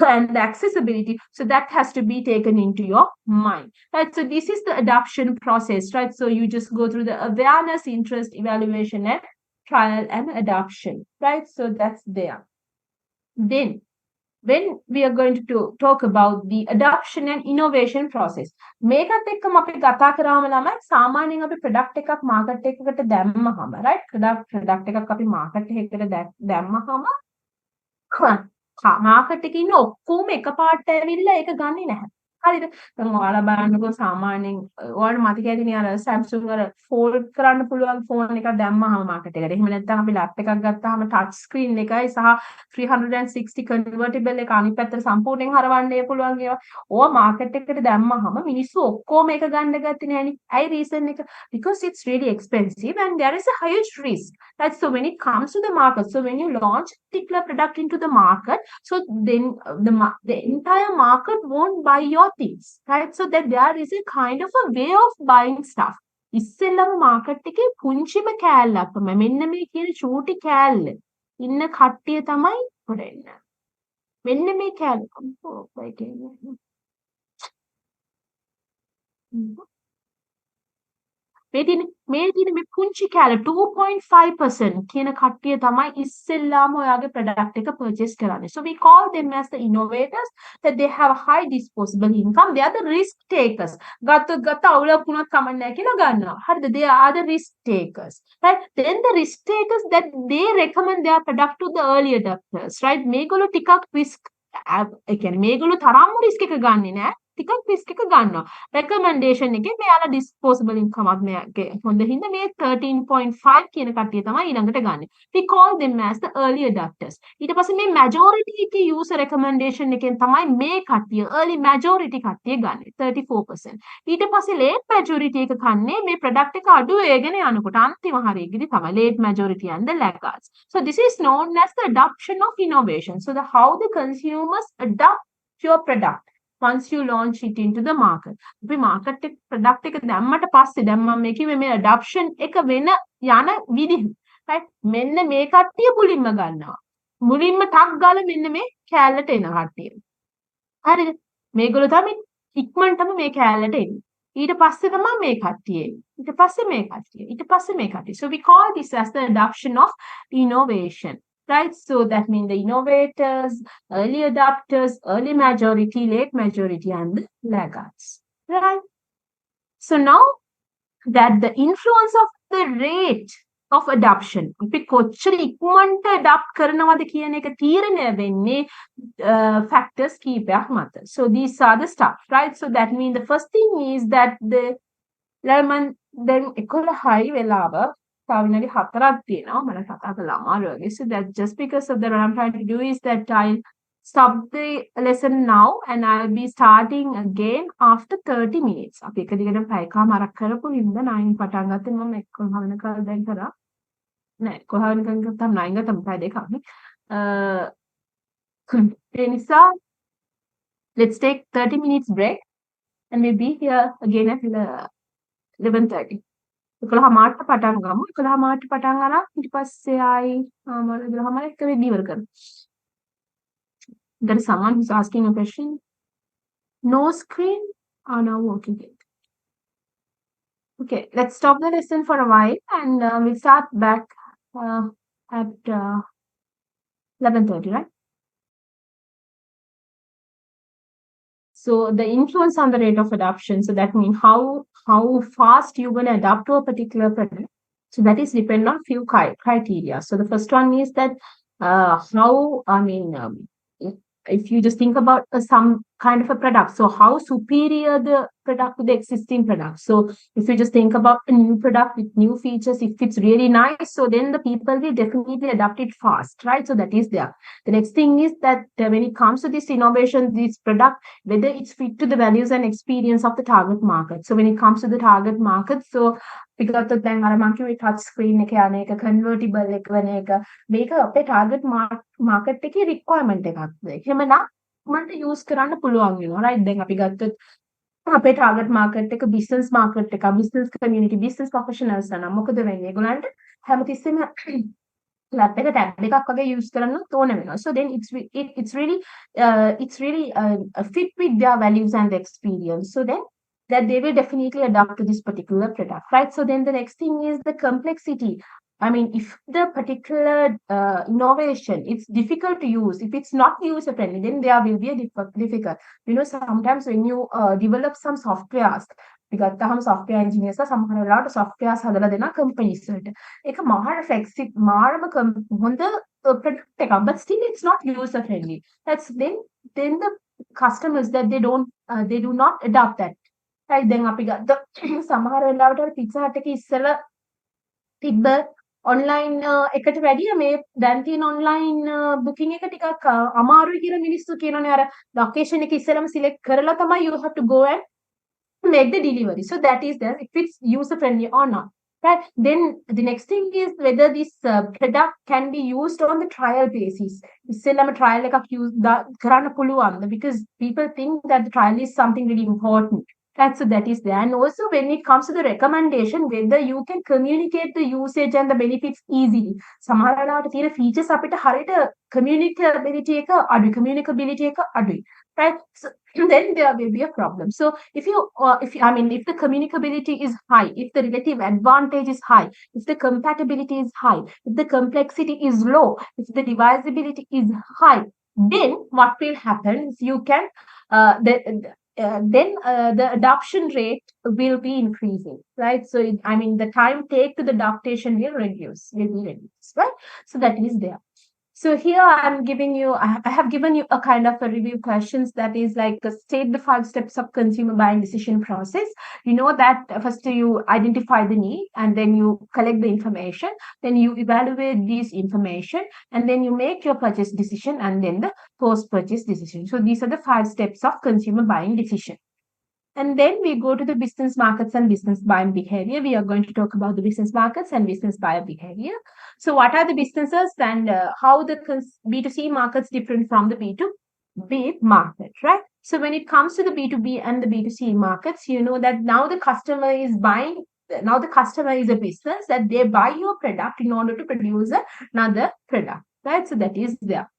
and the accessibility, so that has to be taken into your mind, right? So this is the adoption process, right? So you just go through the awareness, interest, evaluation, and trial and adoption, right? So that's there. Then when we are going to talk about the adoption and innovation process, මේකත් එක්කම අපි කතා කරාම ළමයි සාමාන්‍යයෙන් අපි product එකක් market එකකට දැම්මහම, right? product එකක් අපි market එකකට දැම්මහම market එකේ ඉන්න ඔක්කොම එකපාරට ඇවිල්ලා ඒක ගන්නේ නැහැ. හරිද? දැන් ඔයාලා බලන්නකෝ සාමාන්‍යයෙන් ඔයාලට මතක ඇතිනේ අර Samsung අර fold කරන්න පුළුවන් ෆෝන් එකක් දැම්මහම market එකට. එහෙම නැත්නම් අපි laptop එකක් ගත්තාම touch screen එකයි සහ 360 convertible එක අනිත් පැත්තට සම්පූර්ණයෙන් හරවන්න පුළුවන් ඒවා. ඕවා market එකට දැම්මහම මිනිස්සු ඔක්කොම එක ගන්න ගත්තේ නෑනේ. ඇයි reason එක? Because it's really expensive and there is a huge risk. Right? So when it comes to the market, so when you launch a particular product into the market, so then the entire market won't buy your things, right? So that there is a kind of a way of buying stuff. ඉස්සෙල්ලම market එකේ පුංචිම කෑල්ලක් තමයි මෙන්න මේ කියන චූටි කෑල්ල ඉන්න කට්ටිය තමයි හොරෙන්නේ. මෙන්න මේ කෑල්ල මේ තියෙන මේ පුංචි කෑල්ල 2.5% කියන කට්ටිය තමයි ඉස්සෙල්ලාම ඔයාගේ product එක purchase කරන්නේ. So we call them as the innovators, that they have high disposable income. They are the risk takers. ගත්ත අවුලක් වුණත් කමක් නැහැ කියලා ගන්නවා. හරිද? They are the risk takers, right? Then the risk takers that they recommend their product to the early adopters, right? මේගොල්ලෝ ටිකක් risk ඒ කියන්නේ මේගොල්ලෝ තරම්ම risk එක ගන්නෙ නෑ. ටිකක් risk එක ගන්නවා. recommendation එකේ මෙයාලා disposable income එකක් මෙයාගේ හොඳ හින්දා මේ 13.5 කියන කට්ටිය තමයි ඊළඟට ගන්නෙ. We call them as the early adopters. ඊට පස්සේ මේ majority එකේ user recommendation එකෙන් තමයි මේ කට්ටිය early majority කට්ටිය ගන්නෙ 34%. ඊට පස්සේ late majority එක කන්නේ මේ product එක අඩු වෙගෙන යනකොට අන්තිම හරියේදී තමයි late majority and the laggards. So this is known as the adoption of innovation. So how the consumers adopt your product once you launch it into the market. අපි market එක product එක දැම්මට පස්සේ දැන් මම මේ කිව්වේ මේ adoption එක වෙන යන විදිහ. right? මෙන්න මේ කට්ටිය මුලින්ම ගන්නවා. මුලින්ම ටක් ගාලා මෙන්න මේ කෑල්ලට එන කට්ටිය. හරිද? මේගොල්ලෝ තමයි ඉක්මනටම මේ කෑල්ලට එන්නේ. ඊට පස්සේ තමයි මේ කට්ටිය එන්නේ. ඊට පස්සේ මේ කට්ටිය. ඊට පස්සේ මේ කට්ටිය. So we call this as the adoption of innovation. Right? So that means the innovators, early adopters, early majority, late majority, and the laggards. Right? So now that the influence of the rate of adoption. අපි කොච්චර ඉක්මනට adopt කරනවද කියන එක තීරණය වෙන්නේ factors කීපයක් මත. So these are the stuff, right? So that means the first thing is that the lemon then 11යි වෙලාව තව විනාඩි 4ක් තියෙනවා මම කතා කළා අමාරු වගේ. So that just because of that what I'm trying to do is that I stop the lesson now and I'll be starting again after 30 minutes. අපි එක දිගටම පැයකමාරක් කරපු හින්දා 9 පටන් ගත්තේ මම 11 වෙනකල් දැන් කරා. නෑ 11 වෙනකන් ගත්තාම 9 ගත්තම පැය දෙකක් නේ. ඒ නිසා let's take 30 minutes break and we'll be here again at 11:30. 11:00 පටන් ගමු. 11:00 පටන් අරන් ඊට පස්සේ ආයි 11:00 එක වෙද්දී ඉවර කරමු. There is someone who's asking a question. No screen or no working it. Okay, let's stop the lesson for a while and we'll start back at 11:30, right? So the influence on the rate of adoption. So that means how fast you're going to adapt to a particular product. So that is depend on few criteria. So the first one is that if you just think about some kind of a product, so how superior the product to the existing product. So if you just think about a new product with new features, if it's really nice, so then the people will definitely adapt it fast, right? So that is there. The next thing is that when it comes to this innovation, this product, whether it's fit to the values and experience of the target market. So when it comes to the target market, so because the then අර touch screen එක යන එක convertible එක වෙන එක මේක අපේ target market එකේ requirement එකක්ද එහෙමනම් මන්ට use කරන්න පුළුවන් වෙනවා right දැන් අපි ගත්තොත් අපේ target market එක business market එක business community business professionals නම් මොකද වෙන්නේ ඒගොල්ලන්ට හැමතිස්සෙම lap එක tab එකක් වගේ use කරන්න ඕන වෙනවා so then it's really fit with their values and the experience so then that they will definitely adapt to this particular product, right? So then the next thing is the complexity. I mean, if the particular innovation, it's difficult to use, if it's not user-friendly, then there will be a difficult. You know, sometimes when you develop some softwares, because some software engineers are some a lot of softwares hadala dena companies එක මහා flexible මාරම හොඳ product එකක් but still it's not user friendly that's then the customers that they do not adopt that. Right, then අපි ගත්ත සමහර වෙලාවට pizza hut එකේ ඉස්සෙල්ලා තිබ්බ online එකට වැඩිය මේ දැන් තියෙන online booking එක ටිකක් අමාරුයි කියලා මිනිස්සු කියනනේ අර location එක ඉස්සෙල්ලාම select කරලා තමයි you have to go and make the delivery. So that is there if it's user friendly or not. Right, then the next thing is whether this product can be used on the trial basis. ඉස්සෙල්ලාම trial එකක් use කරන්න පුළුවන්ද because people think that the trial is something really important. So that is there. And also when it comes to the recommendation, whether you can communicate the usage and the benefits easily. සමහර වෙලාවට තියෙන features අපිට හරියට communicability එක අඩුයි. Right? So then there will be a problem. So if the communicability is high, if the relative advantage is high, if the compatibility is high, if the complexity is low, if the devisability is high, then what will happen is you can the adoption rate will be increasing, right? So, the time take to the adaptation will be reduced, right? So that is there. So here I have given you a kind of a review questions that is like state the 5 steps of consumer buying decision process. You know that first you identify the need and then you collect the information, then you evaluate this information and then you make your purchase decision and then the post-purchase decision. So these are the 5 steps of consumer buying decision. And then we go to the business markets and business buying behavior. We are going to talk about the business markets and business buyer behavior. So what are the businesses and how the B2C markets different from the B2B market, right? So when it comes to the B2B and the B2C markets, you know that now the customer is buying, now the customer is a business that they buy your product in order to produce another product, right? So that is there.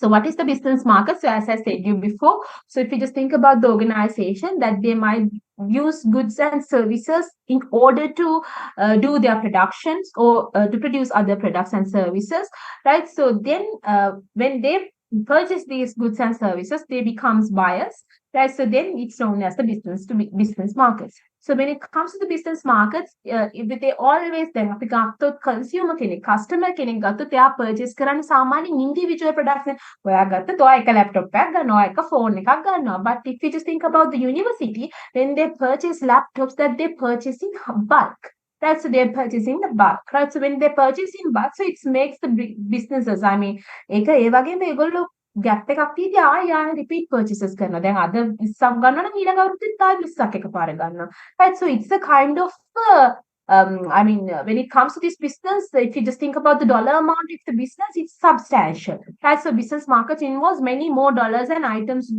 So what is the business market? So as I said you before, so if you just think about the organization that they might use goods and services in order to do their productions or to produce other products and services, right? So then when they purchase these goods and services, they becomes buyers, right? So then it's known as the business to business markets. So when it comes to the business markets, if they always then අපි ගත්තොත් consumer කෙනෙක්, customer කෙනෙක් ගත්තොත් එයා purchase කරන්නේ සාමාන්‍යයෙන් individual products නේ. ඔයා ගත්තොත් ඔයා එක laptop එකක් ගන්නවා, එක phone එකක් ගන්නවා. But if you just think about the university, when they purchase laptops, that they purchase in bulk. Right, so they're purchasing the bulk, right? So when they purchase in bulk, so it makes the businesses, I mean, ඒක ඒ වගේම ඒගොල්ලෝ gap එකක් තියෙදි ආයෙ repeat purchases කරනවා. දැන් අද 20ක් ගන්නවා නම් ඊළඟ අවුරුද්දෙත් ආයෙ 20ක් එකපාර ගන්නවා. Right, so it's a kind of I mean, when it comes to this business, if you just think about the dollar amount of the business, it's substantial. Right, so business market involves many more dollars and items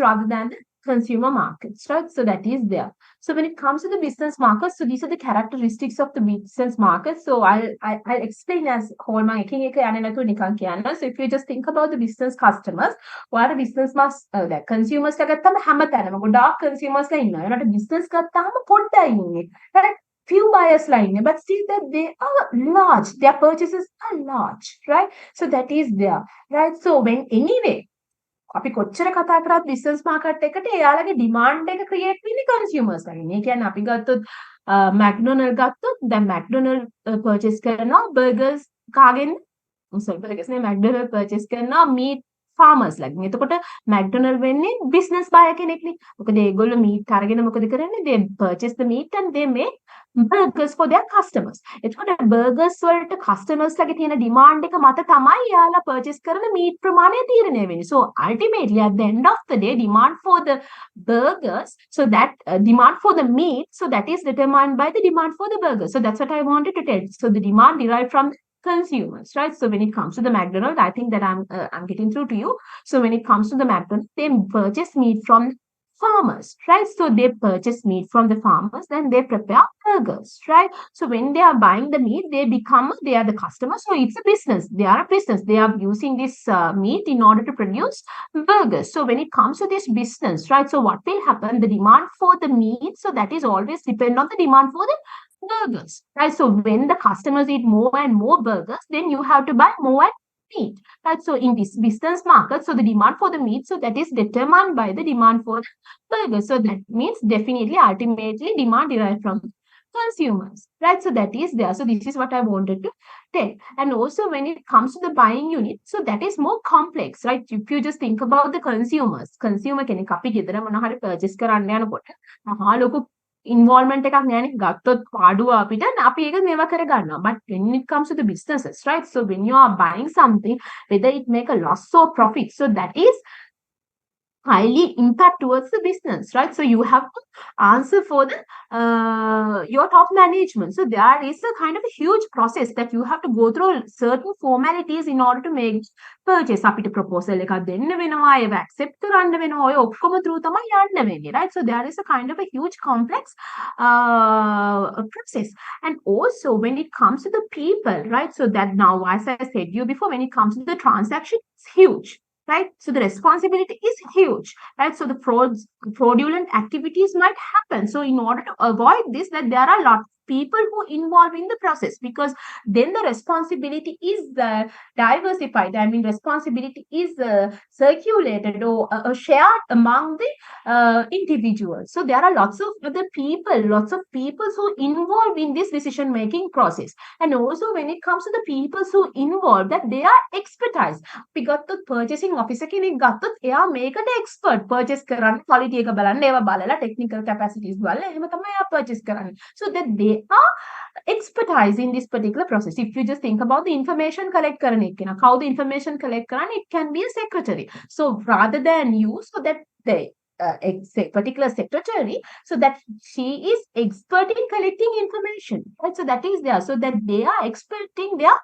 rather than the consumer markets, right? So that is there. So when it comes to the business markets, so these are the characteristics of the business market. So I'll explain as whole my So if you just think about the business customers, what are business consumers dark consumers not a business right? Few buyers line, but still that they are large, their purchases are large, right? So that is there, right? So when anyway අපි කොච්චර කතා කරත් business market එකට එයාලගේ demand එක create වෙන්නේ consumers ලාගෙන. ඒ කියන්නේ අපි ගත්තොත් McDonald ගත්තොත් දැන් McDonald purchase කරනවා burgers කාගෙන්? sorry burgers නේ McDonald purchase කරනවා meat farmers ලාගෙන. එතකොට McDonald වෙන්නේ business buyer කෙනෙක්නේ. මොකද ඒගොල්ලෝ meat අරගෙන මොකද කරන්නේ? They purchase the meat and they make burgers for their customers. එතකොට burgers වලට customers ලගේ තියෙන demand එක මත තමයි යාලා purchase කරන meat ප්‍රමාණය තීරණය වෙන්නේ. So ultimately at the end of the day, demand for the burgers, so that demand for the meat, so that is determined by the demand for the burgers. So that's what I wanted to tell. So the demand derived from consumers, right? So when it comes to the McDonald's, I think that I'm getting through to you. So when it comes to the McDonald's, they purchase meat from farmers, right? So they purchase meat from the farmers, then they prepare burgers, right? So when they are buying the meat, they are the customers. So it's a business. They are a business. They are using this meat in order to produce burgers. So when it comes to this business, right? So what will happen? The demand for the meat, so that is always depend on the demand for the burgers, right? So when the customers eat more and more burgers, then you have to buy more and meat, right? So in this business market, so the demand for the meat, so that is determined by the demand for the burgers. So that means definitely ultimately demand derived from consumers, right? So that is there. So this is what I wanted to tell. And also when it comes to the buying unit, so that is more complex, right? If you just think about the consumer කෙනෙක් අපි ගෙදර මොනවා හරි purchase කරන්න යනකොට මහා ලොකු involvement එකක් නෑනේ ගත්තොත් පාඩුව අපිට අපි ඒක මේවා කර ගන්නවා. But when it comes to the businesses, right? So when you are buying something, whether it make a loss or profit, so that is highly impact towards the business, right? So you have to answer for the your top management. So there is a kind of a huge process that you have to go through certain formalities in order to make purchase. අපිට proposal එකක් දෙන්න වෙනවා, ඒව accept කරන්න වෙනවා, ඔය ඔක්කොම through තමයි යන්න වෙන්නේ, right? So there is a kind of a huge complex process. And also when it comes to the people, right? So that now, as I said you before, when it comes to the transaction, it's huge, right? So the responsibility is huge, right? So the fraudulent activities might happen. So in order to avoid this, that there are a lot of people who involved in the process, because then the responsibility is diversified. I mean, responsibility is circulated or shared among the individuals. So there are lots of people who involved in this decision making process. And also when it comes to the people who involved, that they are expertise. We got the purchasing officer කෙනෙක් ගත්තොත් එයා මේකට expert, purchase කරන්න quality එක බලන්න, ඒවා බලලා technical capacities බලලා එහෙම තමයි එයා purchase කරන්නේ. So that they are expertise in this particular process. If you just think about the information collect කරන එක, how the information collect කරන්නේ, it can be a secretary. So rather than you, so that the particular secretary, so that she is expert in collecting information, right? So that is there, so that they are expert in their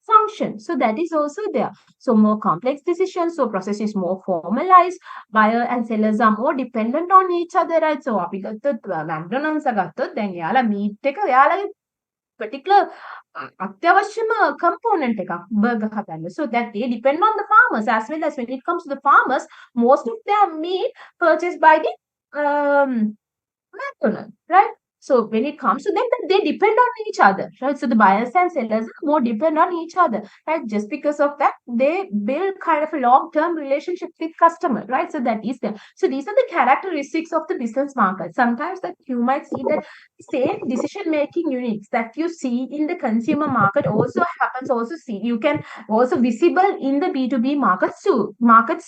function. So that is also there. So more complex decisions, so process is more formalized. Buyer and sellers are more dependent on each other, right? So අපි ගත්තොත් McDonald's ගත්තොත් දැන් යාලා meat එක යාලගේ particular අත්‍යවශ්‍යම component එකක් burger හදන්න. So that they depend on the farmers, as well as when it comes to the farmers, most of their meat purchased by the McDonald's, right? So when it comes to them, then they depend on each other, right? So the buyers and sellers are more depend on each other, right? Just because of that, they build kind of a long-term relationship with customer, right? So that is there. So these are the characteristics of the business market. Sometimes that you might see that same decision-making units that you see in the consumer market also happens. Also see you can also visible in the B2B markets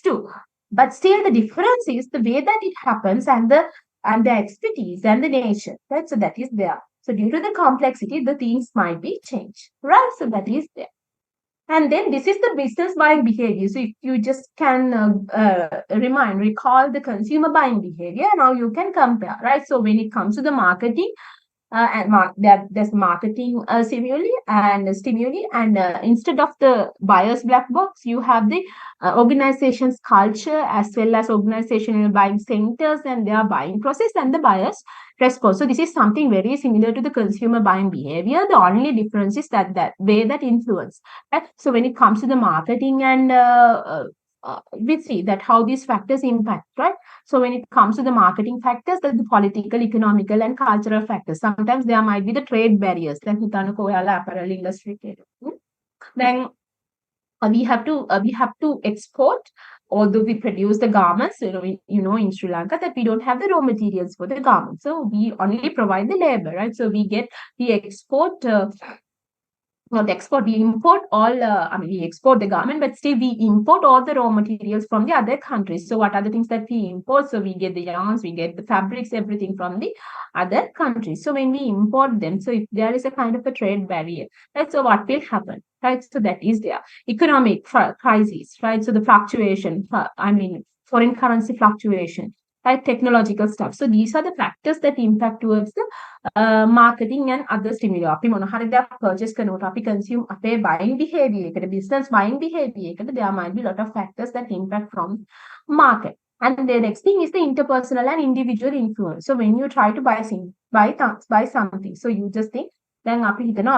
too. But still, the difference is the way that it happens and the expertise and the nature, right? So that is there. So due to the complexity, the things might be changed, right? So that is there. And then this is the business buying behavior. So if you just can recall the consumer buying behavior, now you can compare, right? So when it comes to the marketing, there's marketing stimuli, and instead of the buyer's black box, you have the organization's culture as well as organizational buying centers and their buying process and the buyer's response. So this is something very similar to the consumer buying behavior. The only difference is that way that influence. Right? So when it comes to the marketing and we see that how these factors impact, right? So when it comes to the marketing factors, there's the political, economical, and cultural factors. Sometimes there might be the trade barriers. Like apparel industry. Then we have to export. Although we produce the garments, in Sri Lanka that we don't have the raw materials for the garments, so we only provide the labor, right? So we export. Not export, we import all, we export the garment, but still we import all the raw materials from the other countries. So what are the things that we import? So we get the yarns, we get the fabrics, everything from the other countries. So when we import them, so if there is a kind of a trade barrier, right? So what will happen, right? So that is there. Economic crisis, right? So the fluctuation, foreign currency fluctuation, right? Technological stuff. So these are the factors that impact towards the marketing and other stimuli. අපි මොන හරි දෙයක් purchase කරනකොට අපි consume අපේ buying behavior එකට, business buying behavior එකට, there might be a lot of factors that impact from market. And the next thing is the interpersonal and individual influence. So when you try to buy something, so you just think දැන් අපි හිතනවා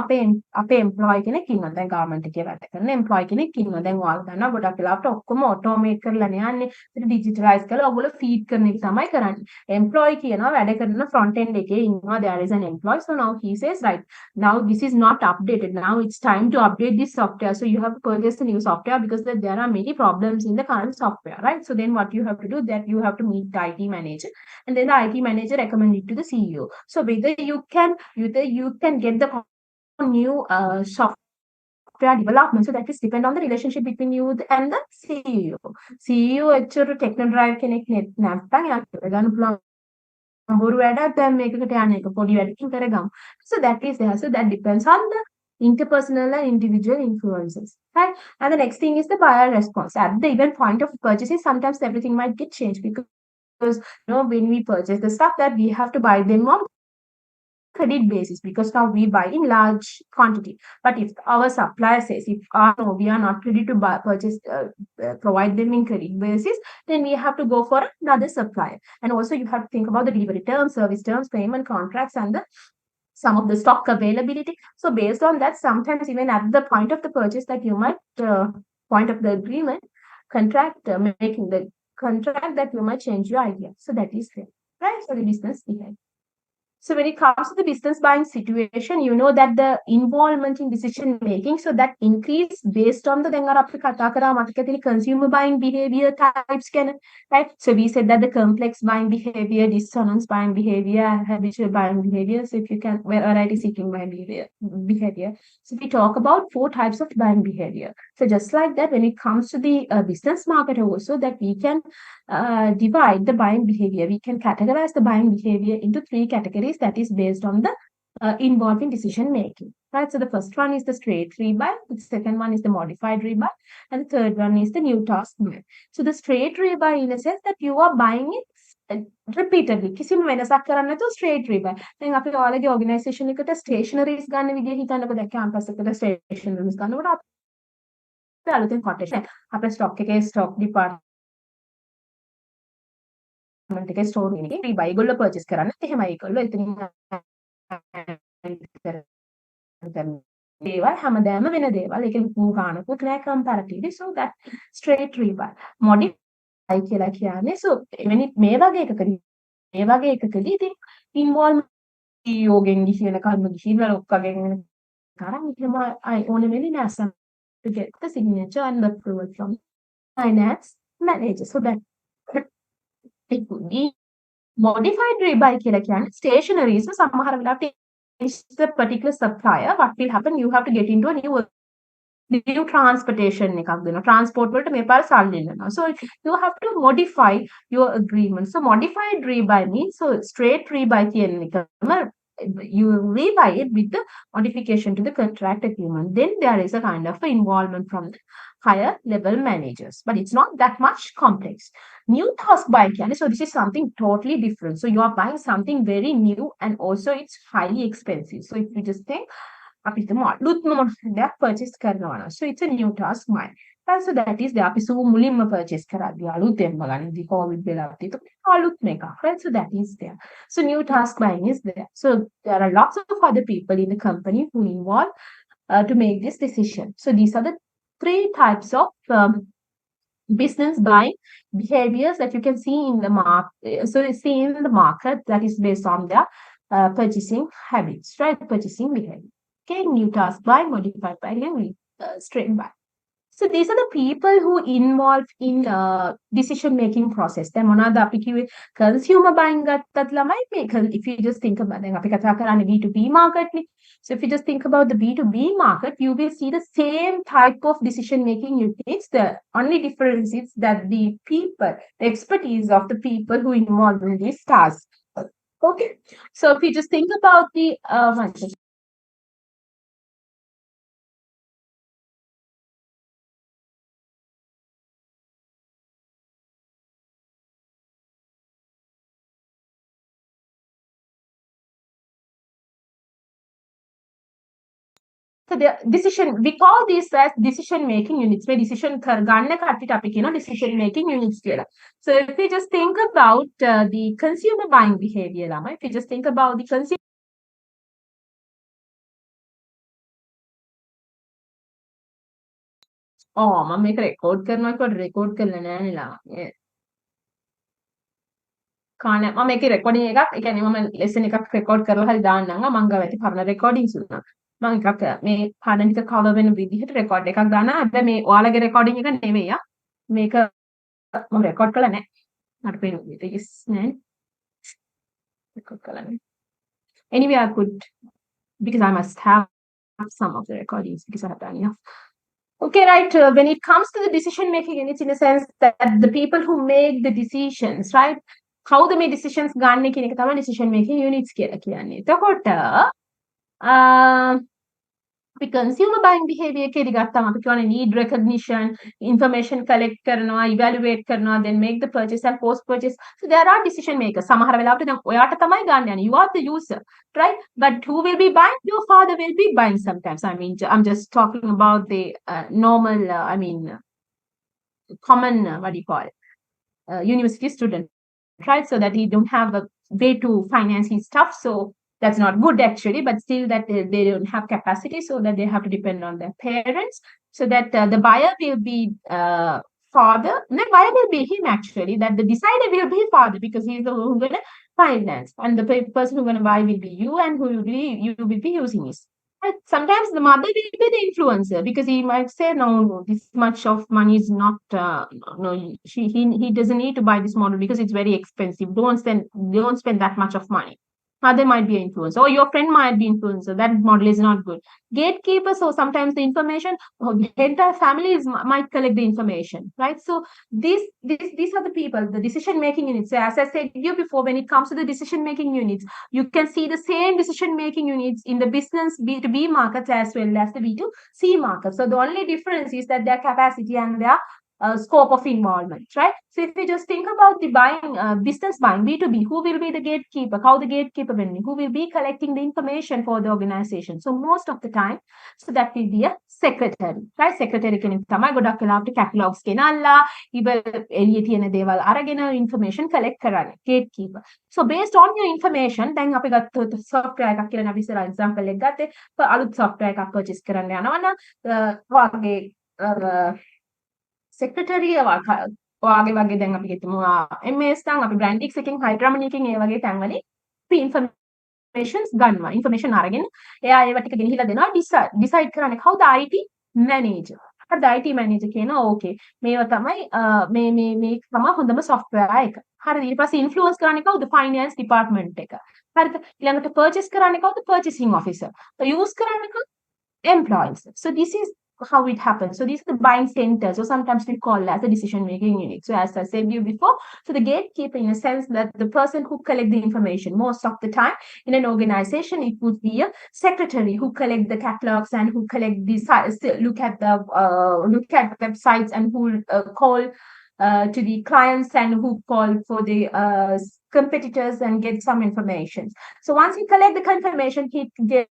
අපේ employee කෙනෙක් ඉන්නවා. දැන් government එකේ වැඩ කරන employee කෙනෙක් ඉන්නවා. දැන් ඔයාලා දන්නවා ගොඩක් වෙලාවට ඔක්කොම automate කරලානේ යන්නේ. ඒක digitalize කරලා ඔයගොල්ලෝ feed කරන එක තමයි කරන්නේ. Employee කියනවා වැඩ කරන front end එකේ ඉන්නවා. There is an employee. So now he says, right, now this is not updated. Now it's time to update this software. So you have to purchase the new software because there are many problems in the current software, right? So then what you have to do, that you have to meet the IT manager, and then the IT manager recommend it to the CEO. So whether you can get the new software development, so that is depend on the relationship between you and the CEO. CEO එච්චර techno drive කෙනෙක් නැත්නම් යා කරගන්න පුළුවන් බොරු වැඩක් දැන් මේකකට යන්න එක පොඩි වැඩකින් කරගමු. So that is there. So that depends on the interpersonal and individual influences, right? And the next thing is the buyer response. At the even point of purchasing, sometimes everything might get changed because when we purchase the stuff, that we have to buy them on credit basis, because now we buy in large quantity. But if our supplier says, if we are not ready to provide them in credit basis, then we have to go for another supplier. And also you have to think about the delivery terms, service terms, payment contracts, and some of the stock availability. So based on that, sometimes even at the point of the purchase, that you might point of the agreement making the contract, that you might change your idea. So that is fair, right? So the business behavior. So when it comes to the business buying situation, you know that the involvement in decision making, so that increase based on the consumer buying behavior types, right? So we said that the complex buying behavior, dissonance buying behavior, habitual buying behavior. So if you can, variety seeking buying behavior. So we talk about 4 types of buying behavior. So just like that, when it comes to the business market also, that we can divide the buying behavior. We can categorize the buying behavior into 3 categories, that is based on the involving decision making, right? So the first one is the straight rebuy, the second one is the modified rebuy, and the third one is the new task buy. So the straight rebuy, in a sense that you are buying it repeatedly. කිසිම වෙනසක් කරන්නේ නැතුව straight rebuy. දැන් අපි ඔයාලගේ organization එකට stationaries ගන්න විදිය හිතන්නකෝ. දැන් campus එකට stationaries ගන්නකොට අපි අලුතෙන් quotation අපේ stock එකේ stock department එකේ store එකේ rebuy ඒගොල්ලෝ purchase කරන්නේ එහෙමයි. ඒගොල්ලෝ එතනින් දේවල් හැමදාම වෙන දේවල්. ඒක ගානකුත් නෑ comparatively. So that straight rebuy. Modify කියලා කියන්නේ, so මේ වගේ එකකදී ඉතින් involvement CEO ගෙන් ගිහින කල්ම ගිහිල්ලා ලොක්කගෙන් කරන් එහෙම ඕන වෙන්නේ නැහැ some to get the signature and the approval from finance manager. So that it would be modified rebuy කියලා කියන්නේ stationaries සමහර වෙලාවට is the particular supplier. What will happen? You have to get into a new transportation එකක් දෙනවා. transport වලට මේ පාර සල්ලි දෙනවා. So you have to modify your agreement. So modified rebuy means so straight rebuy කියන එකම you rebuy it with the modification to the contract agreement. Then there is a kind of involvement from the higher level managers, but it's not that much complex. New task buying, so this is something totally different. So you are buying something very new and also it's highly expensive. So if you just think, purchase karna, so it's a new task buying. And so that is the episode mulimma purchase karadi alutem magani the COVID belati to alut meka. Right? So that is there. So new task buying is there. So there are lots of other people in the company who involve to make this decision. So these are the three types of business buying behaviors that you can see in the market. So see in the market that is based on their purchasing habits, right? Purchasing behavior. Okay, new task buy, modified buy, and straight buy. So these are the people who involved in decision-making process. Then මොනවාද අපි කිව්වේ consumer buying ගත්තත් ළමයි මේක if you just think about දැන් අපි කතා කරන්නේ B2B market නේ. So if you just think about the B2B market, you will see the same type of decision-making units. The only difference is that the people, the expertise of the people who involved in these tasks. Okay. So if you just think about the so the decision, we call these as decision-making units. Where decision karganna kattita api kiyana decision-making units කියලා. So if we just think about the consumer buying behavior, if you just think about the consumer මම මේක record කරනවා කිව්වට record කරලා නෑනේ ලා. කාණ මම මේකේ රෙකෝඩින් එකක් ඒ කියන්නේ මම ලෙසන් එකක් රෙකෝඩ් කරලා හරි දාන්නම් මම ගාව ඇති පරණ රෙකෝඩින්ස් උනා මම එකක් මේ පාඩම් ටික කවර් වෙන විදිහට රෙකෝඩ් එකක් දානවා හැබැයි මේ ඔයාලගේ රෙකෝඩින් එක නෙමෙයි මේක මම රෙකෝඩ් කළා නෑ මට පේන විදිහට yes නෑ රෙකෝඩ් කළා නෑ anyway I could because I must have some of the recordings because I have done enough. Okay, right. When it comes to the decision making, and it's in a sense that the people who make the decisions, right? How they make decisions ගන්න කියන එක තමයි decision making units කියලා කියන්නේ. එතකොට අපි consumer buying behavior එකේදී ගත්තාම අපි කියවනේ need recognition, information collect කරනවා, evaluate කරනවා, then make the purchase and post purchase. So there are decision makers. සමහර වෙලාවට දැන් ඔයාට තමයි ගන්න යන්නේ. You are the user, right? But who will be buying? Your father will be buying sometimes. I mean, I'm just talking about the normal, common, what do you call it? University student, right? So that he don't have a way to finance his stuff. So that's not good actually, but still that they don't have capacity, so that they have to depend on their parents. So that the buyer will be father. No, buyer will be him actually. That the decider will be father because he's the one who's going to finance, and the person who's going to buy will be you, and who will be you will be using this. And sometimes the mother will be the influencer because he might say, no, this much of money is not, no, he doesn't need to buy this model because it's very expensive. Don't spend that much of money. Mother might be an influencer, or your friend might be influencer. That model is not good. Gatekeeper, so sometimes the information, the entire families might collect the information, right? So these are the people, the decision making units. So as I said to you before, when it comes to the decision making units, you can see the same decision making units in the business B2B markets as well as the B2C markets. So the only difference is that their capacity and their scope of involvement, right? So if we just think about the buying, business buying, B2B, who will be the gatekeeper? How the gatekeeper will be? Who will be collecting the information for the organization? So most of the time, so that will be a secretary, right? Secretary කෙනෙක් තමයි ගොඩක් වෙලාවට catalogs ගෙනල්ලා ඉව එළියේ තියෙන දේවල් අරගෙන information collect කරන්නේ gatekeeper. So based on your information, දැන් අපි ගත්තොත් software එකක් කියලා අපි ඉස්සරහ example එකක් ගත්තේ අලුත් software එකක් purchase කරන්න යනවා නම් ඔයාගේ secretary ඔයාගේ වගේ දැන් අපි හිතමු MS නම් අපි brandix එකකින් Hypermony එකකින් ඒ වගේ තැන්වලින් information information අරගෙන එයා ඒව ටික ගෙනහිලා දෙනවා decide කරන්නේ කවුද IT manager. හරිද IT manager කියනවා okay මේව තමයි මේ තමයි හොඳම software එක. හරිද ඊට පස්සේ influence කරන්නේ කවුද finance department එක. හරිද ඊළඟට purchase කරන්නේ කවුද purchasing officer. use කරන්නේ කවුද employees. So this is how it happens. So these are the buying centers, or sometimes we call as a decision-making unit. So as I said you before, so the gatekeeper in a sense that the person who collect the information most of the time in an organization, it would be a secretary who collect the catalogs and who collect the look at websites and who call to the clients and who call for the competitors and get some information. So once he collect the confirmation, he get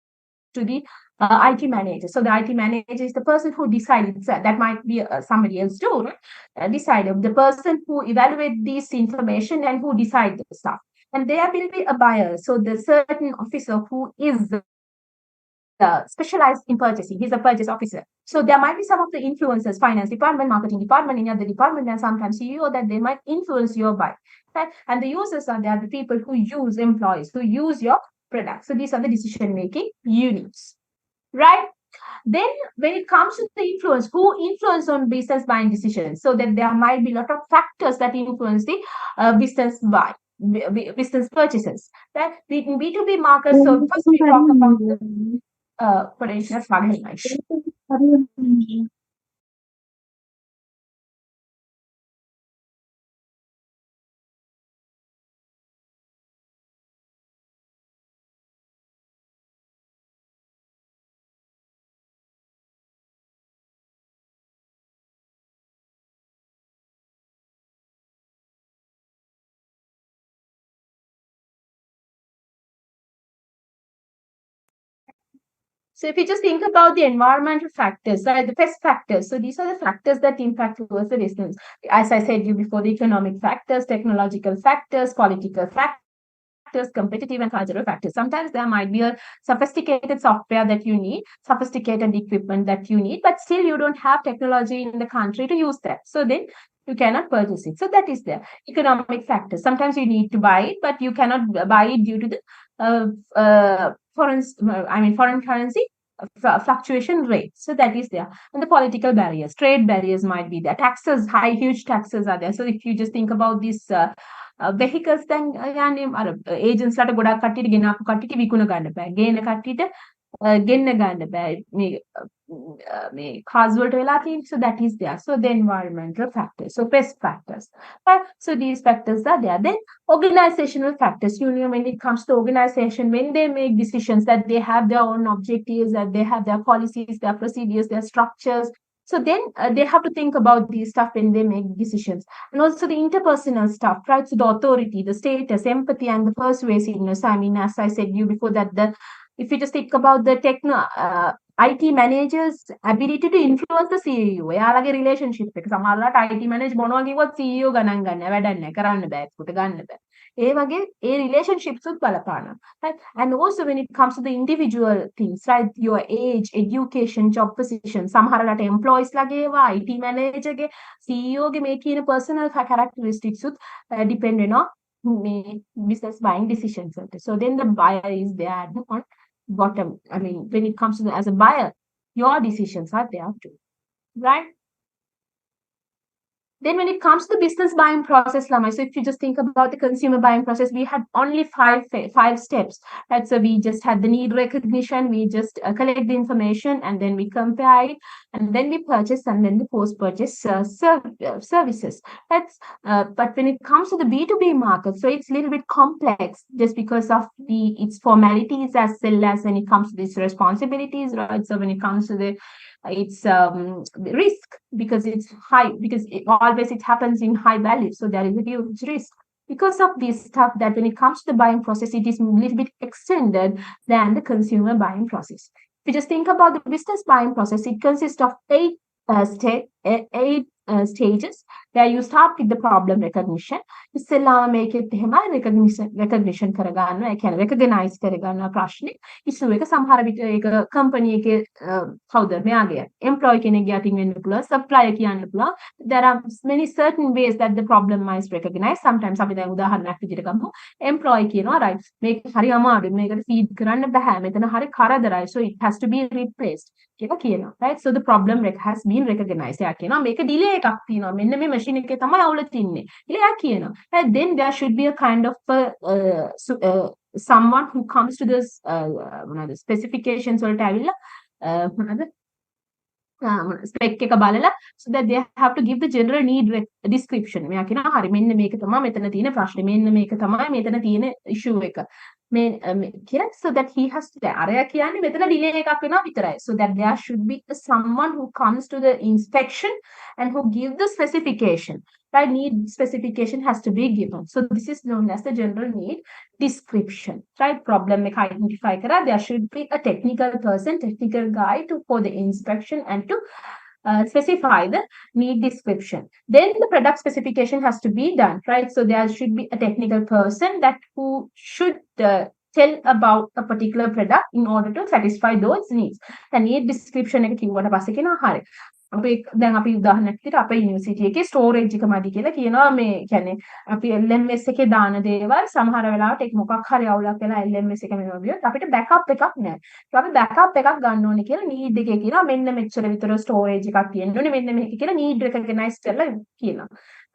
to the IT manager. So the IT manager is the person who decides that might be somebody else too, decide the person who evaluate this information and who decide the stuff. And there will be a buyer. So the certain officer who is specialized in purchasing. He's a purchase officer. So there might be some of the influencers, finance department, marketing department, any other department, and sometimes CEO that they might influence your buy. Right? And the users are there, the people who use employees, who use your product. So these are the decision-making units. Right? Then when it comes to the influence, who influence on business buying decisions? So that there might be a lot of factors that influence the business purchases. That in B2B markets, so first we talk about the potential organization. So if you just think about the environmental factors, the pest factors, so these are the factors that impact towards the business. As I said you before, the economic factors, technological factors, political factors, competitive and cultural factors. Sometimes there might be a sophisticated software that you need, sophisticated equipment that you need, but still you don't have technology in the country to use that. So then you cannot purchase it. So that is there. Economic factors. Sometimes you need to buy it, but you cannot buy it due to the foreign currency fluctuation rate. So that is there. And the political barriers, trade barriers might be there. Taxes, huge taxes are there. So if you just think about these vehicles, then agents ලාට ගොඩක් කට්ටියට ගෙනාපු කට්ටියට විකුණ ගන්න බෑ. ගේන කට්ටියට ගෙන්න ගන්න බෑ. මේ cars වලට වෙලා තියෙන්නේ. So that is there. So the environmental factors, so pest factors. So these factors are there. Then organizational factors. You know, when it comes to organization, when they make decisions, that they have their own objectives, that they have their policies, their procedures, their structures. So then they have to think about these stuff when they make decisions. And also the interpersonal stuff, right? So the authority, the status, empathy, and the persuasiveness. I mean, as I said you before, that if you just think about the IT managers' ability to influence the CEO, එයාලගේ relationship එක සමහරවිට IT manager මොනවා කිව්වත් CEO ගණන් ගන්න වැඩක් නැහැ කරන්න බෑ ඒකට ගන්න බෑ. ඒ වගේ ඒ relationships උත් බලපානවා. Right? And also when it comes to the individual things, right? Your age, education, job position, සමහරවිට employees ලගේ ඒවා IT manager ගේ CEO ගේ මේ කියන personal characteristics උත් depend වෙනවා business buying decisions. So then the buyer is there on bottom. I mean, when it comes to as a buyer, your decisions are there too, right? Then when it comes to the business buying process, Lama, so if you just think about the consumer buying process, we had only five steps. Right? So we just had the need recognition, we just collect the information, and then we compare it, and then we purchase, and then the post-purchase services. That's but when it comes to the B2B market, so it's a little bit complex just because of its formalities as well as when it comes to these responsibilities, right? So when it comes to the it's risk because it's high, because it happens in high value, so there is a huge risk because of this stuff, that when it comes to the buying process, it is a little bit extended than the consumer buying process. If you just think about the business buying process, it consists of eight stages. Where you start with the problem recognition. ඉස්සෙල්ලාම මේකෙත් එහෙමයි recognition කරගන්න. ඒ කියන්නේ recognize කරගන්න ප්‍රශ්නේ. issue එක සමහර විට ඒක company එකේ කවුද මෙයාගේ employee කෙනෙක්ගේ අතින් වෙන්න පුළුවන්, supplier කියන්න පුළුවන්. There are many certain ways that the problem is recognized. Sometimes අපි දැන් උදාහරණයක් විදිහට ගමු. employee කියනවා right මේක හරි අමාරුයි මේකට feed කරන්න බෑ. මෙතන හරි කරදරයි. So it has to be replaced. කියලා කියනවා. Right? So the problem has been recognized. එයා කියනවා මේක delay එකක් තියෙනවා. මෙන්න මේ machine එකේ තමයි අවුල තින්නේ. කියලා එයා කියනවා. Right? Then there should be a kind of someone who comes to this specifications වලට ඇවිල්ලා මොනවාද spec එක බලලා so that they have to give the general need description. මෙයා කියනවා හරි මෙන්න මේක තමයි මෙතන තියෙන ප්‍රශ්නේ. මෙන්න මේක තමයි මෙතන තියෙන issue එක. කියලා so that he has to අරයා කියන්නේ මෙතන delay එකක් වෙනවා විතරයි. So that there should be someone who comes to the inspection and who give the specification. Right, need specification has to be given. So this is known as the general need description. Right, problem එක identify කරලා there should be a technical person, technical guy for the inspection and to specify the need description. Then the product specification has to be done, right? So there should be a technical person who should tell about a particular product in order to satisfy those needs. The need description එක කිව්වට පස්සේ කියනවා හරි. අපි දැන් අපි උදාහරණයක් විදිහට අපේ යුනිවර්සිටි එකේ ස්ටෝරේජ් එක මදි කියලා කියනවා මේ කියන්නේ අපි LMS එකේ දාන දේවල් සමහර වෙලාවට ඒක මොකක් හරි අවුලක් වෙලා LMS එක මෙව ගියොත් අපිට බෑකප් එකක් නැහැ. ඒක අපි බෑකප් එකක් ගන්න ඕනේ කියලා නීඩ් එකේ කියනවා මෙන්න මෙච්චර විතර ස්ටෝරේජ් එකක් තියෙන්න ඕනේ මෙන්න මේක කියලා නීඩ් recognize කරලා කියනවා.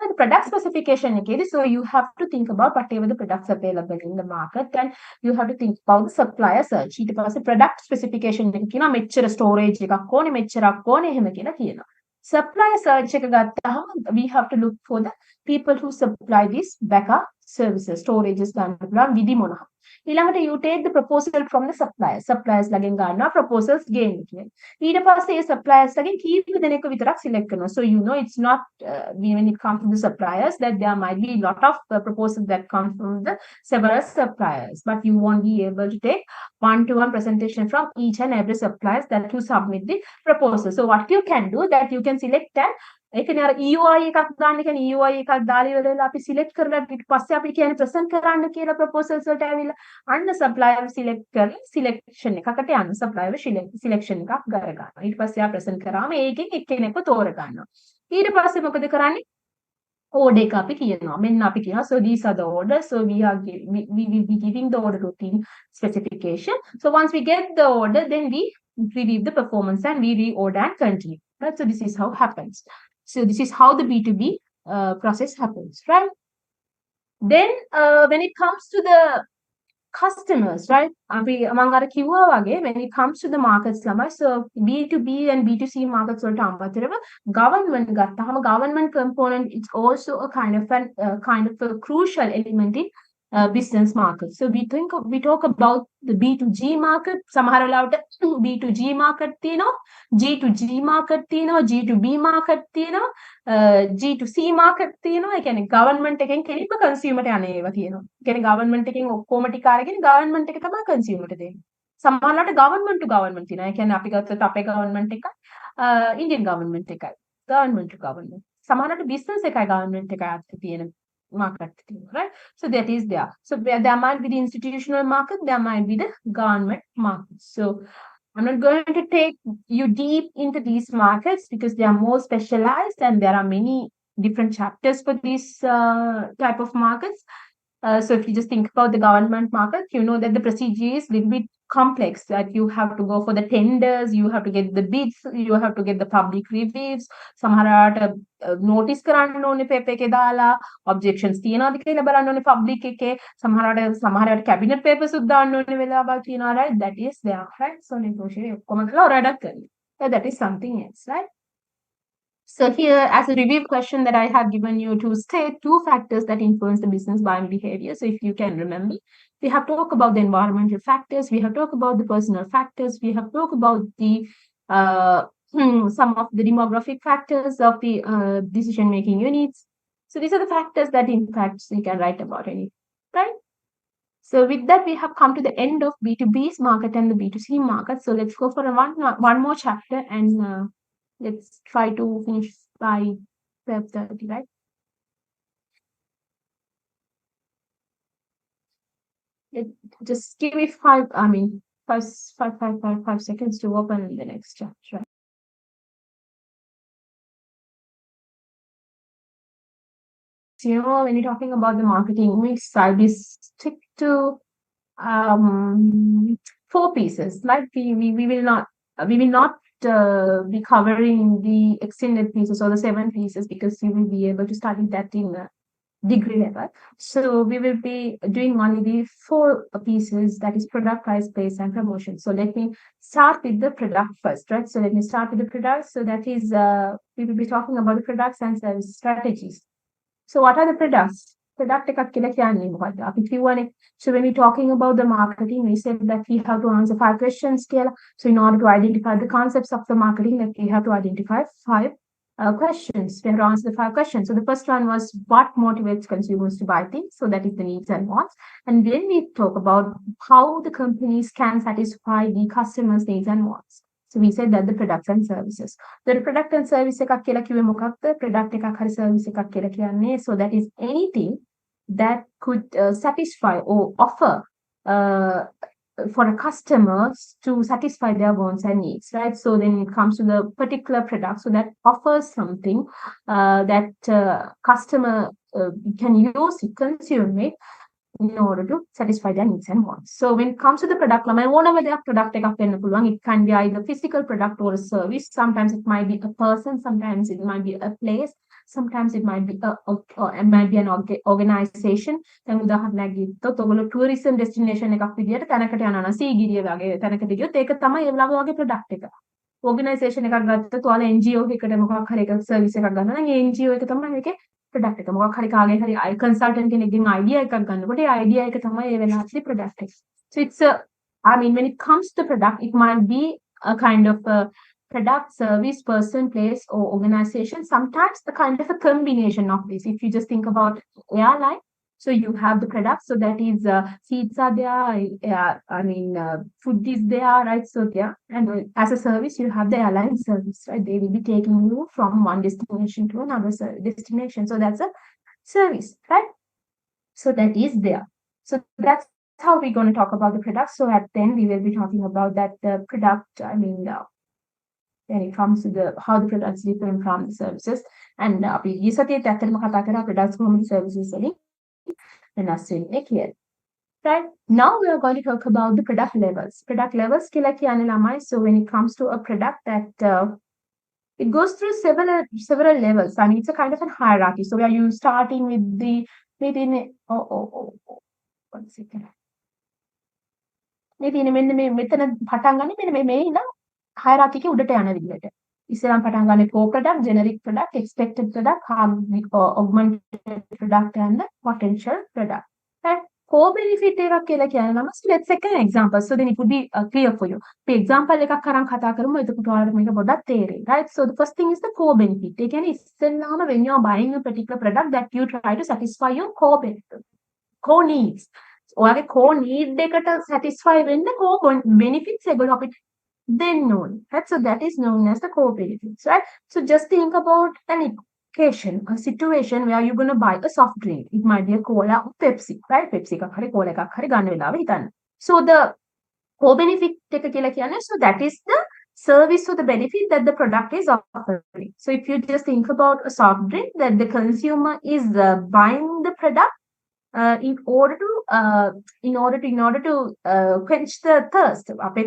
The product specification එකේදී so you have to think about whatever the products available in the market and you have to think about the supplier search. ඊට පස්සේ product specification එක කියනවා මෙච්චර storage එකක් ඕනේ මෙච්චරක් ඕනේ එහෙම කියලා කියනවා. Supplier search එක ගත්තාම we have to look for the people who supply these backup services storages ගන්න පුළුවන් විදි මොනවා. ඊළඟට you take the proposal from the suppliers ළගෙන් ගන්නවා proposals ගේන්න කියන්නේ. ඊට පස්සේ ඒ suppliers ළගෙන් කීප දෙනෙක් විතරක් select කරනවා. So you know it's not when it comes to the suppliers that there might be a lot of proposals that come from the several suppliers, but you won't be able to take one-to-one presentation from each and every suppliers that who submit the proposal. So what you can do that you can select and ඒකනේ අර EOI එකක් දාන්න කියන්නේ EOI එකක් දාලා ඉවරලා අපි select කරලා ඊට පස්සේ අපි කියන්නේ ප්‍රසන්ට් කරන්න කියලා ප්‍රොපෝසල්ස් වලට ඇවිල්ලා අන්න සප්ලයර් සිලෙක්ට් කරලා සිලෙක්ෂන් එකකට යන්න සප්ලයර් සිලෙක්ෂන් එකක් ගර ගන්නවා ඊට පස්සේ ආ ප්‍රසන්ට් කරාම ඒකෙන් එක්කෙනෙක්ව තෝර ගන්නවා ඊට පස්සේ මොකද කරන්නේ order එක අපි කියනවා මෙන්න අපි කියනවා so these are the orders so we will be giving the order routine specification so once we get the order then we review the performance and we reorder and continue right so this is how happens. So this is how the B2B process happens, right? Then when it comes to the customers, right? When it comes to the markets, so B2B and B2C markets, government component is also a kind of a crucial element in business market. So we talk about the B2G market. සමහර වෙලාවට B2G market තියෙනවා, G2G market තියෙනවා, G2B market තියෙනවා, G2C market තියෙනවා. ඒ කියන්නේ government එකෙන් කෙලින්ම consumer ට යන ඒවා තියෙනවා. ඒ කියන්නේ government එකෙන් ඔක්කොම ටික අරගෙන government එක තමයි consumer ට දෙන්නේ. සමහර වෙලාවට government to government තියෙනවා. ඒ කියන්නේ අපි ගත්තොත් අපේ government එකයි Indian government එකයි. Government to government. සමහර වෙලාවට business එකයි government එකයි අතර තියෙන market, right? So that is there. So there might be the institutional market, there might be the government market. So I'm not going to take you deep into these markets because they are more specialized and there are many different chapters for these type of markets. So if you just think about the government market, you know that the procedure is a little bit complex, that you have to go for the tenders, you have to get the bids, you have to get the public reviews, සමහරට notice කරන්න ඕනේ paper එකේ දාලා objections තියනවාද කියලා බලන්න ඕනේ public එකේ සමහරට cabinet papers උත් දාන්න ඕනේ වෙලාවල් තියනවා right that is there right so negotiate ඔක්කොම කරලා ඔරඩක් කරන්න so that is something else right. So here, as a review question that I have given you to state two factors that influence the business buying behavior. So if you can remember, we have talked about the environmental factors, we have talked about the personal factors, we have talked about the some of the demographic factors of the decision-making units. So these are the factors that impact, you can write about any, right? So with that, we have come to the end of B2B's market and the B2C market. So let's go for one more chapter and let's try to finish by 12:30, right? Just give me five seconds to open the next chapter. When you're talking about the marketing mix, I'll be stick to um, four pieces. Like we will not be covering the extended pieces or the 7 pieces because you will be able to study that in degree level. So we will be doing only the 4 pieces, that is product, price, place, and promotion. So let me start with the product first, right? So let me start with the product. So that is we will be talking about the products and service strategies. So what are the products? Product එකක් කියලා කියන්නේ මොකක්ද? අපි කියවනේ. So when we're talking about the marketing, we said that we have to answer 5 questions කියලා. So in order to identify the concepts of the marketing, like we have to identify 5 questions. We have to answer the 5 questions. So the first one was what motivates consumers to buy things. So that is the needs and wants. And then we talk about how the companies can satisfy the customers' needs and wants. So we said that the products and services. The product and service එකක් කියලා කිව්වේ මොකක්ද? Product එකක් හරි service එකක් කියලා කියන්නේ. So that is anything that could satisfy or offer for a customers to satisfy their wants and needs, right? So then it comes to the particular product, so that offers something that customer can use it, consume it in order to satisfy their needs and wants. So when it comes to the product, product it can be either physical product or a service. Sometimes it might be a person, sometimes it might be a place, sometimes it might be an organization. දැන් උදාහරණයක් ගත්තොත් ඔයගොල්ලෝ tourism destination එකක් විදියට තැනකට යනවා නම් සීගිරිය වගේ තැනකට ගියොත් ඒක තමයි ඒ වගේ product එක. Organization එකක් ගත්තොත් ඔයාලා NGO එකකට මොකක් හරි එකක් service එකක් ගන්නවා නම් ඒ NGO එක තමයි ඒකේ product එක. මොකක් හරි කාගේ හරි consultant කෙනෙක්ගෙන් idea එකක් ගන්නකොට ඒ idea එක තමයි ඒ වෙලාවේ product එක. So it's when it comes to product, it might be a kind of a product, service, person, place, or organization. Sometimes the kind of a combination of this. If you just think about airline, so you have the product, so that is seats are there, food is there, right? So yeah, and as a service, you have the airline service, right? They will be taking you from one destination to another destination. So that's a service, right? So that is there. So that's how we're going to talk about the product. So at then we will be talking about that the product, when it comes to the how the products different from the services. And අපි ඊ සතියේත් ඇත්තටම කතා කරා products කොහොමද services වලින් වෙනස් වෙන්නේ කියලා. Right? Now we are going to talk about the product levels. Product levels කියලා කියන්නේ ළමයි. So when it comes to a product that it goes through several levels. It's a kind of a hierarchy. So are you starting with the within 1 second. maybe මෙතන පටන් ගන්න මෙන්න මේ ඉඳන් hierarchy එකේ උඩට යන විදිහට. ඉස්සෙල්ලාම පටන් ගන්න core product, generic product, expected product, augmented product and the potential product. Right? Core benefit එකක් කියලා කියනවා නම් let's take an example. So then it would be clear for you. අපි example එකක් අරන් කතා කරමු. එතකොට ඔයාලට මේක පොඩ්ඩක් තේරෙයි. Right? So the first thing is the core benefit. ඒ කියන්නේ ඉස්සෙල්ලාම when you are buying a particular product that you try to satisfy your core benefit, core needs. ඔයාගේ core need එකට satisfy වෙන්න core benefits ඒගොල්ලෝ අපිට then known, right? So that is known as the core benefits, right? So just think about an occasion, a situation where you're going to buy a soft drink. It might be a cola or Pepsi, right? Pepsi එකක් හරි cola එකක් හරි ගන්න වෙලාව හිතන්න. So the core benefit එක කියලා කියන්නේ, so that is the service or the benefit that the product is offering. So if you just think about a soft drink, that the consumer is buying the product in order to quench the thirst. අපේ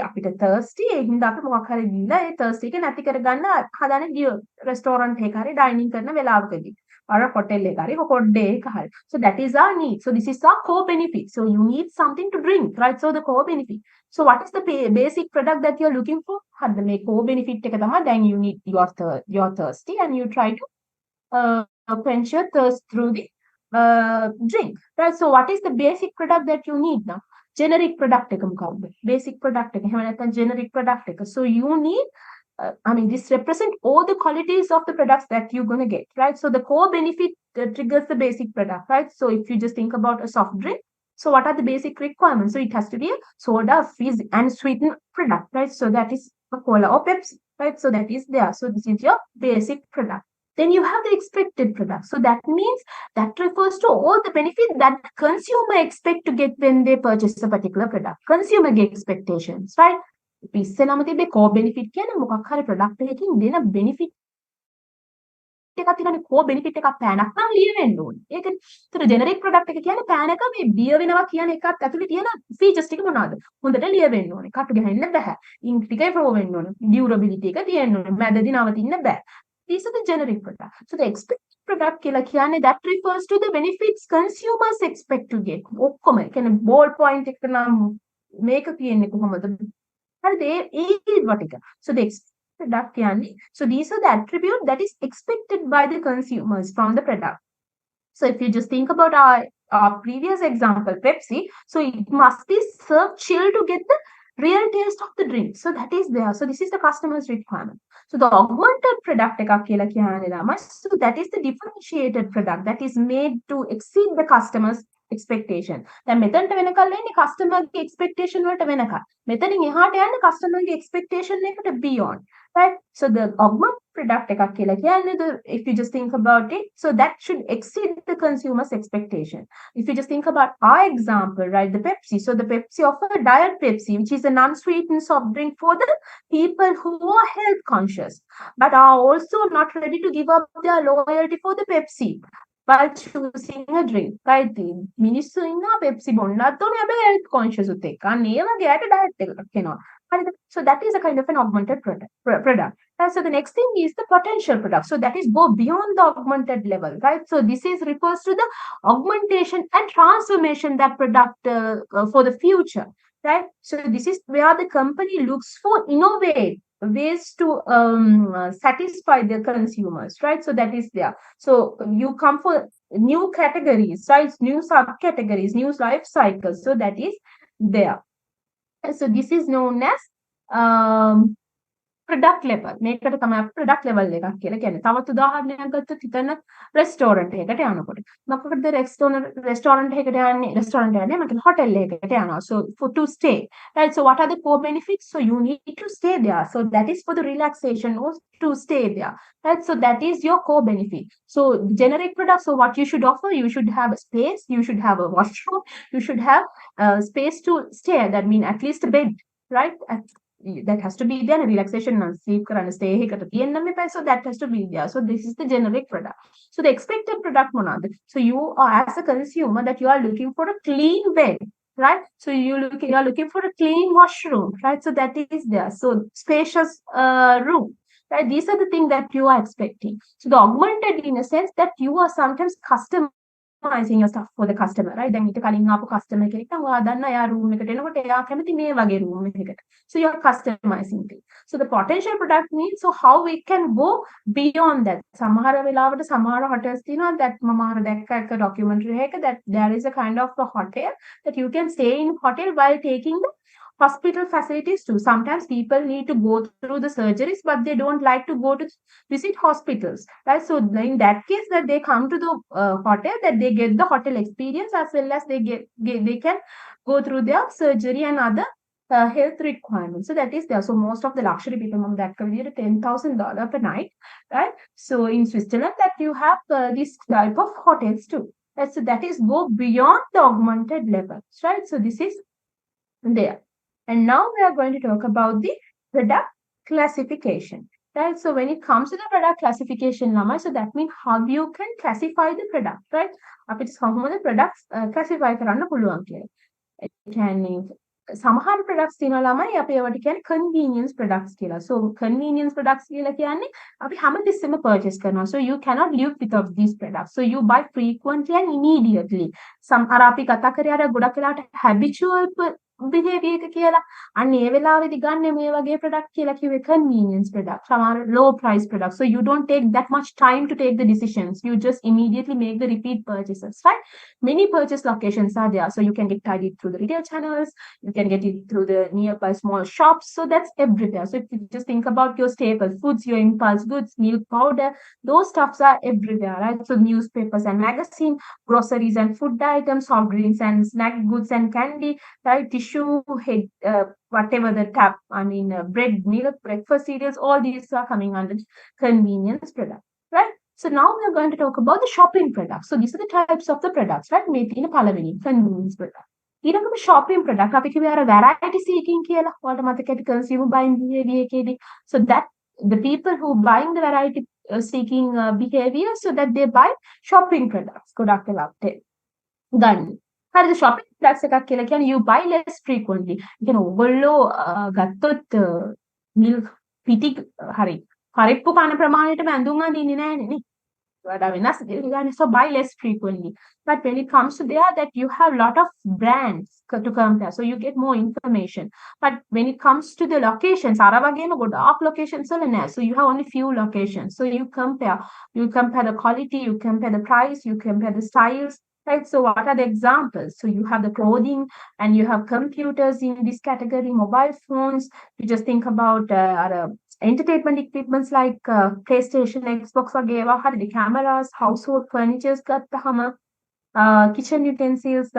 අපිට thirsty ඒ හින්දා අපි මොකක් හරි දීලා ඒ thirsty එක නැති කරගන්න හදන ගිය restaurant එක හරි dining කරන වෙලාවකදී or hotel එක හරි holiday එක හරි. So that is our need. So this is our core benefit. So you need something to drink, right? So the core benefit. So what is the basic product that you're looking for? හරිද මේ core benefit එක තමයි then you need you're thirsty and you try to quench your thirst through the drink, right? So what is the basic product that you need now? Generic product එක මොකක්ද? Basic product එක. එහෙම නැත්නම් generic product එක. So you need this represent all the qualities of the products that you're going to get, right? So the core benefit triggers the basic product, right? So if you just think about a soft drink, so what are the basic requirements? So it has to be a soda, fizz and sweetened product, right? So that is a cola or Pepsi, right? So that is there. So this is your basic product. Then you have the expected product. So that means that refers to all the benefit that consumer expect to get when they purchase a particular product. Consumer expectations, right? ඉස්සෙල්ලාම තිබ්බේ core benefit කියන්නේ මොකක් හරි product එකකින් දෙන benefit එකක් තියෙනනේ core benefit එකක් පෑනක් නම් ලියවෙන්න ඕනේ. ඒකනේ. ඒතර generic product එක කියන්නේ පෑන එක මේ බිය වෙනවා කියන එකත් ඇතුලේ තියෙන features ටික මොනවාද? හොඳට ලියවෙන්න ඕනේ. කටු ගහන්න බෑ. ink ටික flow වෙන්න ඕනේ. durability එක තියෙන්න ඕනේ. මැදදී නවතින්න බෑ. These are the generic products. So the expected product කියලා කියන්නේ that refers to the benefits consumers expect to get. ඔක්කොම කියන්නේ ball point එක නම් මේක කියන්නේ කොහොමද? හරිද? ඒ වටික. So the product yani. So these are the attribute that is expected by the consumers from the product. So if you just think about our previous example, Pepsi, so it must be served chilled to get the real taste of the drink. So that is there. So this is the customer's requirement. So the augmented product එකක් කියලා කියන්නේ ළමයි. So that is the differentiated product that is made to exceed the customer's expectation. දැන් මෙතනට වෙනකල් එන්නේ customer ගේ expectation වලට වෙනකල්. මෙතනින් එහාට යන්නේ customer ගේ expectation එකට beyond. Right? So the augmented product එකක් කියලා කියන්නේ if you just think about it, so that should exceed the consumer's expectation. If you just think about our example, right, the Pepsi. So the Pepsi offer diet Pepsi, which is a non-sweetened soft drink for the people who are health conscious, but are also not ready to give up their loyalty for the Pepsi while choosing a drink. Right? මිනිස්සු ඉන්නවා Pepsi බොන්නත් ඕනේ හැබැයි health conscious උත් එක්ක. අන්න ඒ වගේ අයට diet එකක් එනවා. So that is a kind of an augmented product. And so the next thing is the potential product. So that is go beyond the augmented level, right? So this is refers to the augmentation and transformation that product for the future, right? So this is where the company looks for innovate ways to satisfy the consumers, right? So that is there. So you come for new categories, right? New subcategories, new life cycles. So that is there. So this is known as product level. මේකට තමයි product level එකක් කියලා කියන්නේ. තවත් උදාහරණයක් ගත්තොත් හිතන්න restaurant එකකට යනකොට. මොකකටද restaurant එකකට යන්නේ? Restaurant එකකට යන්නේ මම hotel එකකට යනවා. So for to stay. Right? So what are the core benefits? So you need to stay there. So that is for the relaxation or to stay there. Right? So that is your core benefit. So generic product, so what you should offer, you should have a space, you should have a washroom, you should have space to stay. That means at least a bed, right? That has to be there. Relaxation and sleep කරන්න stay එකකට තියෙන්න මේපයි. So that has to be there. So this is the generic product. So the expected product මොනවාද? So you are as a consumer that you are looking for a clean bed, right? So you are looking for a clean washroom, right? So that is there. So spacious room, right? These are the things that you are expecting. So the augmented in a sense that you are sometimes customizing your stuff for the customer, right? දැන් ඊට කලින් ආපු customer කෙනෙක් නම් ඔයා දන්න එයා room එකට එනකොට එයා කැමති මේ වගේ room එකකට. So you are customizing it. So the potential product means so how we can go beyond that. සමහර වෙලාවට සමහර hotels තියෙනවා that මම අර දැක්ක එක documentary එකක that there is a kind of a hotel that you can stay in hotel while taking the hospital facilities too. Sometimes people need to go through the surgeries, but they don't like to go to visit hospitals, right? So in that case, that they come to the hotel, that they get the hotel experience as well as they can go through their surgery and other health requirements. So that is there. So most of the luxury people on that can be $10,000 per night, right? So in Switzerland, that you have this type of hotels too. Right? So that is go beyond the augmented levels, right? So this is there. And now we are going to talk about the product classification, right? So when it comes to the product classification, Lama, so that means how you can classify the product, right? අපිට කොහොමද products classify කරන්න පුළුවන් කියලා. ඒ කියන්නේ සමහර products තියෙනවා ළමයි අපි ඒවට කියන්නේ convenience products කියලා. So convenience products කියලා කියන්නේ අපි හැමතිස්සෙම purchase කරනවා. So you cannot live without these products. So you buy frequently and immediately. සමහර අපි කතා කරේ අර ගොඩක් වෙලාවට habitual behavior එක කියලා. අන්න ඒ වෙලාවේදී ගන්න මේ වගේ product කියලා කිව්වේ convenience product. සමහර low price products. So you don't take that much time to take the decisions. You just immediately make the repeat purchases, right? Many purchase locations are there. So you can get it through the retail channels. You can get it through the nearby small shops. So that's everywhere. So if you just think about your staple foods, your impulse goods, milk powder, those stuffs are everywhere, right? So newspapers and magazine, groceries and food items, soft drinks and snack goods and candy, right? Tissue, whatever the bread, milk, breakfast cereals, all these are coming under convenience product, right? So now we are going to talk about the shopping products. So these are the types of the products, right? මේ තියෙන පළවෙනි convenience product. ඊළඟට shopping product අපි කිව්වේ අර variety seeking කියලා. ඔයාලට මතක ඇති consumer buying behavior එකේදී. So that the people who buying the variety seeking behavior, so that they buy shopping products. ගොඩක් වෙලාවට ගන්න. හරිද shopping products එකක් කියලා කියන්නේ you buy less frequently. ඒ කියන්නේ ඔයගොල්ලෝ ගත්තොත් milk පිටි හරි පරිප්පු කන ප්‍රමාණයට ඇඳුම් අඳින්නේ නැහැ නේ. So buy less frequently. But when it comes to there, that you have a lot of brands to compare, so you get more information. But when it comes to the locations, dark locations, so you have only few locations. So you compare the quality, you compare the price, you compare the styles. Right, so what are the examples? So you have the clothing and you have computers in this category, mobile phones. You just think about entertainment equipments like PlayStation, Xbox, the cameras, household furnitures, kitchen utensils,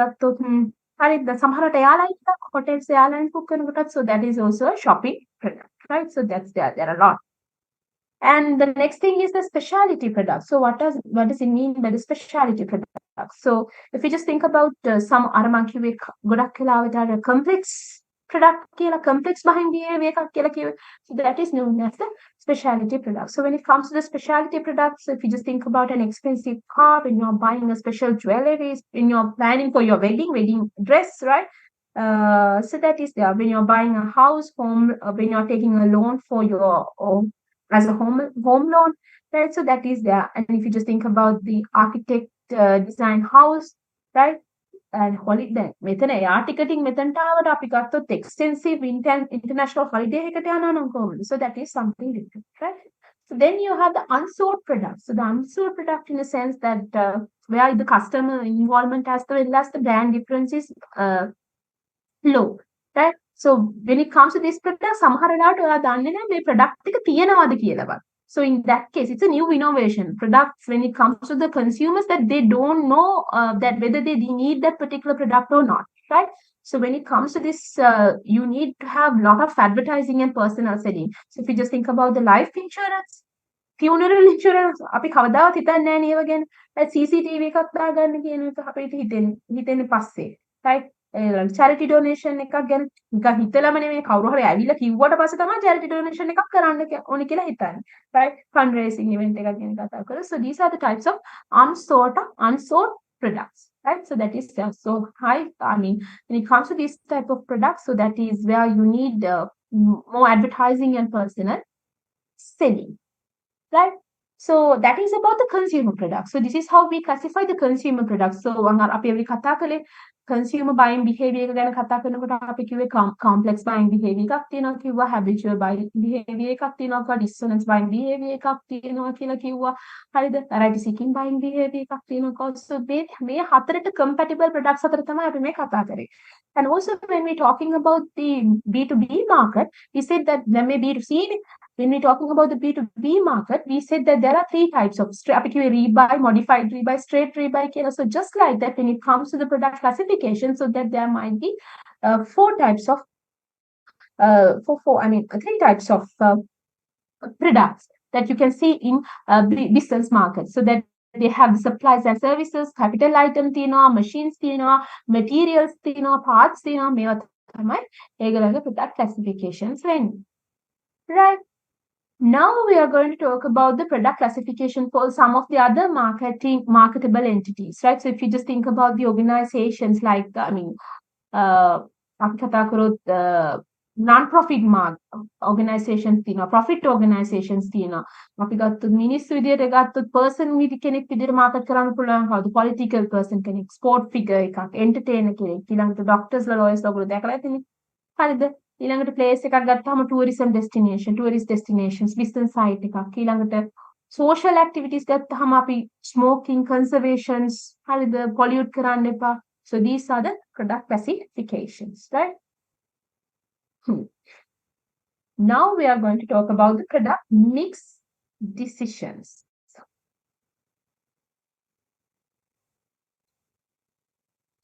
සමහරට airlines, hotels, airlines book කරනකොටත්, so that is also a shopping product, right? So that's there are a lot. And the next thing is the specialty product. So what does it mean by the specialty product? So if you just think about some අරමංකිවේ ගොඩක් වෙලාවට complex product කියලා complex buying behavior එකක් කියලා කිව්වේ. So that is known as the specialty product. So when it comes to the specialty products, so if you just think about an expensive car, when you're buying a special jewelry, when you're planning for your wedding dress, right? So that is there. When you're buying a house, home, when you're taking a loan for your as a home loan, right? So that is there. And if you just think about the architect design house, right? And holiday, මෙතන air ticketing මෙතනට ආවට අපි ගත්තොත් extensive international holiday එකට යනවා නම් කොහොමද? So that is something different, right? So then you have the unsold product. So the unsold product in a sense that where the customer involvement as well as the brand difference is low, right? So when it comes to this product, සමහර වෙලාවට ඔයා දන්නේ නැහැ මේ product එක තියෙනවද කියලාවත්. So in that case, it's a new innovation. Products, when it comes to the consumers, that they don't know that whether they need that particular product or not, right? So when it comes to this, you need to have a lot of advertising and personal selling. So if you just think about the life insurance, funeral insurance, අපි කවදාවත් හිතන්නේ නැහැ නේ ඒව ගැන. CCTV එකක් දාගන්න කියන එක අපිට හිතෙන්නේ පස්සේ, right? charity donation එකක් ගැන නිකන් හිතලම නෙමෙයි කවුරු හරි ඇවිල්ලා කිව්වට පස්සේ තමයි charity donation එකක් කරන්න ඕනේ කියලා හිතන්නේ, right? Fundraising event එකක් ගැන කතා කරලා. So these are the types of unsold products, right? So that is so high. I mean, when it comes to this type of products, so that is where you need more advertising and personal selling, right? So that is about the consumer products. So this is how we classify the consumer products. So අපි එවි කතා කළේ consumer buying behavior එක ගැන කතා කරනකොට අපි කිව්වේ complex buying behavior එකක් තියෙනවා කිව්වා, habitual buying behavior එකක් තියෙනවා, dissonance buying behavior එකක් තියෙනවා කියලා කිව්වා. හරිද? variety seeking buying behavior එකක් තියෙනවා. So මේ හතරට compatible products අතර තමයි අපි මේ කතා කරේ. And also when we're talking about the B2B market, we said that there may be B2C. When we're talking about the B2B market, we said that there are three types of rebuy, modified rebuy, straight rebuy. So just like that, when it comes to the product classification, so that there might be three types of products that you can see in business market. So that they have supplies and services, capital items, machines, materials, parts, product classifications, right? Now we are going to talk about the product classification for some of the other marketable entities, right? So if you just think about the organizations like, non-profit organizations, profit organizations, අපි ගත්තොත් මිනිස්සු විදියට ගත්තොත් person කෙනෙක් විදියට market කරන්න පුළුවන් කවුද? political person කෙනෙක්, sport figure එකක්, entertainer කෙනෙක්, ඊළඟට doctors ලා lawyers ලා ඔයගොල්ලෝ දැකලා ඇතිනේ. හරිද? ඊළඟට place එකක් ගත්තාම tourism destination, tourist destinations, business site එකක්. ඊළඟට social activities ගත්තාම අපි smoking, conservations, හරිද? pollute කරන්න එපා. So these are the product classifications, right? Now we are going to talk about the product mix decisions.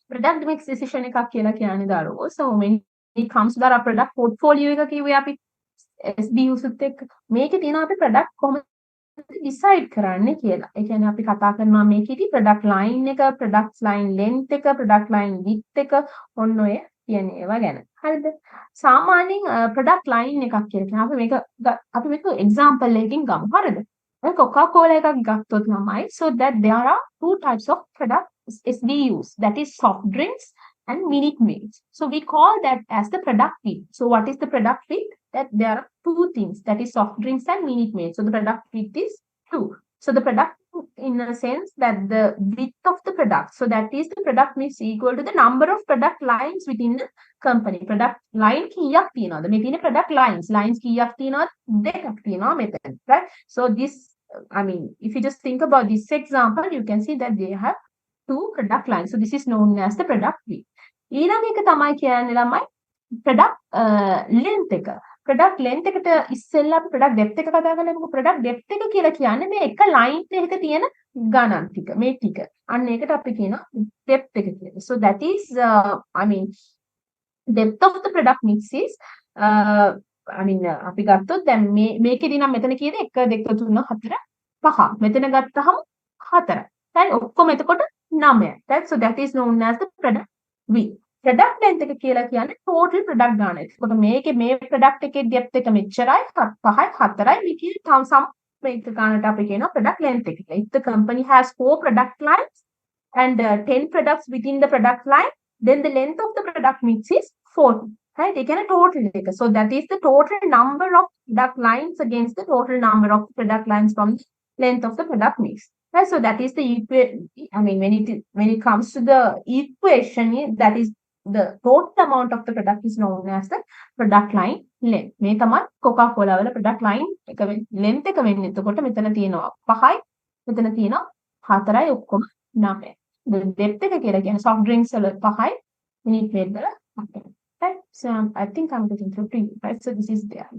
Product mix decision එකක් කියලා කියන්නේ දරුවෝ. So when it comes to our product portfolio එක කිව්වේ අපි SBUs උත් එක්ක මේකේ තියෙනවා අපි product කොහොමද decide කරන්නේ කියලා. ඒ කියන්නේ අපි කතා කරනවා මේකෙදි product line එක, product line length එක, product line width එක ඔන්න ඔය කියන ඒවා ගැන. හරිද? සාමාන්‍යයෙන් product line එකක් කියලා කියන අපි මේක example එකකින් ගමු. හරිද? දැන් Coca-Cola එකක් ගත්තොත් ළමයි so that there are two types of product SBUs, that is soft drinks and minute maids. So we call that as the product width. So what is the product width? That there are two things, that is soft drinks and minute maids. So the product width is 2. So the product in a sense that the width of the product, so that is the product is equal to the number of product lines within the company. Product line කීයක් තියෙනවද? මේ තියෙන product lines කීයක් තියෙනවද? දෙකක් තියෙනවා මෙතන, right? So this, I mean, if you just think about this example, you can see that they have two product lines. So this is known as the product width. ඊළඟ එක තමයි කියන්නේ ළමයි product length එක. product length එකට ඉස්සෙල්ලා අපි product depth එක කතා කරලා product depth එක කියලා කියන්නේ මේ එක line එකක තියෙන ගණන් ටික, මේ ටික. අන්න ඒකට අපි කියනවා depth එක කියලා. So that is I mean depth of the product mix is I mean අපි ගත්තොත් දැන් මේකේදී නම් මෙතන කීයද 1 2 3 4 5. මෙතන ගත්තහම 4. right? ඔක්කොම එතකොට 9. right? So that is known as the product width. product length එක කියලා කියන්නේ total product ගාන. එතකොට මේකේ මේ product එකේ depth එක මෙච්චරයි 5යි 4යි මේකේ sum මේක ගානට අපි කියනවා product length එක කියලා. If the company has 4 product lines and 10 products within the product line, then the length of the product mix is 40. Right? They can a total. So that is the total number of product lines against the total number of product lines from the length of the product mix. Right? So that is the I mean when it comes to the equation, that is the total amount of the product is known as the product line length. මේ තමයි Coca-Cola වල product line එක length එක වෙන්නේ. එතකොට මෙතන තියෙනවා 5යි, මෙතන තියෙනවා 4යි ඔක්කොම 9යි. The depth එක කියලා කියන්නේ soft drinks වල 5යි, minute maid වල 4යි. Right? So I think I'm getting through to you, right? So this is there.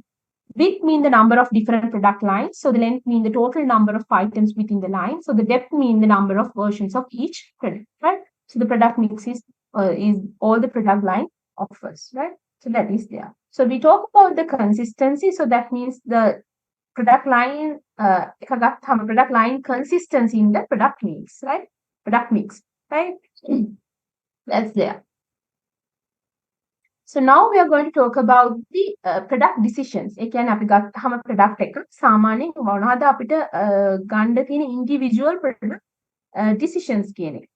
Width mean the number of different product lines. So the length mean the total number of items within the line. So the depth mean the number of versions of each product, right? So the product mix is all the product line offers, right? So that is there. So we talk about the consistency. So that means the product line, product line consistency in the product mix, right? Product mix, right? That's there. So now we are going to talk about the product decisions. ඒ කියන්නේ අපි ගත්තහම product එක සාමාන්‍යයෙන් මොනවද අපිට ගන්න තියෙන individual product decisions කියන එක.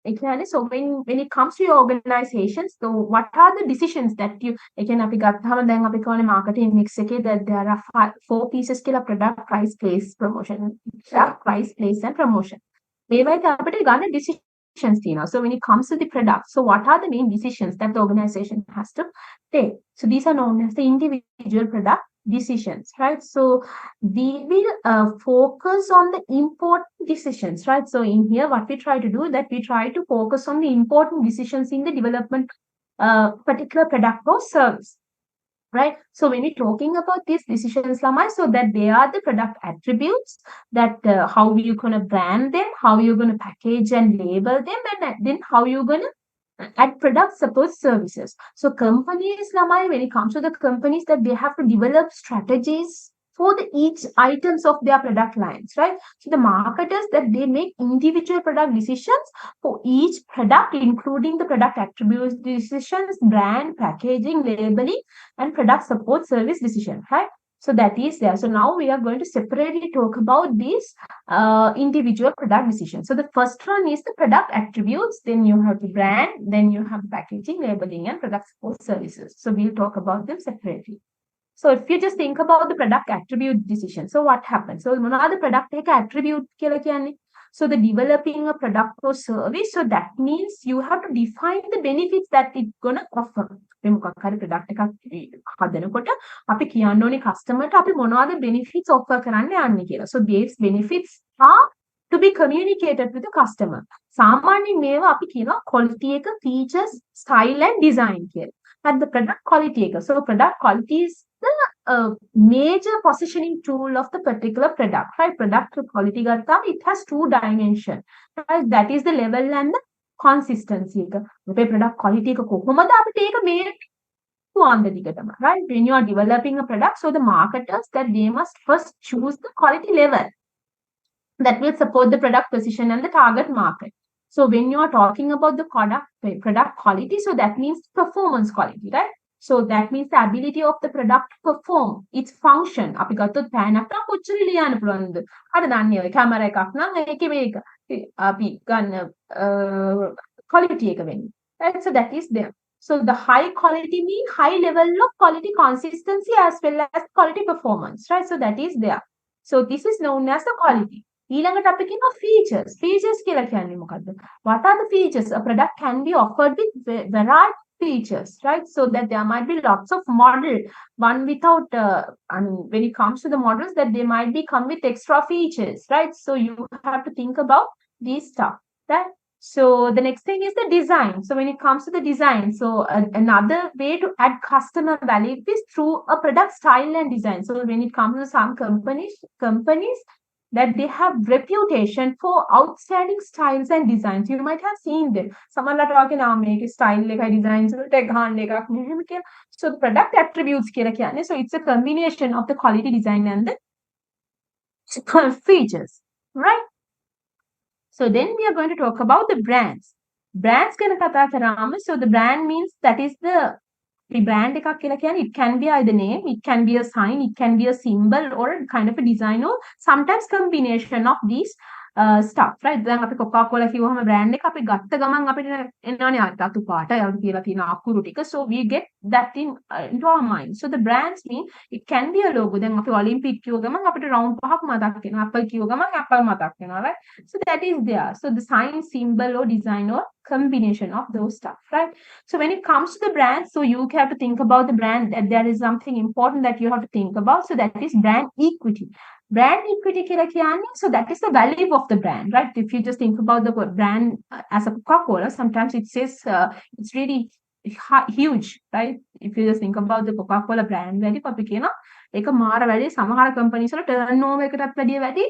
Exactly. So when it comes to your organizations, so what are the decisions that you again අපි ගත්තාම දැන් අපි කියන්නේ marketing mix එකේ that there are 4 pieces කියලා product, price, place, promotion. Price, place and promotion. මේවයිත් අපිට ගන්න decisions තියෙනවා. So when it comes to the product, so what are the main decisions that the organization has to take? So these are known as the individual product decisions, right? So we will focus on the important decisions, right? So in here, what we try to do that we try to focus on the important decisions in the development particular product or service, right? So when we're talking about these decisions, Lamai, so that they are the product attributes, that how you're going to brand them, how you're going to package and label them, and then how you're going to add product support services. So companies, Lamai, when it comes to the companies, that they have to develop strategies for the each items of their product lines, right? So the marketers, that they make individual product decisions for each product, including the product attributes decisions, brand, packaging, labeling, and product support service decision, right? So that is there. So now we are going to separately talk about these individual product decisions. So the first one is the product attributes, then you have the brand, then you have packaging, labeling, and product support services. So we'll talk about them separately. So if you just think about the product attribute decision, so what happens? So the product attribute කියලා කියන්නේ. So the developing a product or service, so that means you have to define the benefits that it's going to offer. අපි මොකක් හරි product එකක් හදනකොට අපි කියන්න ඕනේ customer ට අපි මොනවද benefits offer කරන්න යන්නේ කියලා. So these benefits are to be communicated with the customer. සාමාන්‍යයෙන් මේවා අපි කියනවා quality එක, features, style and design කියලා. And the product quality එක. So product quality is the a major positioning tool of the particular product, right? Product quality gatta, it has two dimensions, right? That is the level and the consistency. Product quality right? When you are developing a product, so the marketers that they must first choose the quality level that will support the product position and the target market. So when you are talking about the product quality, so that means performance quality, right? So that means the ability of the product to perform its function. අපි ගත්තොත් පෑන් එකක් නම් කොච්චර ලියන්න පුළුවන්ද? හරි දන්නේ ඔය කැමරා එකක් නම් ඒකේ මේක අපි ගන්න quality එක වෙන්නේ. Right? So that is there. So the high quality mean high level of quality consistency as well as quality performance, right? So that is there. So this is known as the quality. ඊළඟට අපි කියනවා features. Features කියලා කියන්නේ මොකද්ද? What are the features? A product can be offered with varied features, right? So that there might be lots of model, one without, I mean, when it comes to the models, that they might be come with extra features, right? So you have to think about these stuff, right? So the next thing is the design. So when it comes to the design, so another way to add customer value is through a product style and design. So when it comes to some companies that they have reputation for outstanding styles and designs. You might have seen them. Someone are talking about make style like designs, so the product attributes. So it's a combination of the quality design and the features, right? So then we are going to talk about the brands. Brands so the brand means that is the brand it can be either name, it can be a sign, it can be a symbol or kind of a design or sometimes combination of these stuff, right? දැන් අපි Coca-Cola කිව්වම brand එක අපි ගත්ත ගමන් අපිට එනවනේ අතු පාට යම් කියලා තියෙන අකුරු ටික. So we get that into our mind. So the brands mean it can be a logo. දැන් අපි Olympic කිව්ව ගමන් අපිට round පහක් මතක් වෙනවා. Apple කිව්ව ගමන් Apple මතක් වෙනවා, right? So that is there. So the sign, symbol or design or combination of those stuff, right? So when it comes to the brand, so you have to think about the brand, that there is something important that you have to think about. So that is brand equity. Brand equity so that is the value of the brand, right? If you just think about the brand as a Coca-Cola, sometimes it says it's really huge, right? If you just think about the Coca-Cola brand value, අපි කියනවා ඒක මාර වැඩි සමහර companies වල turnover එකටත් වැඩිය වැඩි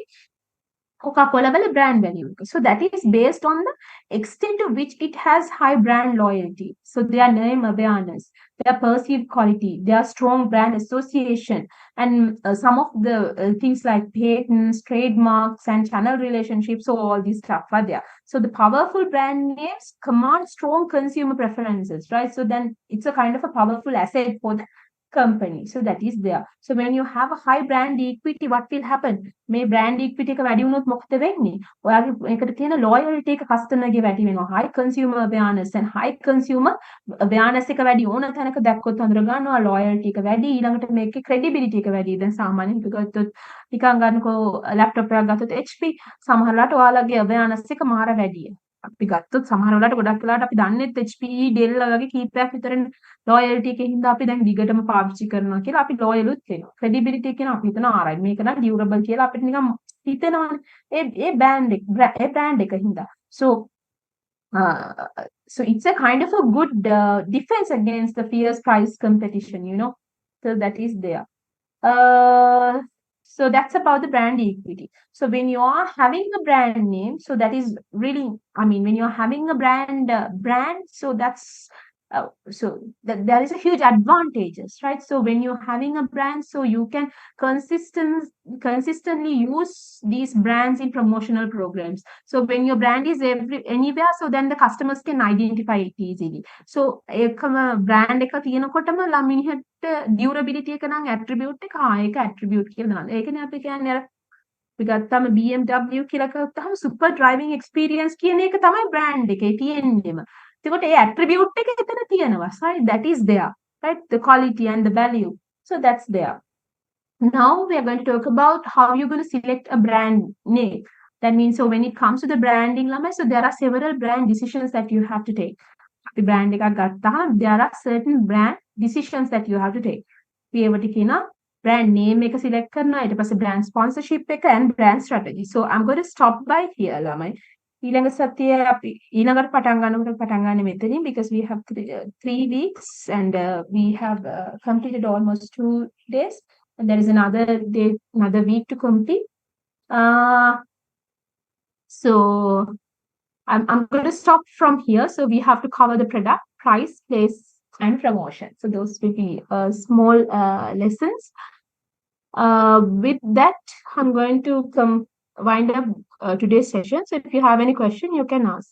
Coca-Cola brand value. So that is based on the extent to which it has high brand loyalty. So their name awareness, their perceived quality, their strong brand association, and some of the things like patents, trademarks, and channel relationships. So all these stuff are there. So the powerful brand names command strong consumer preferences, right? So then it's a kind of a powerful asset for the company. So that is there. So when you have a high brand equity, what will happen? May brand equity එක වැඩි වුණොත් මොකද වෙන්නේ? ඔයාගේ ඒකට තියෙන loyalty එක customer ගේ වැඩි වෙනවා. High consumer awareness and high consumer awareness එක වැඩි ඕන තැනක දැක්කොත් හඳුර ගන්නවා loyalty එක වැඩි, ඊළඟට මේකේ credibility එක වැඩි. දැන් සාමාන්‍යයෙන් ගත්තොත් නිකන් ගන්නකෝ laptop එකක් ගත්තොත් HP සමහරලාට ඔයාලගේ awareness එක මාර වැඩියි. අපි ගත්තොත් සමහර වෙලාවට ගොඩක් වෙලාවට අපි දන්නෙත් HP Dell වගේ කීපයක් විතර loyalty එකේ හින්දා අපි දැන් දිගටම පාවිච්චි කරනවා කියලා අපි loyal උත් වෙනවා. credibility කියන අපි හිතන RI මේක නම් durable කියලා අපිට නිකන් හිතෙනවානේ. ඒ brand එක හින්දා. So it's a kind of a good defense against the fierce price competition, you know. So that is there. So that's about the brand equity. So when you are having a brand name, so that is really, I mean, when you're having a brand, so that's, so that there is a huge advantages, right? So when you're having a brand, so you can consistently use these brands in promotional programs. So when your brand is anywhere, so then the customers can identify it easily. So ekama brand එක තියෙනකොටම ළමිනිහට durability එක නම් attribute එක ඒක attribute කියලා දානවා. ඒකනේ අපි කියන්නේ අර අපි ගත්තාම BMW කියලා ගත්තාම super driving experience කියන එක තමයි brand එකේ තියෙන්නේම. එතකොට ඒ attribute එක එතන තියෙනවා, right? That is there, right? The quality and the value. So that's there. Now we are going to talk about how you're going to select a brand name. That means, so when it comes to the branding, so there are several brand decisions that you have to take. The brand there are certain brand decisions that you have to take. Brand name එක select කරනවා ඊට පස්සේ brand sponsorship එක and brand strategy. So I'm going to stop by here ළමයි. ඊළඟ සතියේ අපි ඊළඟට පටන් ගන්නකොට පටන් ගන්න මෙතනින් because we have 3 weeks and we have completed almost 2 days and there is another day, another week to complete. So I'm going to stop from here. So we have to cover the product, price, place, and promotion. So those will be small lessons. With that, I'm going to wind up today's session. So if you have any question, you can ask.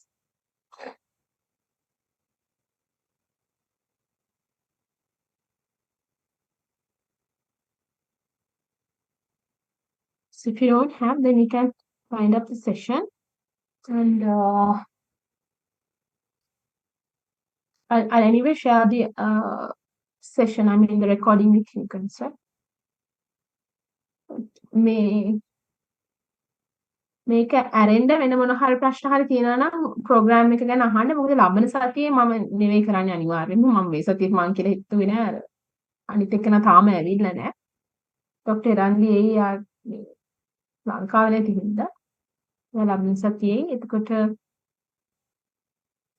So if you don't have, then we can wind up the session. And I'll anyway share the session, I mean the recording with you guys, right? මේක ඇරෙන්න වෙන මොන හරි ප්‍රශ්න හරි තියෙනවා නම් programme එක ගැන අහන්න. මොකද ලබන සතියේ මම නෙවෙයි කරන්නේ අනිවාර්යෙන්ම. මම මේ සතියේ මං කියලා හිතුවේ නෑ. අනිත් එක්කන තාම ඇවිල්ලා නෑ. ડોක්ටර් රන්ලි එයි ලංකාවේ නැති හින්දා. ලබන සතියේ එතකොට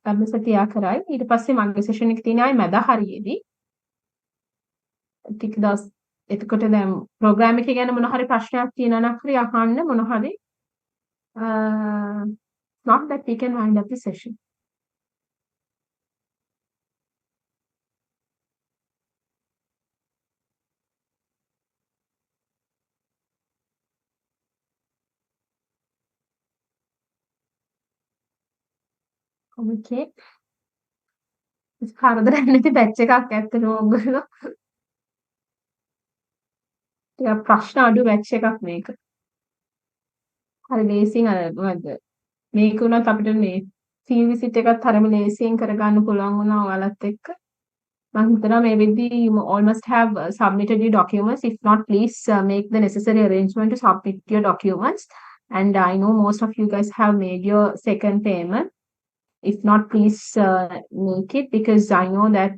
ලබන සතිය කරයි. ඊට පස්සේ මගේ සෙෂන් එක තියෙන ආයි මැද හරියේදී. ටික දවස් එතකොට දැන් ප්‍රෝග්‍රෑම් එකේ ගැන මොන හරි ප්‍රශ්නයක් තියෙනවා නම් හරි අහන්න මොන හරි. Not that we can wind up the session. Okay. කරදරයක් නැති බැච් එකක් ඇත්තටම ඔයගොල්ලෝ. ටිකක් ප්‍රශ්න අඩු බැච් එකක් මේක. හරි ලේසියෙන් අර මොකද්ද මේක උනත් අපිට මේ field visit එකත් හරියම ලේසියෙන් කරගන්න පුළුවන් වුණා ඔයාලත් එක්ක. මම හිතනවා මේ වෙද්දී you almost have submitted your documents. If not, please make the necessary arrangement to submit your documents. And I know most of you guys have made your second payment. If not, please make it because I know that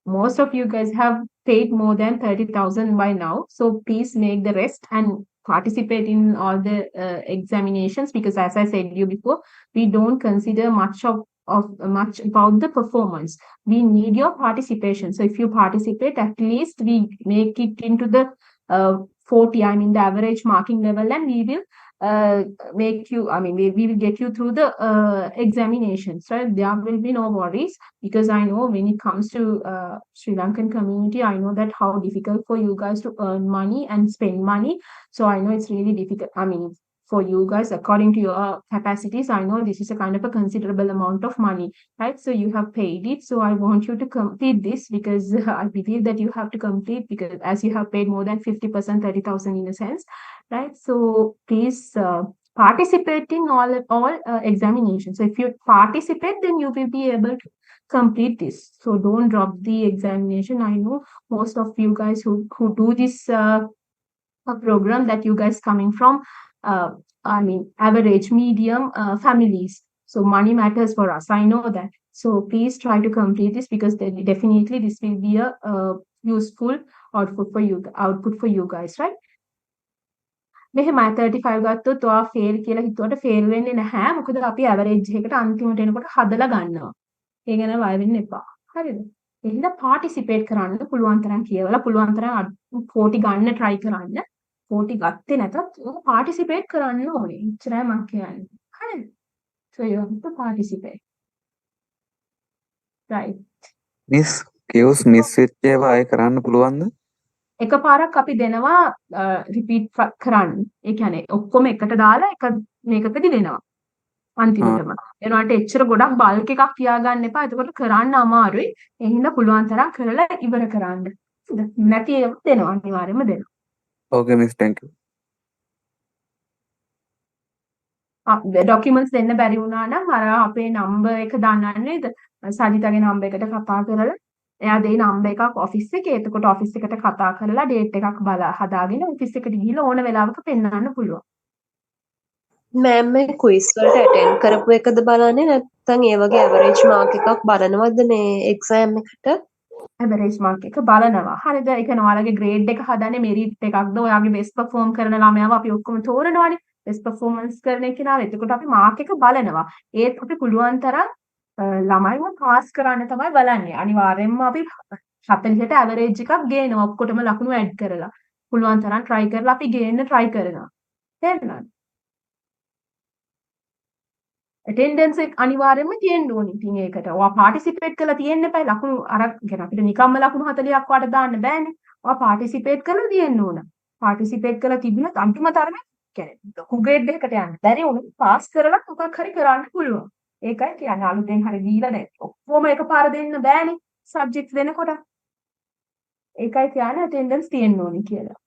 most of you guys have paid more than 30,000 by now. So please make the rest and participate in all the examinations because as I said you before, we don't consider much about the performance. We need your participation. So if you participate, at least we make it into the 40, I mean the average marking level, and we will make you, I mean, we will get you through the examinations, right? There will be no worries because I know when it comes to Sri Lankan community, I know that how difficult for you guys to earn money and spend money. So I know it's really difficult. I mean, for you guys, according to your capacities, I know this is a kind of a considerable amount of money, right? So you have paid it. So I want you to complete this because I believe that you have to complete because as you have paid more than 50%, 30,000 in a sense, right? So please participate in all examinations. So if you participate, then you will be able to complete this. So don't drop the examination. I know most of you guys who do this program that you guys coming from I mean average medium families, so money matters for us, I know that. So please try to complete this because definitely this will be a useful output for you guys, right? මෙහෙම 35 ගත්තොත් ඔයා fail කියලා හිතුවට fail වෙන්නේ නැහැ. මොකද අපි average එකකට අන්තිමට එනකොට හදලා ගන්නවා. ඒ ගැන බය වෙන්න එපා. හරිද? එහෙනම් පාටිසිපේට් කරන්න පුළුවන් තරම් කියවලා පුළුවන් තරම් 40 ගන්න try කරන්න. 40 ගත්තේ නැතත් පාටිසිපේට් කරන්න ඕනේ. එච්චරයි මම කියන්නේ. හරිද? So you have to participate. Right. Miss Q's miss වෙච්ච ඒවා ආයෙ කරන්න පුළුවන්ද? එකපාරක් අපි දෙනවා රිපීට් කරන්න. ඒ කියන්නේ ඔක්කොම එකට දාලා එක මේකකදී දෙනවා. අන්තිමටම. එනවාට එච්චර ගොඩක් බල්ක් එකක් තියාගන්න එපා. එතකොට කරන්න අමාරුයි. ඒ හින්දා පුළුවන් තරම් කරලා ඉවර කරන්න. නැති ඒවා දෙනවා අනිවාර්යයෙන්ම දෙනවා. Okay miss, thank you. Documents දෙන්න බැරි වුණා නම් අර අපේ නම්බර් එක දාන්න නේද? සජිතගේ නම්බර් එකට කතා කරලා එයා දෙයි නම්බර් එකක් ඔෆිස් එකේ. එතකොට ඔෆිස් එකට කතා කරලා ඩේට් එකක් හදාගෙන ඔෆිස් එකට ගිහිල්ලා ඕන වෙලාවක පෙන්නන්න පුළුවන්. මෑම් මේ ක්විස් වලට ඇටෙන්ඩ් කරපු එකද බලන්නේ නැත්නම් ඒ වගේ ඇවරේජ් මාක් එකක් බලනවද මේ එක්සෑම් එකට? ඇවරේජ් මාක් එක බලනවා. හරිද? ඒ කියන්නේ ඔයාලගේ ග්‍රේඩ් එක හදන්නේ මෙරිට් එකක්ද? ඔයාගේ බෙස්ට් පර්ෆෝම් කරන ළමයාව අපි ඔක්කොම තෝරනවානේ. best performance කරන කෙනා. එතකොට අපි මාක් එක බලනවා. ඒත් අපි පුළුවන් තරම් ළමයිව පාස් කරන්න තමයි බලන්නේ. අනිවාර්යයෙන්ම අපි 40ට ඇවරේජ් එකක් ගේනවා. ඔක්කොටම ලකුණු ඇඩ් කරලා. පුළුවන් තරම් try කරලා අපි ගේන්න try කරනවා. තේරුණාද? attendance එක අනිවාර්යයෙන්ම තියෙන්න ඕනේ. ඉතින් ඒකට ඔයා participate කරලා තියෙන්න එපා. ලකුණු අරගෙන අපිට නිකම්ම ලකුණු 40ක් වට දාන්න බෑනේ. ඔයා participate කරලා තියෙන්න ඕන. participate කරලා තිබුණත් අන්තිම තරමේ කියන්නේ ලොකු grade එකකට යන්න බැරි වුණොත් pass කරලා මොකක් හරි කරන්න පුළුවන්. ඒකයි කියන්නේ අලුතෙන් හරි දීලා දැන් ඔක්කොම එකපාර දෙන්න බෑනේ subjects දෙනකොට. ඒකයි කියන්නේ attendance තියෙන්න ඕනේ කියලා.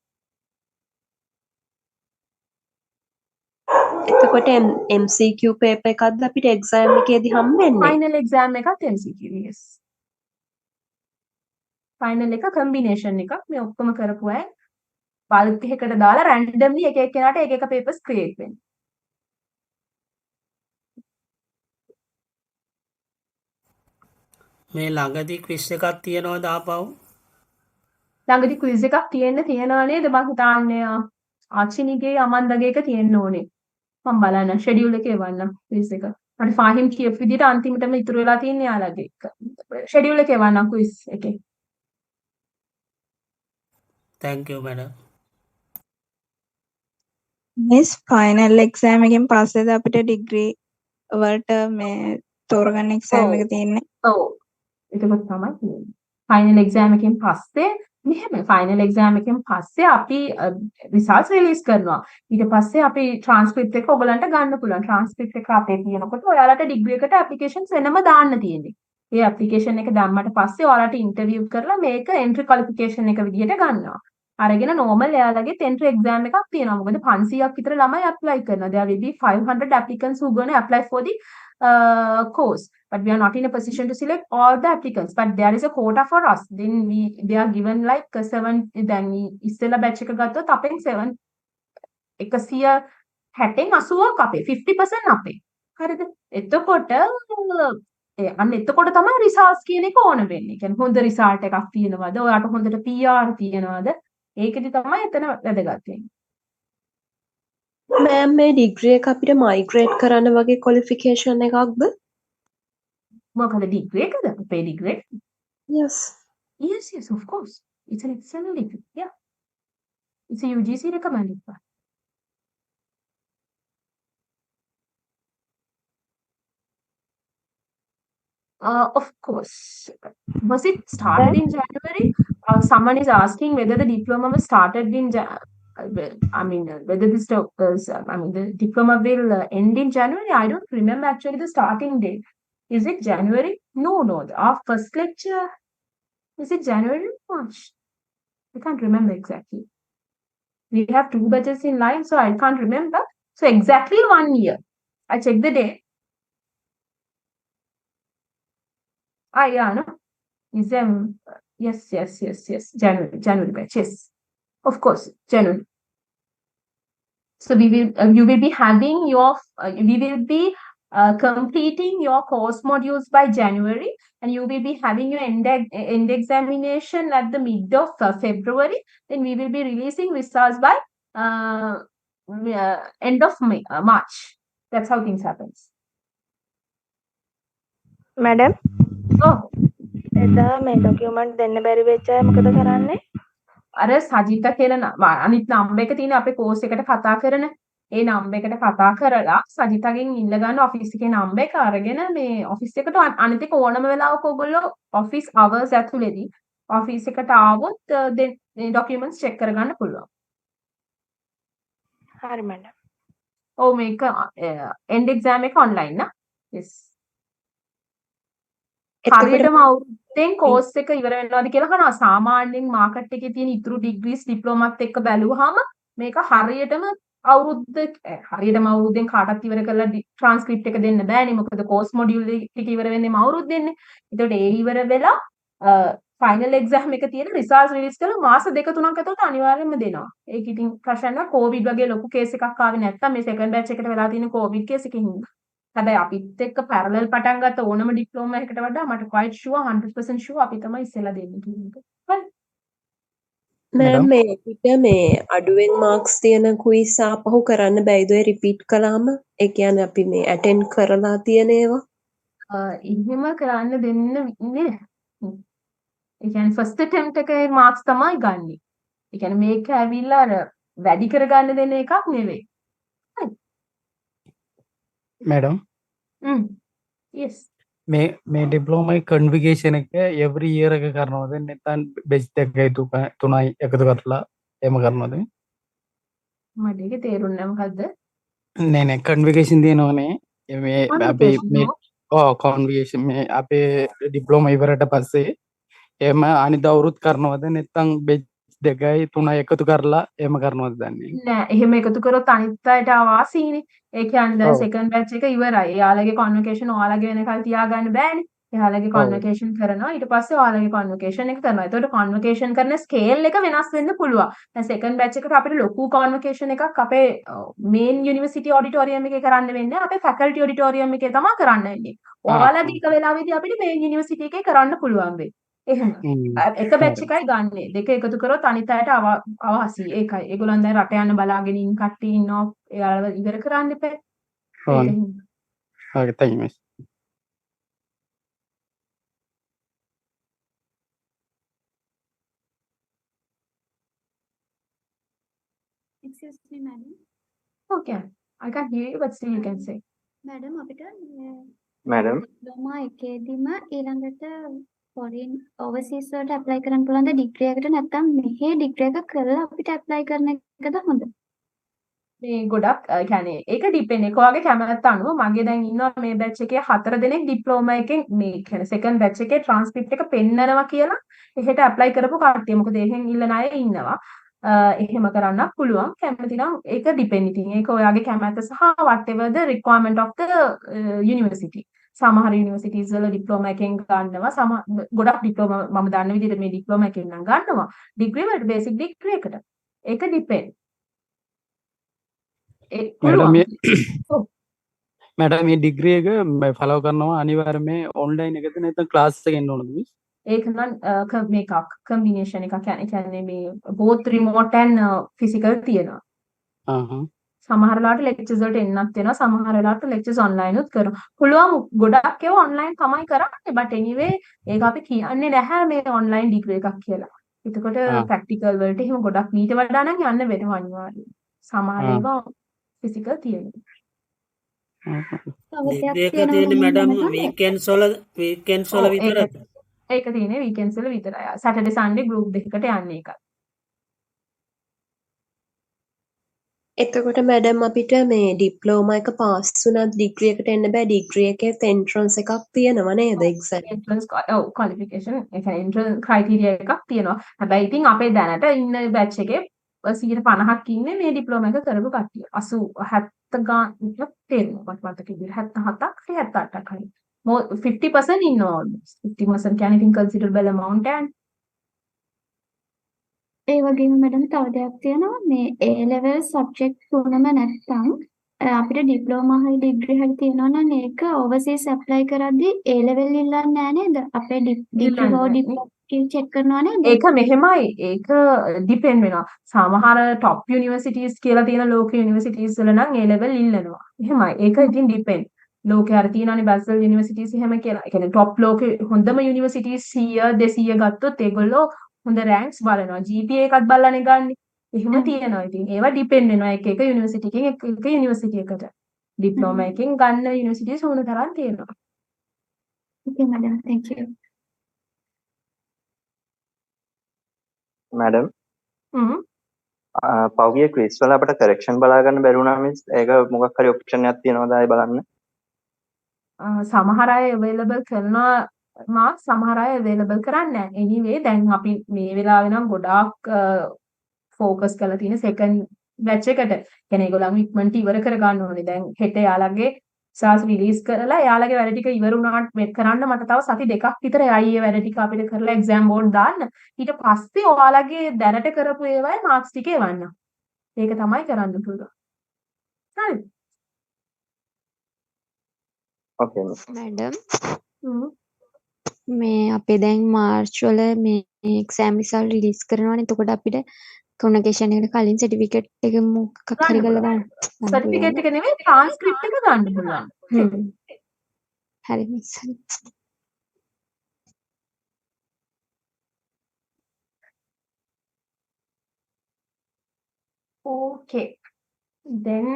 එතකොට MCQ paper එකක්ද අපිට exam එකේදී හම්බෙන්නේ? final exam එකත් MCQ yes. final එක combination එකක් මේ ඔක්කොම කරපු අය bulk එකකට දාලා randomly එක එක්කෙනාට එක එක papers create වෙන්නේ. මේ ළඟදී ක්විස් එකක් තියනවද ආපහු? ළඟදී quiz එකක් තියෙනවා නේද? මම හිතන්නේ ආචිනිගේ අමන්දගේ එක තියෙන්න ඕනේ. මම බලන්න schedule එකේ වන්න quiz එක. මට ෆාහිම් කියපු විදිහට අන්තිමටම ඉතුරු වෙලා තියෙන්නේ යාළුවගේ එක. schedule එකේ වන්න quiz එකේ. thank you madam. Miss final exam එකෙන් පස්සේද අපිට ඩිග්‍රී වලට මේ තෝරගන්න එක්සෑම් එක තියෙන්නේ. ඔව්. එතකොට තමයි තියෙන්නේ. ෆයිනල් එක්සෑම් එකෙන් පස්සේ මෙහෙම ෆයිනල් එක්සෑම් එකෙන් පස්සේ අපි රිසල්ට්ස් රිලීස් කරනවා. ඊට පස්සේ අපි ට්‍රාන්ස්ක්‍රිප්ට් එක ඔයගලන්ට ගන්න පුළුවන්. ට්‍රාන්ස්ක්‍රිප්ට් එක අපේ තියෙනකොට ඔයාලට ඩිග්‍රී එකට ඇප්ලිකේෂන්ස් වෙනම දාන්න තියෙන්නේ. ඒ ඇප්ලිකේෂන් එක දැම්මට පස්සේ ඔයාලට ඉන්ටර්විව් කරලා මේක එන්ට්‍රි ක්වොලිෆිකේෂන් එක විදියට ගන්නවා. අරගෙන normal එයාලගේ එන්ට්‍රි එක්සෑම් එකක් තියෙනවා. මොකද 500ක් විතර ළමයි apply කරනවා. There will be 500 applicants who gonna apply for the course. But we are not in a position to select all the applicants. But there is a quota for us. Then they are given like 7. Then ඉස්සෙල්ලා batch එක ගත්තොත් අපෙන් 7 160න් 80ක් අපේ 50% අපේ. හරිද? එතකොට අන්න එතකොට තමයි රිසල්ට්ස් කියන එක ඕන වෙන්නේ. කියන්නේ හොඳ රිසල්ට් එකක් තියෙනවද? ඔයාට හොඳට PR තියෙනවද? ඒකෙදි තමයි එතන වැදගත් වෙන්නේ. මෑම් මේ ඩිග්‍රී එක අපිට මයිග්‍රේට් කරන්න වගේ ක්වොලිෆිකේෂන් එකක්ද? මොකද ඩිග්‍රී එකද? අපේ degree? Yes. Yes, of course. It's an external degree. Yeah. It's a UGC recommended one. Of course. Was it started in January? Someone is asking whether the diploma was started in whether this the diploma will end in January. I don't remember actually the starting date. Is it January? No. Our first lecture, is it January or March? I can't remember exactly. We have 2 batches in line, so I can't remember. So exactly 1 year. I checked the date. Yeah, no. Is yes. January batch. Yes, of course, January. So you will be having your we will be completing your course modules by January, and you will be having your end examination at the mid of February. Then we will be releasing results by end of March. That's how things happens. Madam Oh, එදා මේ document දෙන්න බැරි වෙච්ච අය මොකද කරන්නේ? අර සජිත කියලා අනිත් නම්බර් එක තියෙන අපේ කෝස් එකට කතා කරන ඒ නම්බර් එකට කතා කරලා සජිතගෙන් ඉල්ල ගන්න ඔෆිස් එකේ නම්බර් එක අරගෙන මේ ඔෆිස් එකට අනිත් එක ඕනම වෙලාවක ඔයගොල්ලෝ ඔෆිස් අවර්ස් ඇතුළේදී ඔෆිස් එකට ආවොත් මේ ડોකියුමන්ට්ස් චෙක් කරගන්න පුළුවන්. හරි මැඩම්. ඔව් මේක එන්ඩ් එක්සෑම් එක ඔන්ලයින් නා. yes. හරියටම අවුරුද්දෙන් කෝස් එක ඉවර වෙනවද කියලා අහනවා. සාමාන්‍යයෙන් මාකට් එකේ තියෙන ඉතුරු ඩිග්‍රීස් ඩිප්ලෝමාත් එක්ක බැලුවාම මේක හරියටම අවුරුද්දෙන් කාටත් ඉවර කරලා ට්‍රාන්ස්ක්‍රිප්ට් එක දෙන්න බෑනේ. මොකද කෝස් මොඩියුල් එක ඉවර වෙන්නේම අවුරුද්දෙන්නේ. ඒකට ඒ ඉවර වෙලා ෆයිනල් එක්සෑම් එක තියෙන රිසල්ට්ස් රිලීස් කරලා මාස 2-3ක් ඇතුළත අනිවාර්යයෙන්ම දෙනවා. ඒක ඉතින් ප්‍රශ්න නැහැ. කොවිඩ් වගේ ලොකු කේස් එකක් ආවේ නැත්තම් මේ සෙකන්ඩ් බෑච් එකට වෙලා තියෙන කොවිඩ් කේස් එකකින් හින්දා. හැබැයි අපිත් එක්ක පැරලල් පටන් ගත්ත ඕනම ඩිප්ලෝමා එකකට වඩා මට quite sure 100% sure අපි තමයි ඉස්සෙල්ලා දෙන්නේ කියන එක. හරි. Ma'am madam. මේ අපිට මේ අඩුවෙන් මාක්ස් තියෙන ක්විස් ආපහු කරන්න බැයිද ඔය රිපීට් කළාම? ඒ කියන්නේ අපි මේ ඇටෙන්ඩ් කරලා තියෙන ඒවා. එහෙම කරන්න දෙන්න නෑ. ඒ කියන්නේ ෆස්ට් attempt එකේ මාක්ස් තමයි ගන්නෙ. ඒ කියන්නේ මේක ඇවිල්ලා අර වැඩි කරගන්න දෙන එකක් නෙවෙයි. හරි. madam. yes. මේ ඩිප්ලෝමා කන්ෆිගේෂන් එක every year එක කරනවද නැත්නම් බෙච් දෙකයි තුනයි එකතු කරලා එහෙම කරනවද? මට ඒක තේරුන්නේ නැහැ මොකද්ද? නෑ නෑ කන්ෆිගේෂන් තියෙනවනේ මේ අපේ මේ කන්ෆිගේෂන් මේ අපේ ඩිප්ලෝමා ඉවරට පස්සේ එහෙම අනිත් අවුරුදු කරනවද නැත්නම් බෙච් දෙකයි තුනයි එකතු කරලා එහෙම කරනවද දන්නේ නෑ එහෙම එකතු කරොත් අනිත් අයට අවාසීනේ. ඒ කියන්නේ දැන් සෙකන්ඩ් බැච් එක ඉවරයි. එයාලගේ කන්වොකේෂන් ඔයාලගේ වෙනකල් තියාගන්න බෑනේ. එයාලගේ කන්වොකේෂන් කරනවා ඊට පස්සේ ඔයාලගේ කන්වොකේෂන් එක කරනවා. ඒතකොට කන්වොකේෂන් කරන ස්කේල් එක වෙනස් වෙන්න පුළුවන්. දැන් සෙකන්ඩ් බැච් එකට අපිට ලොකු කන්වොකේෂන් එකක් අපේ මේන් යුනිවර්සිටි ඔඩිටෝරියම් එකේ කරන්න වෙන්නේ. අපේ ෆැකල්ටි ඔඩිටෝරියම් එකේ තමයි කරන්න වෙන්නේ. ඔයාලගේ එක වෙලාවෙදී අපිට මේන් යුනිවර්සිටි එකේ කරන්න පුළුවන් වෙයි. එහෙම. එක බැච් එකයි ගන්නෙ. දෙක එකතු කරොත් අනිත් අයට අවාසි. ඒකයි. ඒගොල්ලන් දැන් රට යන්න බලාගෙන ඉන්න කට්ටිය ඉන්නවා. එයාලව ඉවර කරන්න එපා. ඕන. හරි thank you miss. Excuse me, madam. Okay. I can't hear you, but still you can say. Madam, අපිට මැඩම් ඩිප්ලෝමා එකේදීම ඊළඟට foreign overseas වලට apply කරන්න පුළුවන්ද ඩිග්‍රී එකට නැත්නම් මෙහි ඩිග්‍රී එක කරලා අපිට apply කරන එකද හොඳ? මේ ගොඩක් කියන්නේ ඒක ඩිපෙන්ඩ් එක ඔයාගේ කැමැත්ත අනුව මගේ දැන් ඉන්නවා මේ බැච් එකේ 4 දෙනෙක් ඩිප්ලෝමා එකෙන් මේ කියන්නේ සෙකන්ඩ් බැච් එකේ ට්‍රාන්ස්ක්‍රිප්ට් එක පෙන්නනවා කියලා එහෙට ඇප්ලයි කරපු කට්ටිය. මොකද එහෙන් ඉල්ලන අය ඉන්නවා. එහෙම කරන්නත් පුළුවන්. කැමති නම් ඒක ඩිපෙන්ඩ් ඉතින් ඒක ඔයාගේ කැමැත්ත සහ whatever the requirement of the university. සමහර යුනිවර්සිටිස් වල ඩිප්ලෝමා එකෙන් ගන්නවා. ගොඩක් ඩිප්ලෝමා මම දන්න විදිහට මේ ඩිප්ලෝමා එකෙන් නම් ගන්නවා. ඩිග්‍රී වලට බේසික් ඩිග්‍රී එකට. ඒක ඩිපෙන්ඩ්. madam මේ ඩිග්‍රී එක ෆලෝ කරනවා අනිවාර්යයෙන් මේ ඔන්ලයින් එකද නැත්නම් ක්ලාස් එකෙන් එන්න ඕනද මිස්? ඒක නම් මේකක් කම්බිනේෂන් එකක් කියන්නේ මේ both remote and physical තියෙනවා. සමහර වෙලාවට ලෙක්චර්ස් වලට එන්නත් වෙනවා. සමහර වෙලාවට ලෙක්චර්ස් ඔන්ලයින් උත් කරනවා. පුළුවන් ගොඩක් ඒවා ඔන්ලයින් තමයි කරන්නේ. but anyway ඒක අපි කියන්නේ නැහැ මේ ඔන්ලයින් ඩිග්‍රී එකක් කියලා. එතකොට ප්‍රැක්ටිකල් වලට එහෙම ගොඩක් ඊට වඩා නම් යන්න වෙනවා අනිවාර්යයෙන්. සමහර ඒවා ෆිසිකල් තියෙනවා. ඩිග්‍රී එක තියෙන්නේ මැඩම් වීකෙන්ඩ්ස් වල විතරද? ඒක තියෙන්නේ වීකෙන්ඩ්ස් වල විතරයි. සැටර්ඩේ සන්ඩේ ගෲප් දෙකකට යන්නේ ඒකයි. එතකොට මැඩම් අපිට මේ ඩිප්ලෝමා එක පාස් වුණත් ඩිග්‍රී එකට එන්න බෑ. ඩිග්‍රී එකේ එන්ට්‍රන්ස් එකක් තියෙනව නේද එක්සෑම්? එන්ට්‍රන්ස් ක්වොලිෆිකේෂන් ඒ කියන්නේ එන්ට්‍රන්ස් ක්‍රයිටීරියා එකක් තියෙනවා. හැබැයි ඉතින් අපේ දැනට ඉන්න බැච් එකේ 150ක් ඉන්නේ මේ ඩිප්ලෝමා එක කරපු කට්ටිය. 80 ගානක් තියෙනවා. මට විදිහට 77ක් 78ක් හරි. 50% ඉන්නවා almost. 50% කියන්නේ ඉතින් considerable amount and ඒ වගේම මැඩම් තව දෙයක් තියෙනවා මේ A level subject තුනම නැත්නම් අපිට ඩිප්ලෝමා හරි ඩිග්‍රී හරි තියෙනවා නම් ඒක overseas apply කරද්දී A level ඉල්ලන්නේ නැහැ නේද? අපේ ඩිග්‍රී හෝ ඩිප්ලෝමා check කරනවා නේද? ඒක මෙහෙමයි. ඒක ඩිපෙන්ඩ් වෙනවා. සමහර top universities කියලා තියෙන ලෝක universities වල නම් A level ඉල්ලනවා. එහෙමයි. ඒක ඉතින් ඩිපෙන්ඩ්. ලෝකේ අර තියෙනවානේ බැසල් යුනිවර්සිටිස් එහෙම කියලා. ඒ කියන්නේ top ලෝකේ හොඳම යුනිවර්සිටිස් 100 200 ගත්තොත් ඒගොල්ලෝ හොඳ රෑන්ක්ස් බලනවා. GPA එකත් බලලානේ ගන්නෙ. එහෙම තියෙනවා. ඉතින් ඒවා ඩිපෙන්ඩ් වෙනවා එක එක යුනිවර්සිටි එකකින් එක යුනිවර්සිටි එකට. ඩිප්ලෝමා එකකින් ගන්න යුනිවර්සිටිස් ඕන තරම් තියෙනවා. Okay madam, thank you. Madam පෞගිය ක්විස් වල අපිට කරෙක්ෂන් බලා ගන්න බැරි වුණා මිස් ඒක මොකක් හරි ඔප්ෂන් එකක් තියෙනවද ආයේ බලන්න? සමහර අය available කරනවා මාක් සමහර අය available කරන්නේ නැහැ. anyway දැන් අපි මේ වෙලාවේ නම් ගොඩාක් ફોකස් කරලා තියෙන සෙකන්ඩ් බැච් එකට. කියන්නේ ඒගොල්ලන් ඉක්මනට ඉවර කර ගන්න ඕනේ. දැන් හෙට යාළගේ සාස් රිලීස් කරලා යාළගේ වැඩ ටික ඉවර වුණාට වෙත් කරන්න මට තව සති දෙකක් විතර යයි ඒ වැඩ ටික අපිට කරලා එක්සෑම් බෝඩ් දාන්න. ඊට පස්සේ ඔයාලගේ දැනට කරපු ඒවායි මාක්ස් ටික එවන්න. ඒක තමයි කරන්න පුළුවන්. හරි. ඕකේ මැඩම් මේ අපේ දැන් මාර්ච් වල මේ එක්සෑම් රිසල්ට් රිලීස් කරනවානේ. එතකොට අපිට කොමියුනිකේෂන් එකට කලින් සර්ටිෆිකේට් එක මොකක් හරි ගන්න කරලා පුළුවන්. ගන්න සර්ටිෆිකේට් එක නෙමෙයි ට්‍රාන්ස්ක්‍රිප්ට් එක ගන්න පුළුවන්. හරි miss. Okay. Then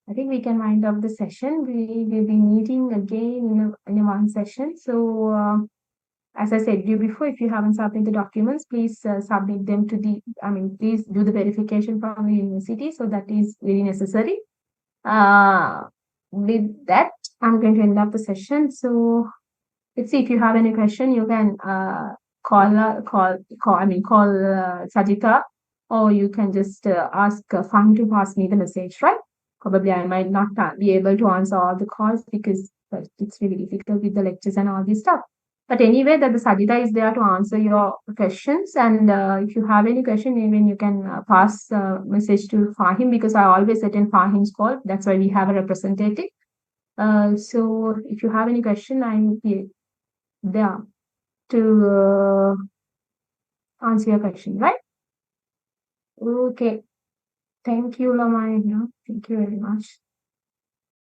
I think we can wind up the session. We will be meeting again in one session. So as I said you before, if you haven't submitted the documents, please submit them to please do the verification from the university. So that is very necessary. With that, I'm going to end up the session. So let's see, if you have any question, you can call Sajita, or you can just ask Fang to pass me the message, right? Probably I might not be able to answer all the calls because it's really difficult with the lectures and all this stuff. But anyway, that the Sajita is there to answer your questions. And if you have any question, even you can pass message to Fahim, because I always attend Fahim's call. That's why we have a representative. So if you have any question, I'm there to answer your question, right? Okay. Thank you, Lamai. Thank you very much.